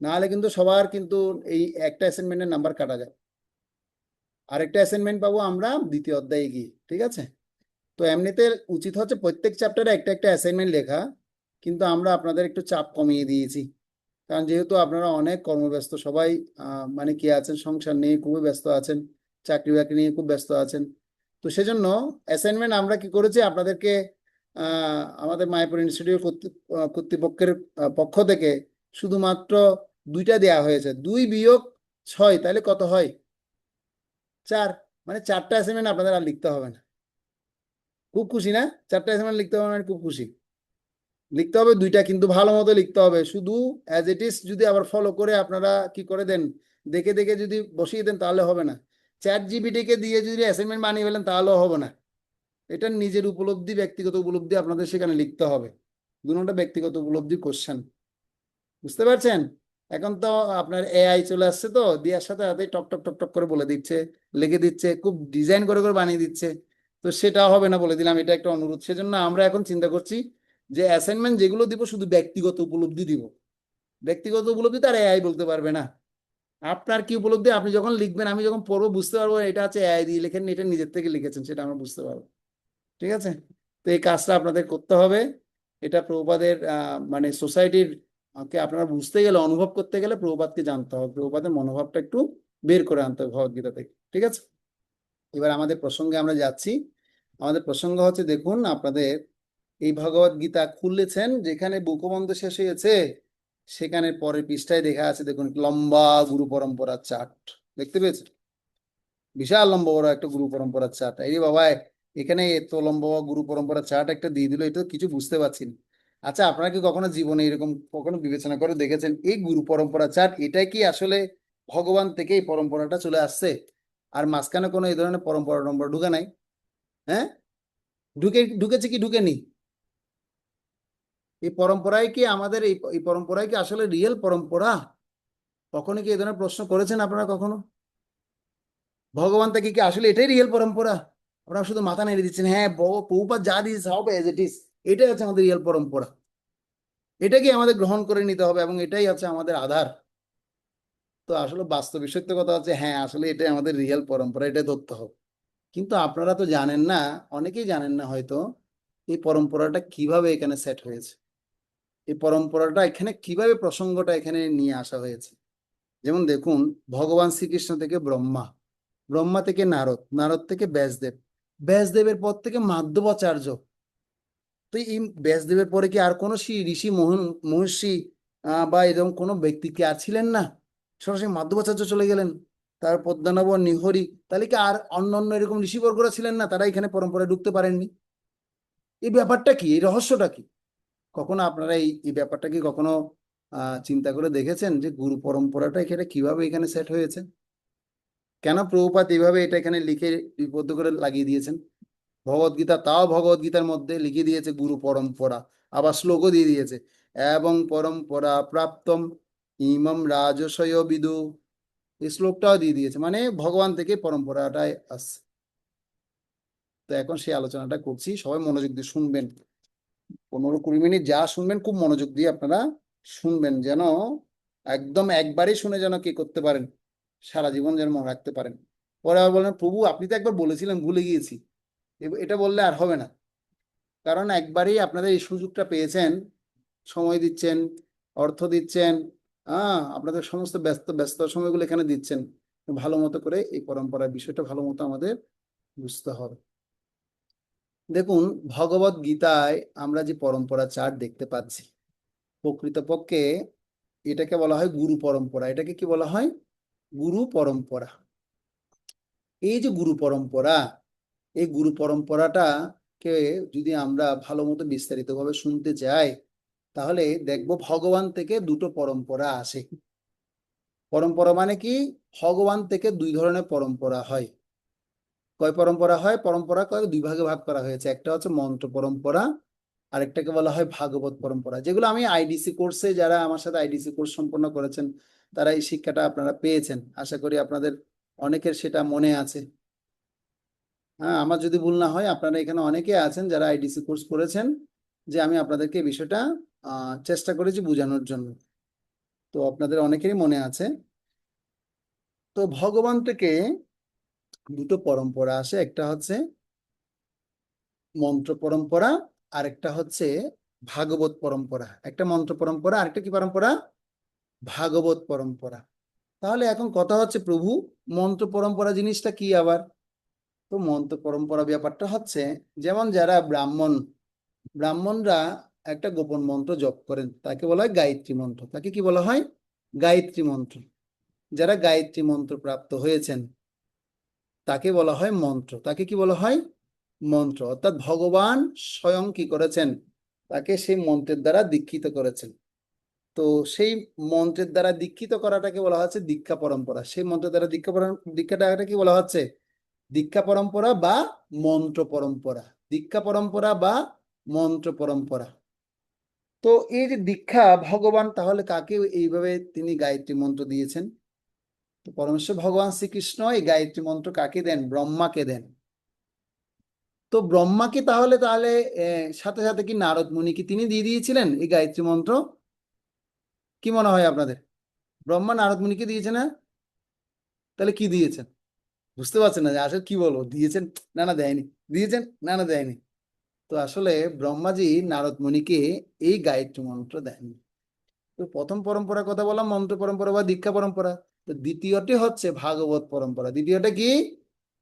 নাহলে কিন্তু সবার কিন্তু এই একটা অ্যাসাইনমেন্টের নাম্বার কাটা যায়। আরেকটা অ্যাসাইনমেন্ট পাবো আমরা 2য় অধ্যায়ে গিয়ে, ঠিক আছে? তো এমনিতে উচিত হচ্ছে প্রত্যেক চ্যাপ্টারে একটা একটা অ্যাসাইনমেন্ট লেখা, কিন্তু আমরা আপনাদের একটু চাপ কমিয়ে দিয়েছি। কারণ যেহেতু আপনারা অনেক কর্মব্যস্ত সবাই, মানে কি আছেন, সংসার নিয়ে খুবই ব্যস্ত আছেন, চাকরি বাকরি নিয়ে খুব ব্যস্ত আছেন। তো সেজন্য অ্যাসাইনমেন্ট আমরা কি করেছি, আপনাদেরকে আমাদের মায়াপুর ইনস্টিটিউট কর্তৃপক্ষের পক্ষ থেকে শুধুমাত্র 2টা দেয়া হয়েছে। 2 বিয়োগ 6 তাহলে কত হয়? 4। মানে 4টা অ্যাসাইনমেন্ট আপনাদের আর লিখতে হবে না। খুব খুশি না? 4টা অ্যাসাইনমেন্ট লিখতে হবে না, খুব খুশি। লিখতে হবে 2টা, কিন্তু ভালো মতো লিখতে হবে। শুধু অ্যাজ ইট ইজ যদি আবার ফলো করে আপনারা কি করে দেন, দেখে দেখে যদি বসিয়ে দেন তাহলে হবে না। চ্যাট জিপিটিকে দিয়ে যদি অ্যাসাইনমেন্ট বানিয়ে ফেলেন তাহলেও হবে না। এটা নিজের উপলব্ধি, ব্যক্তিগত উপলব্ধি আপনাদের সেখানে লিখতে হবে। দুটোটা ব্যক্তিগত উপলব্ধি কোশ্চেন, বুঝতে পারছেন? এখন তো আপনার এআই চলে আসছে, তো দেওয়ার সাথে সাথে টক টক টক টক করে বলে দিচ্ছে, লিখে দিচ্ছে, খুব ডিজাইন করে করে বানিয়ে দিচ্ছে। তো সেটা হবে না, বলে দিলাম, এটা একটা অনুরোধ। সেজন্য আমরা এখন চিন্তা করছি যে অ্যাসাইনমেন্ট যেগুলো দিব শুধু ব্যক্তিগত উপলব্ধি দিব। ব্যক্তিগত উপলব্ধি তার এআই বলতে পারবে না। আপনার কি উপলব্ধি, আপনি যখন লিখবেন, আমি যখন পড়বো বুঝতে পারবো এটা আছে এআই দিয়ে লেখেন, এটা নিজের থেকে লিখেছেন, সেটা আমরা বুঝতে পারবো। ঠিক আছে? তো এই কাজটা আপনাদের করতে হবে। এটা প্রভুপাদের মানে সোসাইটির কে আপনারা বুঝতে গেলে, অনুভব করতে গেলে প্রভুপাদকে জানতে হবে, প্রভুপাদের মনোভাবটা একটু বের করে আনতে হবে ভগবদ্গীতা থেকে, ঠিক আছে? এবার আমাদের প্রসঙ্গে আমরা যাচ্ছি। আমাদের প্রসঙ্গ হচ্ছে, দেখুন আপনাদের এই ভগবদ গীতা খুলেছেন, যেখানে বুকবন্ধ শেষ হয়েছে সেখানে পরের পৃষ্ঠায় দেখা আছে, দেখুন লম্বা গুরু পরম্পরার চার্ট দেখতে পেয়েছেন। বিশাল লম্বা বড় একটা গুরু পরম্পরার চার্ট। এই বাবা, এখানে এত লম্বা গুরু পরম্পরার চার্ট একটা দিয়ে দিল, এটা কিছু বুঝতে পারছি না। আচ্ছা, আপনারা কি কখনো জীবনে এরকম কখনো বিবেচনা করে দেখেছেন, এই গুরু পরম্পরা চার্ট এটাই কি আসলে ভগবান থেকে এই পরম্পরাটা চলে আসছে, আর মাঝখানে কোনো এই ধরনের পরম্পরা টরম্পরা ঢুকে নাই? হ্যাঁ, ঢুকেছে কি ঢুকেনি? এই পরম্পরায় কি আমাদের এই পরম্পরায় কি আসলে রিয়েল পরম্পরা? কখনো কি এই ধরনের প্রশ্ন করেছেন আপনারা কখনো? ভগবান থেকে কি আসলে এটাই রিয়েল পরম্পরা? আপনারা শুধু মাথা নেড়ে দিচ্ছেন, হ্যাঁ প্রভুপাদ যা দিয়েছে হবে এজ ইট ইজ, এটাই হচ্ছে আমাদের রিয়েল পরম্পরা। এটাকে আমাদের গ্রহণ করে নিতে হবে এবং এটাই হচ্ছে আমাদের আধার। তো আসলে বাস্তব সত্য কথা হচ্ছে হ্যাঁ আসলে এটাই আমাদের রিয়েল পরম্পরা, এটা ধরতে হবে। কিন্তু আপনারা তো জানেন না, অনেকেই জানেন না হয়তো এই পরম্পরাটা কিভাবে এখানে সেট হয়েছে, এই পরম্পরাটা এখানে কিভাবে প্রসঙ্গটা এখানে নিয়ে আসা হয়েছে। যেমন দেখুন, ভগবান শ্রীকৃষ্ণ থেকে ব্রহ্মা, ব্রহ্মা থেকে নারদ, নারদ থেকে ব্যাসদেব, ব্যাসদেবের পর থেকে মাধবাচার্য। তো এই ব্যাসদেবের পরে কি আর কোনো ঋষি মহর্ষি বা এরকম কোনো ব্যক্তি কি আর ছিলেন না? সরাসরি মাধবাচার্য চলে গেলেন, তার পদ্মনাভ নিহরি, তাহলে কি আর অন্য অন্য এরকম ঋষিবর্গরা ছিলেন না, তারা এখানে পরম্পরায় ঢুকতে পারেননি? এই ব্যাপারটা কি, এই রহস্যটা কি? কখনো আপনারা এই ব্যাপারটা কি কখনো চিন্তা করে দেখেছেন যে গুরু পরম্পরাটা এখানে কিভাবে এখানে সেট হয়েছে? কেন প্রভুপাদ এইভাবে এটা এখানে লিখে লিপিবদ্ধ করে লাগিয়ে দিয়েছেন? ভগবদ্গীতা, তাও ভগবদ্গীতার মধ্যে লিখে দিয়েছে গুরু পরম্পরা, আবার শ্লোকও দিয়ে দিয়েছে, এবং পরম্পরা প্রাপ্তম ইমম রাজসয় বিদু, এই শ্লোকটাও দিয়ে দিয়েছে, মানে ভগবান থেকে পরম্পরাটাই আসছে। তো এখন সেই আলোচনাটা করছি, সবাই মনোযোগ দিয়ে শুনবেন। 15-20 মিনিট যা শুনবেন খুব মনোযোগ দিয়ে আপনারা শুনবেন, যেন একদম একবারই শুনে যেন কি করতে পারেন, সারা জীবন যেন মনে রাখতে পারেন। পরে আবার বলেন প্রভু আপনি তো একবার বলেছিলেন ভুলে গিয়েছি, এটা বললে আর হবে না। কারণ একবারই আপনাদের এই সুযোগটা পেয়েছেন, সময় দিচ্ছেন, অর্থ দিচ্ছেন, আপনাদের সমস্ত ব্যস্ত ব্যস্ত সময়গুলো এখানে দিচ্ছেন, ভালো মতো করে এই পরম্পরার বিষয়টা ভালো মতো আমাদের বুঝতে হবে। দেখুন, ভগবত গীতায় আমরা যে পরম্পরা চার্ট দেখতে পাচ্ছি, প্রকৃতপক্ষে এটাকে বলা হয় গুরু পরম্পরা। এটাকে কি বলা হয়? গুরু পরম্পরা। এই যে গুরু পরম্পরা, এই গুরু পরম্পরাটাকে যদি আমরা ভালো মতো বিস্তারিতভাবে শুনতে চাই, তাহলে দেখব ভগবান থেকে দুটো পরম্পরা আসে। পরম্পরা মানে কি? ভগবান থেকে দুই ধরনের পরম্পরা হয়। কয় পরম্পরা হয়? পরম্পরা দুই ভাগে ভাগ করা হয়েছে, একটা হচ্ছে মন্ত্র পরম্পরা, আরেকটাকে বলা হয় ভাগবত পরম্পরা। যেগুলো আমি আইডিসি কোর্সে, যারা আমার সাথে আইডিসি কোর্স সম্পন্ন করেছেন তারা এই শিক্ষাটা আপনারা পেয়েছেন, আশা করি আপনাদের অনেকের সেটা মনে আছে। হ্যাঁ, আমার যদি ভুল না হয় আপনারা এখানে অনেকে আছেন যারা আইডিসি কোর্স করেছেন, যে আমি আপনাদেরকে এই বিষয়টা চেষ্টা করেছি বোঝানোর জন্য। তো আপনাদের অনেকেরই মনে আছে। তো ভগবান থেকে দুটো পরম্পরা আসে, একটা হচ্ছে মন্ত্র পরম্পরা, আরেকটা হচ্ছে ভাগবত পরম্পরা। একটা মন্ত্র পরম্পরা, আরেকটা কি পরম্পরা? ভাগবত পরম্পরা। তাহলে এখন কথা হচ্ছে প্রভু, মন্ত্র পরম্পরা জিনিসটা কি আবার? তো মন্ত্র পরম্পরা ব্যাপারটা হচ্ছে, যেমন যারা ব্রাহ্মণরা একটা গোপন মন্ত্র জপ করেন, তাকে বলা হয় গায়ত্রী মন্ত্র। তাকে কি বলা হয়? গায়ত্রী মন্ত্র। যারা গায়ত্রী মন্ত্র প্রাপ্ত হয়েছেন তাকে বলা হয় মন্ত্র। তাকে কি বলা হয়? মন্ত্র। অর্থাৎ ভগবান স্বয়ং কি করেছেন, তাকে সেই মন্ত্রের দ্বারা দীক্ষিত করেছেন। তো সেই মন্ত্রের দ্বারা দীক্ষিত করাটাকে বলা হচ্ছে দীক্ষা পরম্পরা। সেই মন্ত্রের দ্বারা দীক্ষাটা কি বলা হচ্ছে? দীক্ষা পরম্পরা বা মন্ত্র পরম্পরা। দীক্ষা পরম্পরা বা মন্ত্র পরম্পরা। তো এই যে দীক্ষা, ভগবান তাহলে কাকে এইভাবে তিনি গায়ত্রী মন্ত্র দিয়েছেন? তো পরমেশ্বর ভগবান শ্রীকৃষ্ণ এই গায়ত্রী মন্ত্র কাকে দেন? ব্রহ্মাকে দেন। তো ব্রহ্মাকে তাহলে তাহলে সাথে সাথে কি নারদ মুনি কি তিনি দিয়ে দিয়েছিলেন এই গায়ত্রী মন্ত্র? কি মনে হয় আপনাদের? ব্রহ্মা নারদ মুনিকে দিয়েছে না? তাহলে কি দিয়েছেন? বুঝতে পারছেন না যে আসলে কি বলবো, দিয়েছেন না না দেয়নি, দিয়েছেন না না দেয়নি। তো আসলে ব্রহ্মাজি নারদ মুনিকে এই গায়ত্রী মন্ত্র দেননি। তো প্রথম পরম্পরার কথা বললাম মন্ত্র পরম্পরা বা দীক্ষা পরম্পরা। তো দ্বিতীয়টি হচ্ছে ভাগবত পরম্পরা। দ্বিতীয়টা কি?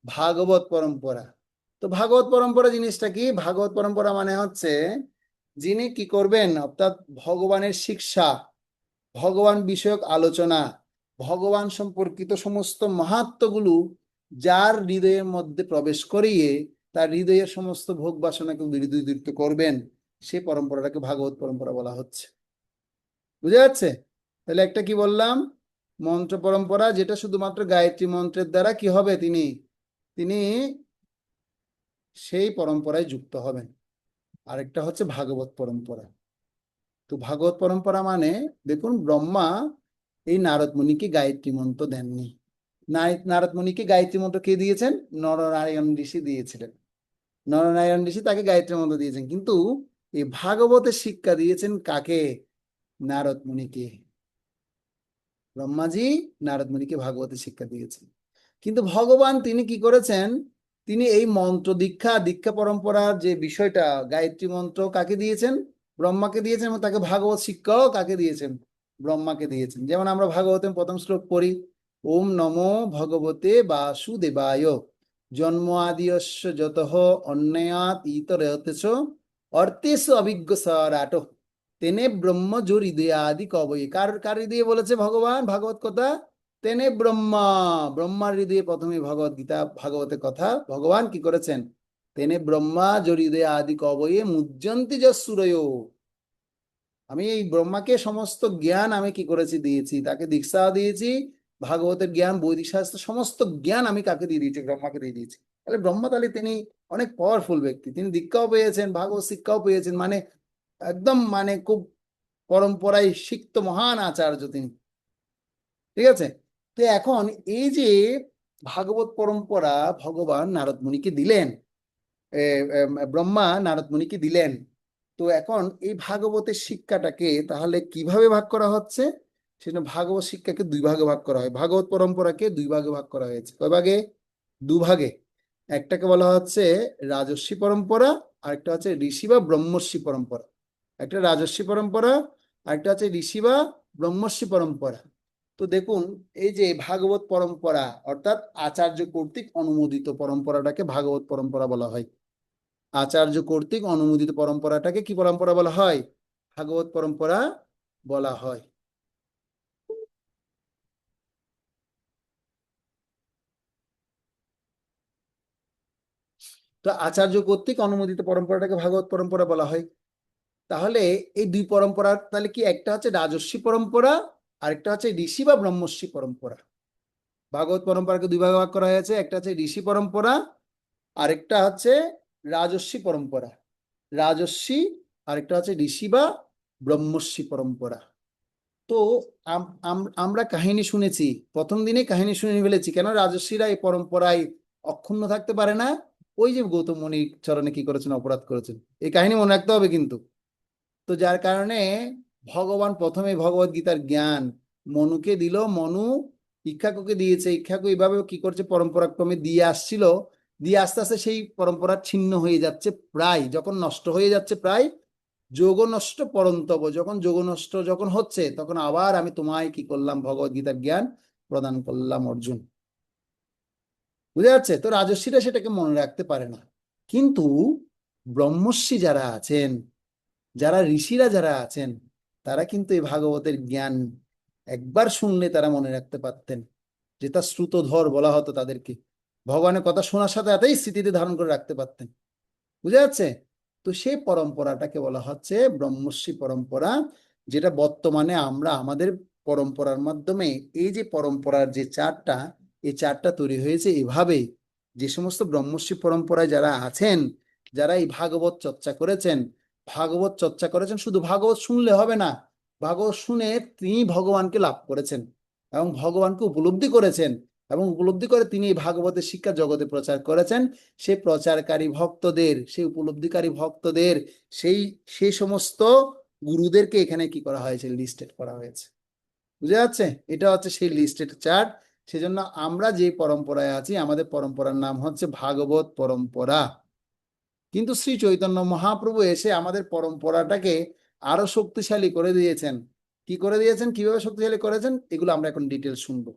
ভাগবত পরম্পরা। তো ভাগবত পরম্পরা জিনিসটা কি? ভাগবত পরম্পরা মানে হচ্ছে যিনি কি করবেন, অর্থাৎ ভগবানের শিক্ষা, ভগবান বিষয়ক আলোচনা, ভগবান সম্পর্কিত সমস্ত মাহাত্ম্যগুলো যার হৃদয়ের মধ্যে প্রবেশ করিয়ে তার হৃদয়ের সমস্ত ভোগ বাসনাকে দূরীভূত করবেন, সেই পরম্পরাটাকে ভাগবত পরম্পরা বলা হচ্ছে। বুঝা যাচ্ছে? তাহলে একটা কি বললাম? মন্ত্র পরম্পরা, যেটা শুধুমাত্র গায়ত্রী মন্ত্রের দ্বারা কি হবে, তিনি তিনি সেই পরম্পরায় যুক্ত হবেন। আরেকটা হচ্ছে ভাগবত পরম্পরা। তো ভাগবত পরম্পরা মানে, দেখুন ব্রহ্মা এই নারদ মুনিকে গায়ত্রী মন্ত্র দেননি। নারদ মুনিকে গায়ত্রী মন্ত্র কে দিয়েছেন? নরনারায়ণ ঋষি দিয়েছিলেন। নরনারায়ণ ঋষি তাকে গায়ত্রী মন্ত্র দিয়েছেন। কিন্তু এই ভাগবতের শিক্ষা দিয়েছেন কাকে? নারদ মুনিকে। ব্রহ্মাজি নারদ মুনিকে ভাগবতের শিক্ষা দিয়েছেন। কিন্তু ভগবান তিনি কি করেছেন? তিনি এই মন্ত্র দীক্ষা পরম্পরার যে বিষয়টা, গায়ত্রী মন্ত্র কাকে দিয়েছেন? ব্রহ্মাকে দিয়েছেন। এবং তাকে ভাগবত শিক্ষাও কাকে দিয়েছেন? ব্রহ্মাকে দিয়েছেন। যেমন আমরা ভাগবতের প্রথম শ্লোক পড়ি, ওম নমো ভগবতে বাসুদেবায় জন্ম আদিয়স্য যতঃ অন্যায়াত ইতরতেছ অর্তেষু অভিজ্ঞ সরাট তেনে ব্রহ্মজো হৃদয়াদি কবয়ে। কার হৃদয়ে বলেছে ভগবান ভাগবত কথা? তেনে ব্রহ্মার হৃদয়ে প্রথমে ভগবত গীতা ভাগবতের কথা ভগবান কি করেছেন? তেনে ব্রহ্মা হৃদয় আদি কবয়ে মুজ্জন্তি যসূরয়। আমি এই ব্রহ্মাকে সমস্ত জ্ঞান আমি কি করেছি? দিয়েছি। তাকে দীক্ষা দিয়েছি, ভাগবতের জ্ঞান, বৈদিক শাস্ত্র সমস্ত জ্ঞান আমি কাকে দিয়ে দিয়েছি? ব্রহ্মাকে দিয়ে দিয়েছি। তাহলে ব্রহ্মা, তাহলে তিনি অনেক পাওয়ারফুল ব্যক্তি। তিনি দীক্ষাও পেয়েছেন, ভাগবত শিক্ষাও পেয়েছেন, মানে একদম মানে খুব পরম্পরায় সিক্ত মহান আচার্য তিনি। ঠিক আছে? তো এখন এই যে ভাগবত পরম্পরা ভগবান নারদ মুনিকে দিলেন, ব্রহ্মা নারদ মুনিকে দিলেন। তো এখন এই ভাগবতের শিক্ষাটাকে তাহলে কিভাবে ভাগ করা হচ্ছে? সেটা ভাগবত শিক্ষাকে দুই ভাগে ভাগ করা হয়। ভাগবত পরম্পরাকে দুই ভাগে ভাগ করা হয়েছে। কয় ভাগে? দুভাগে। একটাকে বলা হচ্ছে রাজস্বী পরম্পরা, আরেকটা হচ্ছে ঋষি বা ব্রহ্মর্ষি পরম্পরা। একটা রাজস্বী পরম্পরা, আরেকটা হচ্ছে ঋষি বা ব্রহ্মর্ষি পরম্পরা। তো দেখুন, এই যে ভাগবত পরম্পরা অর্থাৎ আচার্য কর্তৃক অনুমোদিত পরম্পরাটাকে ভাগবত পরম্পরা বলা হয়। আচার্য কর্তৃক অনুমোদিত পরম্পরাটাকে কি পরম্পরা বলা হয়? ভাগবত পরম্পরা বলা হয়। তো আচার্য কর্তৃক অনুমোদিত পরম্পরাটাকে ভাগবত পরম্পরা বলা হয়। তাহলে এই দুই পরম্পরা তাহলে কি? একটা হচ্ছে রাজস্বী পরম্পরা, আরেকটা হচ্ছে ঋষি বা ব্রহ্মর্ষি পরম্পরা। ভাগবত পরম্পরাকে দুই ভাগে ভাগ করা হয়েছে। একটা হচ্ছে ঋষি পরম্পরা, আরেকটা হচ্ছে রাজস্বী পরম্পরা। রাজস্বী, আরেকটা হচ্ছে ঋষি বা ব্রহ্মর্ষি পরম্পরা। তো আমরা কাহিনী শুনেছি, প্রথম দিনে কাহিনী শুনে ফেলেছি। কেন? রাজস্বীরা এই পরম্পরায় অক্ষুণ্ণ থাকতে পারে না। ওই যে গৌতম মুনির চরণে কি করেছেন? অপরাধ করেছেন। এই কাহিনী মনে রাখতে হবে কিন্তু। তো যার কারণে ভগবান প্রথমে ভগবত গীতার জ্ঞান মনুকে দিল। মনু ইক্ষ্বাকুকে দিয়েছে। ইক্ষ্বাকু এইভাবে কি করছে? পরম্পরাক্রমে দিয়ে আসছিল। দিয়ে আস্তে আস্তে সেই পরম্পরা ছিন্ন হয়ে যাচ্ছে, প্রায় যখন নষ্ট হয়ে যাচ্ছে, প্রায় যোগ নষ্ট পরন্তব, যখন যোগ নষ্ট যখন হচ্ছে, তখন আবার আমি তোমায় কি করলাম? ভগবত গীতার জ্ঞান প্রদান করলাম অর্জুন। বুঝা যাচ্ছে? তো রাজস্বীরা সেটাকে মনে রাখতে পারে না। কিন্তু ব্রহ্মর্ষি যারা আছেন, যারা ঋষিরা যারা আছেন, তারা কিন্তু এই ভাগবতের জ্ঞান একবার শুনলে তারা মনে রাখতে পারতেন। যেটা শ্রুতধর বলা হতো তাদেরকে। ভগবানের কথা শোনার সাথে সাথেই স্মৃতিতে ধারণ করে রাখতে পারতেন। বুঝা যাচ্ছে? তো সেই পরম্পরাটাকে বলা হচ্ছে ব্রহ্মর্ষি পরম্পরা। যেটা বর্তমানে আমরা আমাদের পরম্পরার মাধ্যমে, এই যে পরম্পরার যে চারটা, এই চারটা তৈরি হয়েছে এভাবে। যে সমস্ত ব্রহ্মর্ষি পরম্পরায় যারা আছেন, যারা এই ভাগবত চর্চা করেছেন, ভাগবত চর্চা করেছেন, শুধু ভাগবত শুনলে হবে না। ভাগবত শুনে তিনি ভগবানকে লাভ করেছেন এবং ভগবানকে উপলব্ধি করেছেন, এবং উপলব্ধি করে তিনি এই ভাগবতের শিক্ষা জগতে প্রচার করেছেন। সেই প্রচারকারী ভক্তদের, সেই উপলব্ধিকারী ভক্তদের, সেই সেই সমস্ত গুরুদেরকে এখানে কি করা হয়েছে? লিস্টেড করা হয়েছে। বুঝা যাচ্ছে? এটা হচ্ছে সেই লিস্টেড চার্ট। সেজন্য আমরা যে পরম্পরায় আছি, আমাদের পরম্পরার নাম হচ্ছে ভাগবত পরম্পরা। কিন্তু শ্রী চৈতন্য মহাপ্রভু এসে আমাদের পরম্পরাটাকে আরো শক্তিশালী করে দিয়েছেন। কি করে দিয়েছেন? কিভাবে শক্তিশালী করেছেন? এগুলো আমরা এখন ডিটেল শুনবো।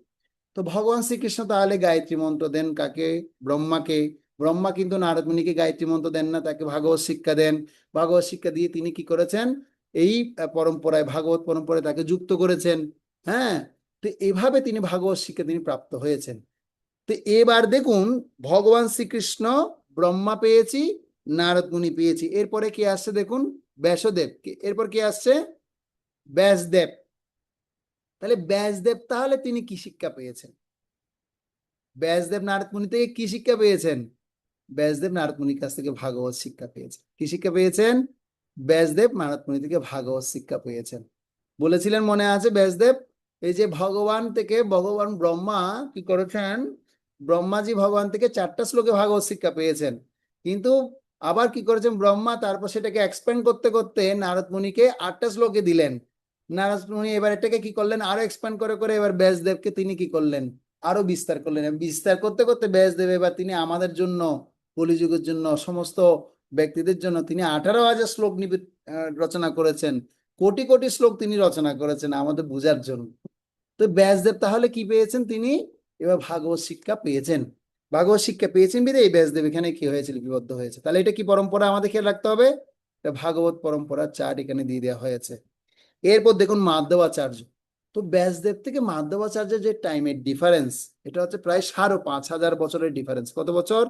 তো ভগবান শ্রীকৃষ্ণ তাহলে গায়ত্রী মন্ত্র দেন কাকে? ব্রহ্মাকে। ব্রহ্মা কিন্তু নারদ মুনিকে গায়ত্রী মন্ত্র দেন না, তাকে ভাগবত শিক্ষা দেন। ভাগবত শিক্ষা দিয়ে তিনি কি করেছেন? এই পরম্পরায়, ভাগবত পরম্পরায় তাকে যুক্ত করেছেন। হ্যাঁ, তো এভাবে তিনি ভাগবত শিক্ষা তিনি প্রাপ্ত হয়েছেন। তো এবার দেখুন, ভগবান শ্রীকৃষ্ণ ব্রহ্মা পেয়েছি, নারদ মুনি পেয়েছি। এরপরে কে আসছে? দেখুন, ব্যাসদেব। এরপর কে আসছে? ব্যাসদেব। তাহলে ব্যাসদেব তাহলে তিনি কি শিক্ষা পেয়েছেন? ব্যাসদেব নারদ মুনি থেকে কি শিক্ষা পেয়েছেন? ব্যাসদেব নারদ মুনির কাছ থেকে ভাগবত শিক্ষা পেয়েছেন। কি শিক্ষা পেয়েছেন? ব্যাসদেব নারদ মুনি থেকে ভাগবত শিক্ষা পেয়েছেন। বলেছিলেন, মনে আছে? ব্যাসদেব এই যে ভগবান থেকে, ভগবান ব্রহ্মা কি করেছেন? ব্রহ্মাজি ভগবান থেকে 4টা শ্লোকে ভাগবত শিক্ষা পেয়েছেন। কিন্তু আবার কি করেছেন ব্রহ্মা, তারপর সেটাকে এক্সপ্যান্ড করতে করতে নারদ মুনিকে 8টা শ্লোকে দিলেন। নারদ মুনি এবার এটাকে কি করলেন, আরো এক্সপ্যান্ড করে করে এবার ব্যাসদেবকে তিনি কি করলেন, আরো বিস্তার করলেন। এবং বিস্তার করতে করতে ব্যাসদেব এবার তিনি আমাদের জন্য, কলিযুগের জন্য, সমস্ত ব্যক্তিদের জন্য তিনি 18,000 শ্লোক রচনা করেছেন। কোটি কোটি শ্লোক তিনি রচনা করেছেন আমাদের বোঝার জন্য। তো ব্যাসদেব তাহলে কি পেয়েছেন, তিনি এবার ভাগবত শিক্ষা পেয়েছেন। ভাগবত শিক্ষা পেয়েছেন বিধে এই ব্যাসদেব এখানে কি হয়েছে, লিপিবদ্ধ হয়েছে। তাহলে এটা কি পরম্পরা, আমাদের খেয়াল রাখতে হবে। এটা ভাগবত পরম্পরার চার্ট এখানে দিয়ে দেওয়া হয়েছে। এরপর দেখুন মাধবাচার্য। তো ব্যাসদেব থেকে মাধবাচার্যের যে টাইমের ডিফারেন্স, এটা হচ্ছে প্রায় 5,500 বছরের ডিফারেন্স। কত বছর?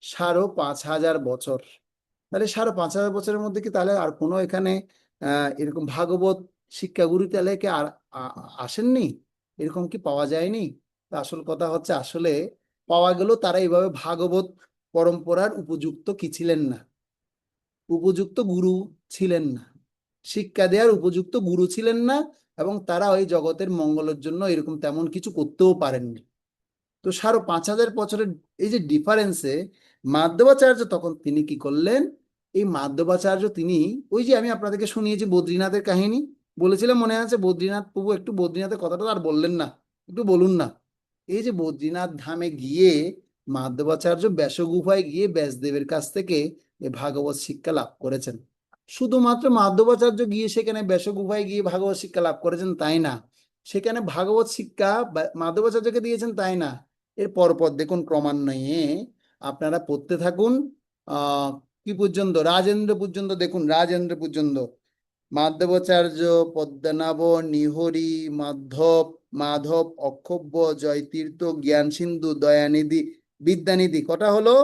5,500 বছর। তাহলে 5,500 বছরের মধ্যে কি তাহলে আর কোনো এখানে এরকম ভাগবত শিক্ষাগুরু তাহলে কি আর আসেননি? এরকম কি পাওয়া যায়নি? তা আসল কথা হচ্ছে, আসলে পাওয়া গেল, তারা এইভাবে ভাগবত পরম্পরার উপযুক্ত কি ছিলেন না, উপযুক্ত গুরু ছিলেন না, শিক্ষা দেওয়ার উপযুক্ত গুরু ছিলেন না, এবং তারা ওই জগতের মঙ্গলের জন্য এরকম তেমন কিছু করতেও পারেননি। তো 5,500 বছরের এই যে ডিফারেন্সে মাধবাচার্য তখন তিনি কি করলেন, এই মাধবাচার্য তিনি, ওই যে আমি আপনাদেরকে শুনিয়েছি বদ্রীনাথের কাহিনী বলেছিলাম, মনে আছে? বদ্রীনাথ প্রভু একটু বদ্রীনাথের কথাটা আর বললেন না, একটু বলুন না। এই যে বদ্রীনাথ ধামে গিয়ে মাধবাচার্য ব্যাসগুফায় গিয়ে ব্যাসদেবের কাছ থেকে এই ভাগবত শিক্ষা লাভ করেছেন। শুধুমাত্র মাধবাচার্য গিয়ে সেখানে ব্যাসগুফায় গিয়ে ভাগবত শিক্ষা লাভ করেছেন তাই না, সেখানে ভাগবত শিক্ষা মাধবাচার্যকে দিয়েছেন তাই না, এর পরপর দেখুন ক্রমান্বয়ে আপনারা পড়তে থাকুন। আহ কি পর্যন্ত, রাজেন্দ্র পর্যন্ত দেখুন, রাজেন্দ্র পর্যন্ত মাধবাচার্য, পদ্মনাভ, নিহরি, মাধব, মাধব, অক্ষব্য, জয়তীর্থ, জ্ঞান সিন্ধু, দয়ানিধি, বিদ্যানিধি। কটা হলো?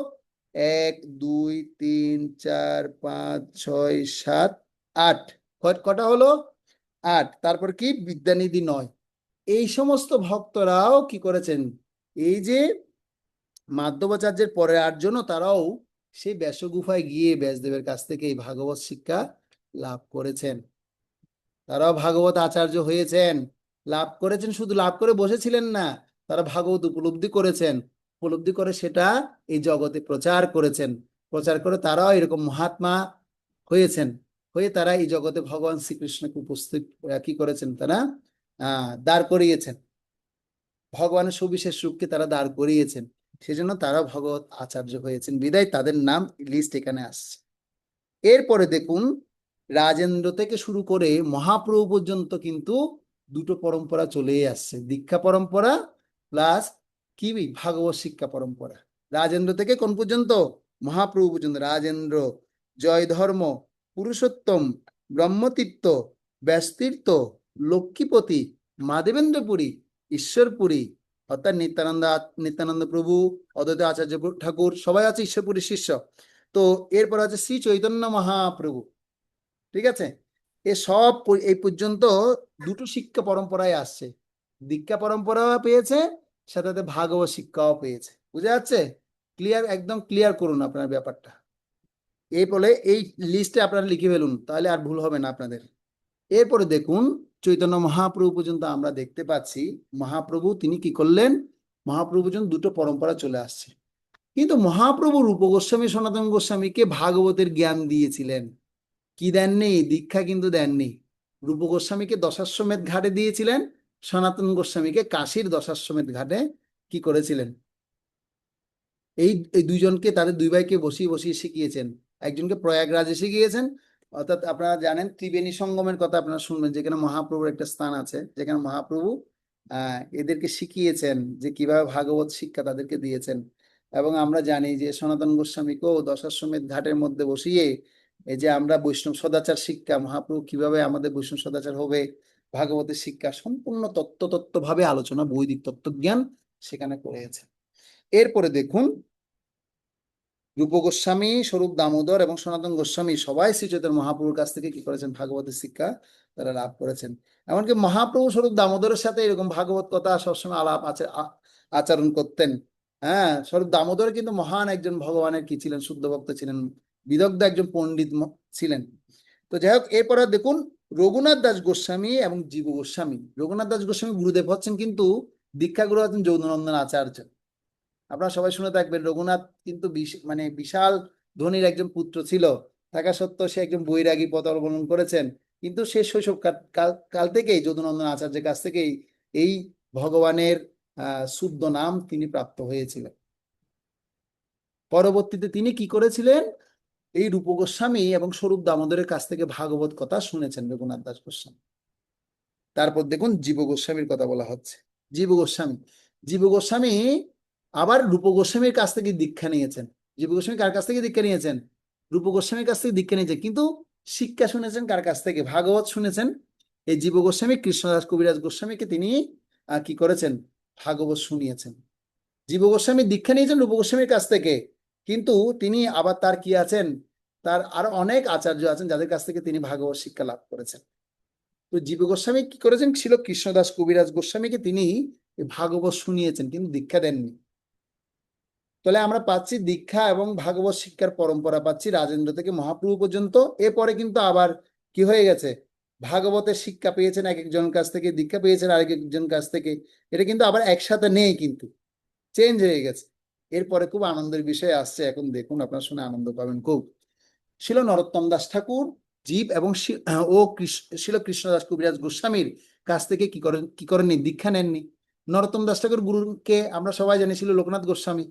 1 2 3 4 5 6 7 8। কটা হলো? 8। তারপর কি বিদ্যানিধি 9। এই সমস্ত ভক্তরাও কি করেছেন, এই যে মাধবাচার্যের পরে 8জনও তারাও সেই ব্যাসগুফায় গিয়ে ব্যাসদেবের কাছ থেকে এই ভাগবত শিক্ষা লাভ করেছেন। তারাও ভাগবত আচার্য হয়েছেন, লাভ করেছেন। শুধু লাভ করে বসেছিলেন না, তারা ভাগবত উপলব্ধি করেছেন, উপলব্ধি করে সেটা এই জগতে প্রচার করেছেন। প্রচার করে তারাও এরকম মহাত্মা হয়েছেন, হয়ে তারা এই জগতে ভগবান শ্রীকৃষ্ণকে উপস্থিত কি করেছেন, তারা দাঁড় করিয়েছেন, ভগবানের সুবিশেষ রূপকে তারা দাঁড় করিয়েছেন। সেজন্য তারা ভগবত আচার্য হয়েছেন, বিদায় তাদের নাম লিস্ট এখানে আসছে। এরপরে দেখুন, রাজেন্দ্র থেকে শুরু করে মহাপ্রভু পর্যন্ত কিন্তু দুটো পরম্পরা চলেই আসছে, দীক্ষা পরম্পরা প্লাস কি ভাগবত শিক্ষা পরম্পরা। রাজেন্দ্র থেকে কোন পর্যন্ত? মহাপ্রভু পর্যন্ত। রাজেন্দ্র, জয় ধর্ম, পুরুষোত্তম, ব্রহ্মতীর্থ, ব্যাসতীর্থ, লক্ষ্মীপতি, মাধবেন্দ্রপুরী, ঈশ্বরপুরী, অর্থাৎ নিত্যানন্দ প্রভু, অদ্বৈত আচার্য ঠাকুর, সবাই আছে ঈশ্বরপুরীর শিষ্য। তো এরপর আছে শ্রী চৈতন্য মহাপ্রভু। ঠিক আছে, এ সব এই পর্যন্ত দুটো শিক্ষা পরম্পরায় আসছে, দীক্ষা পরম্পরাও পেয়েছে, সাথে সাথে ভাগবত শিক্ষাও পেয়েছে। বুঝা যাচ্ছে? ক্লিয়ার, একদম ক্লিয়ার করুন আপনার ব্যাপারটা। এই বলে এই লিস্টে আপনারা লিখে ফেলুন, তাহলে আর ভুল হবে না আপনাদের। এরপরে দেখুন, চৈতন্য মহাপ্রভু পর্যন্ত আমরা দেখতে পাচ্ছি মহাপ্রভু তিনি কি করলেন, মহাপ্রভু পর্যন্ত দুটো পরম্পরা চলে আসছে। কিন্তু মহাপ্রভু রূপ গোস্বামী, সনাতন গোস্বামীকে ভাগবতের জ্ঞান দিয়েছিলেন, কি দেননি? দীক্ষা কিন্তু দেননি। রূপ গোস্বামীকে দশাশ্বমেধ ঘাটে দিয়েছিলেন, সনাতন গোস্বামীকে কাশীর দশাশ্বমেধ ঘাটে কি করেছিলেন, এই এই দুইজনকে, তাদের দুই ভাইকে বসিয়ে বসিয়ে শিখিয়েছেন। একজনকে প্রয়াগরাজে শিখিয়েছেন, অর্থাৎ আপনারা জানেন ত্রিবেণী সঙ্গমের কথা আপনারা শুনবেন, যেখানে মহাপ্রভুর একটা স্থান আছে, যেখানে মহাপ্রভু এদেরকে শিখিয়েছেন যে কিভাবে ভাগবত শিক্ষা তাদেরকে দিয়েছেন। এবং আমরা জানি যে সনাতন গোস্বামীকেও দশাশ্বমেধ ঘাটের মধ্যে বসিয়ে এই যে আমরা বৈষ্ণব সদাচার শিক্ষা, মহাপ্রভু কিভাবে আমাদের বৈষ্ণব সদাচার হবে, ভাগবতের শিক্ষা সম্পূর্ণ তত্ত্বভাবে আলোচনা, বৈদিক তত্ত্বজ্ঞান সেখানে করেছে। এরপরে দেখুন, রূপ গোস্বামী, স্বরূপ দামোদর এবং সনাতন গোস্বামী সবাই শ্রী চৈতন্য মহাপ্রভুর কাছ থেকে কি করেছেন, ভাগবতের শিক্ষা তারা লাভ করেছেন। এমনকি মহাপ্রভু স্বরূপ দামোদরের সাথে এরকম ভাগবত কথা সবসময় আলাপ আচরণ করতেন। হ্যাঁ, স্বরূপ দামোদর কিন্তু মহান একজন ভগবানের কি ছিলেন, শুদ্ধ ভক্ত ছিলেন, বিদগ্ধ একজন পণ্ডিত ছিলেন। তো যাই হোক, এরপরে দেখুন রঘুনাথ দাস গোস্বামী এবং জীব গোস্বামী। রঘুনাথ দাস গোস্বামী গুরুদেব হচ্ছেন কিন্তু দীক্ষা গুরু হচ্ছেন যৌননন্দন আচার্য। আপনারা সবাই শুনে থাকবেন, রঘুনাথ কিন্তু মানে বিশাল ধনীর একজন পুত্র ছিল, থাকা সত্ত্বেও সে একজন বৈরাগী পথ অবলম্বন করেছেন, কিন্তু সে শৈশব কাল থেকেই যদুনন্দন আচার্যের কাছ থেকেই এই ভগবানের শুদ্ধ নাম তিনি প্রাপ্ত হয়েছিলেন। পরবর্তীতে তিনি কি করেছিলেন, এই রূপ গোস্বামী এবং স্বরূপ দামোদরের কাছ থেকে ভাগবত কথা শুনেছেন রঘুনাথ দাস গোস্বামী। তারপর দেখুন জীব গোস্বামীর কথা বলা হচ্ছে। জীব গোস্বামী আবার রূপ গোস্বামীর কাছ থেকে দীক্ষা নিয়েছেন। জীব গোস্বামী কার কাছ থেকে দীক্ষা নিয়েছেন? রূপ গোস্বামীর কাছ থেকে দীক্ষা নিয়েছেন, কিন্তু শিক্ষা শুনেছেন কার কাছ থেকে? ভাগবত শুনেছেন। এই জীব গোস্বামী কৃষ্ণদাস কবিরাজ গোস্বামীকে তিনি কি করেছেন? ভাগবত শুনিয়েছেন। জীব গোস্বামী দীক্ষা নিয়েছেন রূপ গোস্বামীর কাছ থেকে, কিন্তু তিনি আবার তার কি আছেন, তার আরো অনেক আচার্য আছেন যাদের কাছ থেকে তিনি ভাগবত শিক্ষা লাভ করেছেন। তো জীব গোস্বামী কি করেছেন, ছিল কৃষ্ণদাস কবিরাজ গোস্বামীকে তিনি ভাগবত শুনিয়েছেন, কিন্তু দীক্ষা দেননি। তাহলে আমরা পাচ্ছি দীক্ষা এবং ভাগবত শিক্ষার পরম্পরা পাচ্ছি রাজেন্দ্র থেকে মহাপ্রভু পর্যন্ত। এরপরে কিন্তু আবার কি হয়ে গেছে, ভাগবতের শিক্ষা পেয়েছেন এক একজনের কাছ থেকে, দীক্ষা পেয়েছেন আরেক একজন কাছ থেকে। এটা কিন্তু আবার একসাথে নেই, কিন্তু চেঞ্জ হয়ে গেছে। এরপরে খুব আনন্দের বিষয় আসছে, এখন দেখুন, আপনার শুনে আনন্দ পাবেন খুব। ছিল নরোত্তম দাস ঠাকুর জীব এবং ছিল কৃষ্ণদাস কবিরাজ গোস্বামীর কাছ থেকে কি করেননি, দীক্ষা নেননি। নরোত্তম দাস ঠাকুর গুরুকে আমরা সবাই জানি ছিল লোকনাথ গোস্বামী।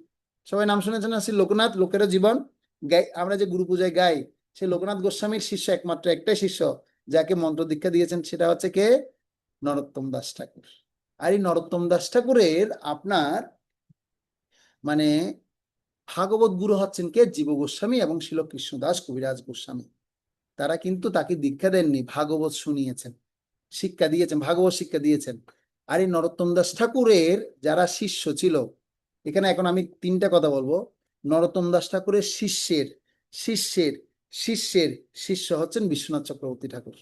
সবাই নাম শুনেছেন না? শ্রী লোকনাথ, লোকের জীবন গাই, আমরা যে গুরু পূজায় গাই, সে লোকনাথ গোস্বামীর শিষ্য, একমাত্র একটাই শিষ্য যাকে মন্ত্র দীক্ষা দিয়েছেন, সেটা হচ্ছে কে? নরোত্তম দাস ঠাকুর। আর এই নরোত্তম দাস ঠাকুরের আপনার মানে ভাগবত গুরু হচ্ছেন কে? জীব গোস্বামী এবং শিল কৃষ্ণদাস কবিরাজ গোস্বামী। তারা কিন্তু তাকে দীক্ষা দেননি, ভাগবত শুনিয়েছেন, শিক্ষা দিয়েছেন, ভাগবত শিক্ষা দিয়েছেন। আর এই নরোত্তম দাস ঠাকুরের যারা শিষ্য ছিল, এখানে এখন আমি তিনটা কথা বলবো। নরোত্তম দাস ঠাকুরের শিষ্যের শিষ্যের শিষ্যের শিষ্য হচ্ছেন বিশ্বনাথ চক্রবর্তী ঠাকুর।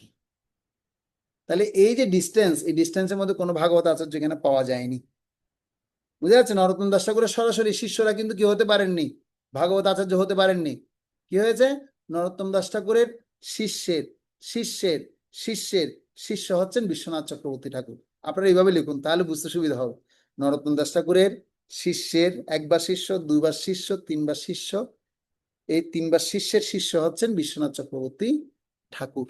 তাহলে এই যে ডিস্টেন্স, এই ডিস্টেন্সের মধ্যে কোনো ভাগবত আচার্য এখানে পাওয়া যায়নি। বুঝে যাচ্ছে? নরোত্তম দাস ঠাকুরের সরাসরি শিষ্যরা কিন্তু কি হতে পারেননি, ভাগবত আচার্য হতে পারেননি। কি হয়েছে, নরোত্তম দাস ঠাকুরের শিষ্যের শিষ্যের শিষ্যের শিষ্য হচ্ছেন বিশ্বনাথ চক্রবর্তী ঠাকুর। আপনারা এইভাবে লিখুন, তাহলে বুঝতে সুবিধা হবে। নরোত্তম দাস ঠাকুরের শিষ্যের, একবার শিষ্য, দুইবার শিষ্য, তিনবার শিষ্য, এই তিনবার শিষ্যের শিষ্য হচ্ছেন বিশ্বনাথ চক্রবর্তী ঠাকুর।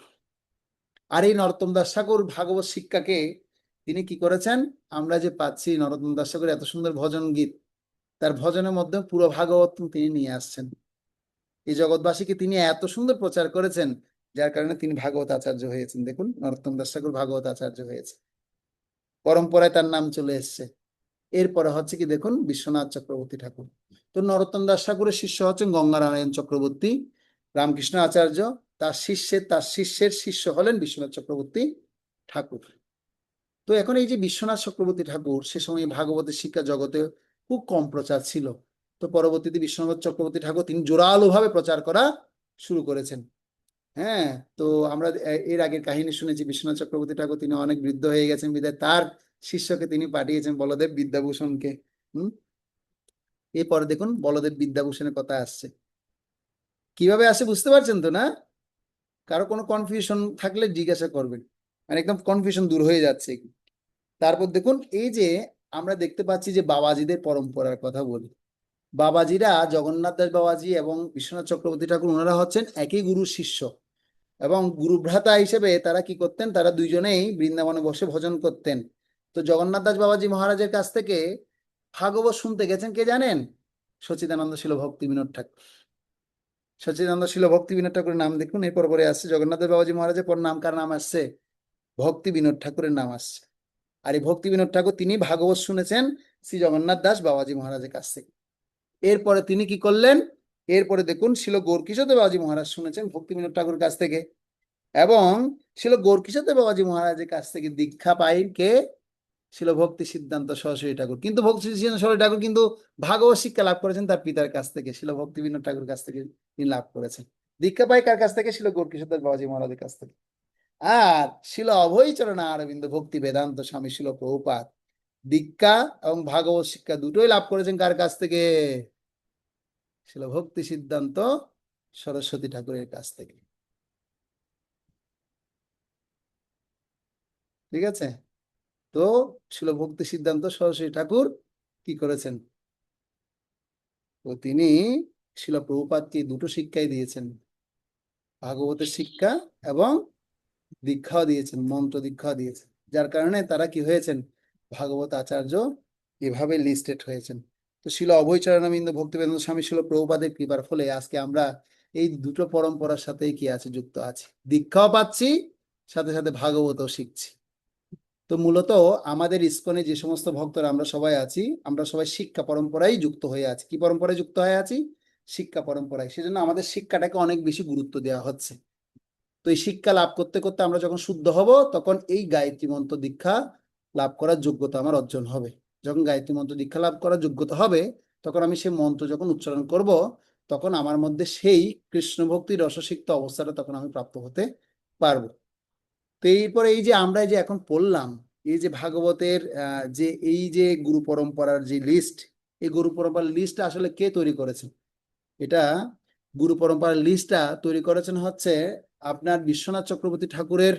আর এই নরোত্তম দাস ঠাকুর ভাগবত শিক্ষাকে তিনি কি করেছেন, আমরা যে পাচ্ছি নরোত্তম দাস ঠাকুর এত সুন্দর ভজন গীত, তার ভজনের মধ্যে পুরো ভাগবত তিনি নিয়ে আসছেন। এই জগৎবাসীকে তিনি এত সুন্দর প্রচার করেছেন, যার কারণে তিনি ভাগবত আচার্য হয়েছেন। দেখুন, নরোত্তম দাস ঠাকুর ভাগবত আচার্য হয়েছে, পরম্পরায় তার নাম চলে এসছে। এরপরে হচ্ছে কি, দেখুন, বিশ্বনাথ চক্রবর্তী ঠাকুর। তো নরোত্তম দাস ঠাকুরের শিষ্য হচ্ছেন গঙ্গানারায়ণ চক্রবর্তী, রামকৃষ্ণ আচার্য। তার শিষ্যের শিষ্য হলেন বিশ্বনাথ চক্রবর্তী ঠাকুর। তো এখন এই যে বিশ্বনাথ চক্রবর্তী ঠাকুর, সে সময় ভাগবতের শিক্ষা জগতে খুব কম প্রচার ছিল। তো পরবর্তীতে বিশ্বনাথ চক্রবর্তী ঠাকুর তিনি জোরালো ভাবে প্রচার করা শুরু করেছেন। হ্যাঁ, তো আমরা এর আগের কাহিনী শুনেছি, বিশ্বনাথ চক্রবর্তী ঠাকুর তিনি অনেক বৃদ্ধ হয়ে গেছেন, বিধায় তার শিষ্যকে তিনি পাঠিয়েছেন বলদেব বিদ্যাভূষণকে। এরপরে দেখুন বলদেব বিদ্যাভূষণের কথা আসছে। কিভাবে আসে বুঝতে পারছেন তো না? কারো কোনো কনফিউশন থাকলে জিজ্ঞাসা করবেন, মানে একদম কনফিউশন দূর হয়ে যাচ্ছে। তারপর দেখুন, এই যে আমরা দেখতে পাচ্ছি যে বাবাজিদের পরম্পরার কথা বলি, বাবাজিরা জগন্নাথ দাস বাবাজি এবং বিশ্বনাথ চক্রবর্তী ঠাকুর, ওনারা হচ্ছেন একই গুরুর শিষ্য। এবং গুরুভ্রাতা হিসেবে তারা কি করতেন, তারা দুইজনেই বৃন্দাবনে বসে ভজন করতেন। তো জগন্নাথ দাস বাবাজি মহারাজের কাছ থেকে ভাগবত শুনতে গেছেন কে জানেন? সচিদানন্দ শিল ভক্তি বিনোদ ঠাকুর। সচিদানন্দ শিল ভক্তি বিনোদ ঠাকুরের নাম দেখুন, এরপর পরে আসছে জগন্নাথ দাস বাবাজি মহারাজের পর নাম কার নাম আসছে? ভক্তি বিনোদ ঠাকুরের নাম আসছে। আর এই ভক্তি বিনোদ ঠাকুর তিনি ভাগবত শুনেছেন শ্রী জগন্নাথ দাস বাবাজি মহারাজের কাছ থেকে। এরপরে তিনি কি করলেন, এরপরে দেখুন শিল গৌরকিশোর দেব বাবাজি মহারাজ শুনেছেন ভক্তি বিনোদ ঠাকুরের কাছ থেকে, এবং শিল গৌরকিশোর দেব বাবাজি মহারাজের কাছ থেকে দীক্ষা পাই কে? শিল ভক্তি সিদ্ধান্ত সরস্বতী ঠাকুর। কিন্তু ভক্তি সিদ্ধান্ত সরস্বতী ঠাকুর কিন্তু ভাগবত শিক্ষা লাভ করেছেন তার পিতার কাছ থেকে, শিল ভক্তি বিনোদ ঠাকুর কাছ থেকে তিনি লাভ করেছেন। দীক্ষা পাই কার কাছ থেকে? শিল গৌরকিশোর দেব বাবাজি মহারাজের কাছ থেকে। আর শিল অভয়চরণ অরবিন্দ ভক্তি বেদান্ত স্বামী শিল প্রভুপাদ দীক্ষা এবং ভাগবত শিক্ষা দুটোই লাভ করেছেন কার কাছ থেকে? শিল ভক্তি সিদ্ধান্ত সরস্বতী ঠাকুরের কাছ থেকে। ঠিক আছে? তো শিল ভক্তি সিদ্ধান্ত সরস্বতী ঠাকুর কি করেছেন, তো তিনি শিলা প্রভুপাদকে এই দুটো শিক্ষাই দিয়েছেন, ভাগবতের শিক্ষা এবং দীক্ষাও দিয়েছেন, মন্ত্র দীক্ষাও দিয়েছেন, যার কারণে তারা কি হয়েছেন, ভাগবত আচার্য এভাবে লিস্টেড হয়েছেন। তো শিল অভয়চরণামিন্দ ভক্তিবেদান্ত স্বামী শিল প্রভুপাদের কৃপার ফলে আজকে আমরা এই দুটো পরম্পরার সাথেই কি আছে, যুক্ত আছি, দীক্ষাও পাচ্ছি, সাথে সাথে ভাগবতও শিখছি। তো মূলত আমাদের ইসকনে যে সমস্ত ভক্তরা আমরা সবাই আছি, আমরা সবাই শিক্ষা পরম্পরায় যুক্ত হয়ে আছি। কি পরম্পরায় যুক্ত হয়ে আছি? শিক্ষা পরম্পরায়। সেজন্য আমাদের শিক্ষাটাকে অনেক বেশি গুরুত্ব দেওয়া হচ্ছে। তো এই শিক্ষা লাভ করতে করতে আমরা যখন শুদ্ধ হব, তখন এই গায়ত্রী মন্ত্র দীক্ষা লাভ করার যোগ্যতা আমার অর্জন হবে। যখন গায়ত্রী মন্ত্র দীক্ষা লাভ করার যোগ্যতা হবে, তখন আমি সেই মন্ত্র যখন উচ্চারণ করব, তখন আমার মধ্যে সেই কৃষ্ণ ভক্তির রসসিক্ত অবস্থাটা তখন আমি প্রাপ্ত হতে পারবো। তো এরপরে এই যে আমরা যে এখন পড়লাম, এই যে ভাগবতের যে এই যে গুরু পরম্পরার যে লিস্ট, এই গুরু পরম্পরার লিস্টটা আসলে কে তৈরি করেছেন? এটা গুরু পরম্পরার লিস্টটা তৈরি করেছেন হচ্ছে আপনার বিশ্বনাথ চক্রবর্তী ঠাকুরের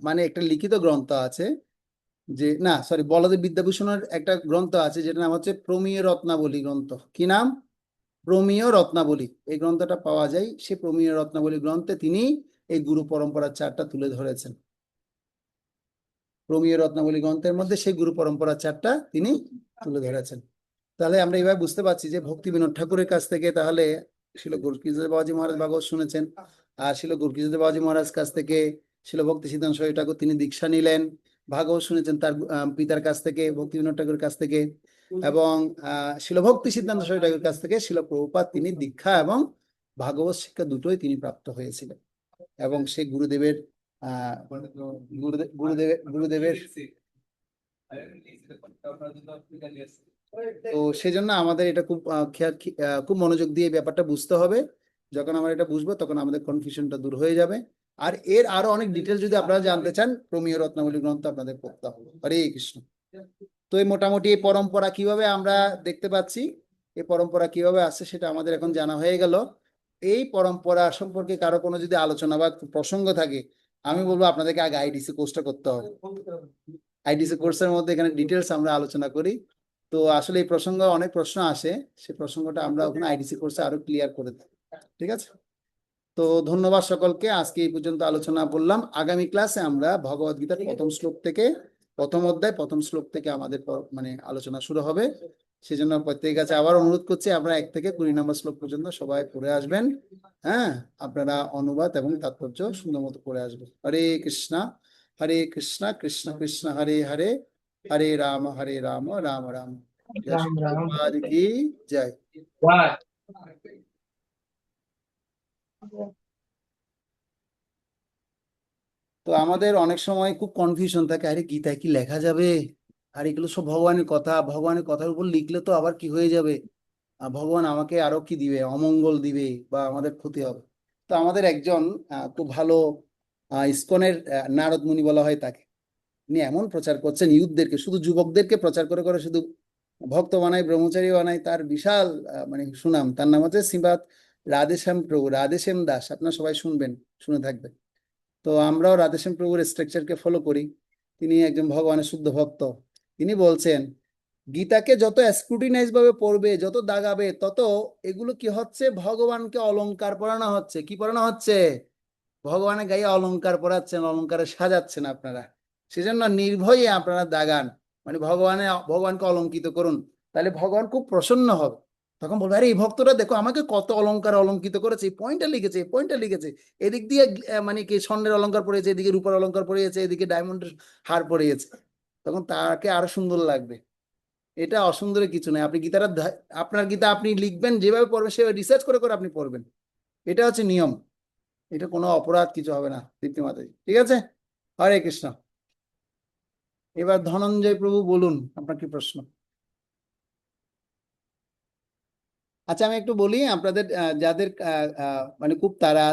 মানে একটা লিখিত গ্রন্থ আছে, যে না সরি বলদেব বিদ্যাভূষণের একটা গ্রন্থ আছে, যেটার নাম হচ্ছে প্রমেয় রত্নাবলী গ্রন্থ। কি নাম? প্রমেয় রত্নাবলী। এই গ্রন্থটা পাওয়া যায়, সে প্রমেয় রত্নাবলী গ্রন্থে তিনি এই গুরু পরম্পরার চারটা তুলে ধরেছেন। প্রমেয় রত্নাবলী গ্রন্থের মধ্যে সেই গুরু পরম্পরার চারটা তিনি তুলে ধরেছেন। তাহলে আমরা এবার বুঝতে পারছি যে ভক্তি বিনোদ ঠাকুরের কাছ থেকে তাহলে শিল গুরুকৃষ্ণ বাবাজি মহারাজ ভাগবত শুনেছেন, আর শিল গুরুকৃষ্ণ বাবাজি মহারাজ কাছ থেকে শিল ভক্তি সিদ্ধান্ত সরস্বতী ঠাকুর তিনি দীক্ষা নিলেন, ভাগবত শুনেছেন তার পিতার কাছ থেকে, ভক্তি বিনোদ ঠাকুরের কাছ থেকে, এবং শিল ভক্তি সিদ্ধান্ত সরস্বতী ঠাকুরের কাছ থেকে শিল প্রভুপাদ তিনি দীক্ষা এবং ভাগবত শিক্ষা দুটোই তিনি প্রাপ্ত হয়েছিলেন। এবং সেই গুরুদেবের গুরুদেবের তো সেই জন্য আমাদের এটা খুব খুব মনোযোগ দিয়ে এই ব্যাপারটা বুঝতে হবে। যখন আমরা এটা বুঝবো, তখন আমাদের কনফিউশনটা দূর হয়ে যাবে। আর এর আরো অনেক ডিটেলস যদি আপনারা জানতে চান, প্রমেয় রত্নাবলী গ্রন্থ আপনাদের পড়তে হবে। হরে কৃষ্ণ। তো এই মোটামুটি এই পরম্পরা কিভাবে আমরা দেখতে পাচ্ছি, এই পরম্পরা কিভাবে আসছে, সেটা আমাদের এখন জানা হয়ে গেল। এই পরম্পরা সম্পর্কে কারো কোনো যদি আলোচনা বা প্রসঙ্গ থাকে, আমি বলবো আপনাদেরকে আগে আইডিসি কোর্সটা করতে হবে। আইডিসি কোর্সের মধ্যে এখানে ডিটেলস আমরা আলোচনা করি। তো আসলে এই প্রসঙ্গে অনেক প্রশ্ন আসে, সেই প্রসঙ্গটা আমরা ওখানে আইডিসি কোর্সে আরো ক্লিয়ার করে দিই। ঠিক আছে? তো ধন্যবাদ সকলকে। আজকে এই পর্যন্ত আলোচনা করলাম। আগামী ক্লাসে আমরা ভগবদ গীতার প্রথম শ্লোক থেকে, প্রথম অধ্যায় প্রথম শ্লোক থেকে আমাদের মানে আলোচনা শুরু হবে। সেজন্য প্রত্যেকের কাছে আবার অনুরোধ করছি, আমরা 1 থেকে 20 নম্বর শ্লোক পর্যন্ত সবাই পড়ে আসবেন। হ্যাঁ, আপনারা অনুবাদ এবং তাৎপর্য সুন্দর মতো পড়ে আসবেন। হরে কৃষ্ণ হরে কৃষ্ণ কৃষ্ণ কৃষ্ণ হরে হরে, হরে রাম রাম রাম। জয় রাম শ্রী রাম প্রভুপাদ কি জয়। জয়। তো আমাদের অনেক সময় খুব কনফিউশন থাকে, আরে গীতায় কি লেখা যাবে? আর এগুলো সব ভগবানের কথা, ভগবানের কথার উপর লিখলে তো আবার কি হয়ে যাবে, ভগবান আমাকে আরো কি দিবে, অমঙ্গল দিবে বা আমাদের ক্ষতি হবে। তো আমাদের একজন খুব ভালো ইসকনের নারদ মুনি বলা হয় তাকে, উনি এমন প্রচার করছেন ইউথদেরকে, শুধু যুবকদেরকে প্রচার করে করে শুধু ভক্ত বানায়, ব্রহ্মচারী বানায়, তার বিশাল মানে সুনাম। তার নাম হচ্ছে শ্রীপাদ রাধেশ্যাম প্রভু, রাধেশ্যাম দাস। আপনারা সবাই শুনবেন, শুনে থাকবেন। তো আমরাও রাধেশ্যাম প্রভুর স্ট্রাকচারকে ফলো করি। তিনি একজন ভগবানের শুদ্ধ ভক্ত। তিনি বলছেন, গীতাকে যত স্ক্রুটিনাইজ ভাবে পড়বে, যত দাগাবে, তত এগুলো কি হচ্ছে, ভগবানকে অলংকার পরানো হচ্ছে। কি পরানো হচ্ছে? ভগবানের গায়ে অলংকার পরাচ্ছেন, অলংকারে সাজাচ্ছেন আপনারা। সেজন্য নির্ভয়ে আপনারা দাগান, মানে ভগবানকে অলঙ্কিত করুন, তাহলে ভগবান খুব প্রসন্ন হবে। তখন বলবে, আরে এই ভক্তটা দেখো আমাকে কত অলংকার অলঙ্কিত করেছে, এই পয়েন্টটা লিখেছে, এই পয়েন্টটা লিখেছে, এদিক দিয়ে মানে কি স্বর্ণের অলংকার পরিয়েছে, এদিকে রূপার অলংকার পরিয়েছে, এদিকে ডায়মন্ডের হার পরিয়েছে। তখন তাকে আরো সুন্দর লাগবে। এটা অসুন্দরের কিছু নেই। আপনি গীতাটা আপনার গীতা আপনি লিখবেন, যেভাবে পড়বেন সেভাবে রিসার্চ করে করে আপনি পড়বেন। এটা হচ্ছে নিয়ম। এটা কোনো অপরাধ কিছু হবে না দীপ্তি মাতাজি। ঠিক আছে? হরে কৃষ্ণ। এবার ধনঞ্জয় প্রভু বলুন, আপনার কি প্রশ্ন? আচ্ছা, আমি একটু বলি আপনাদের, যাদের মানে খুব তাড়া আছে।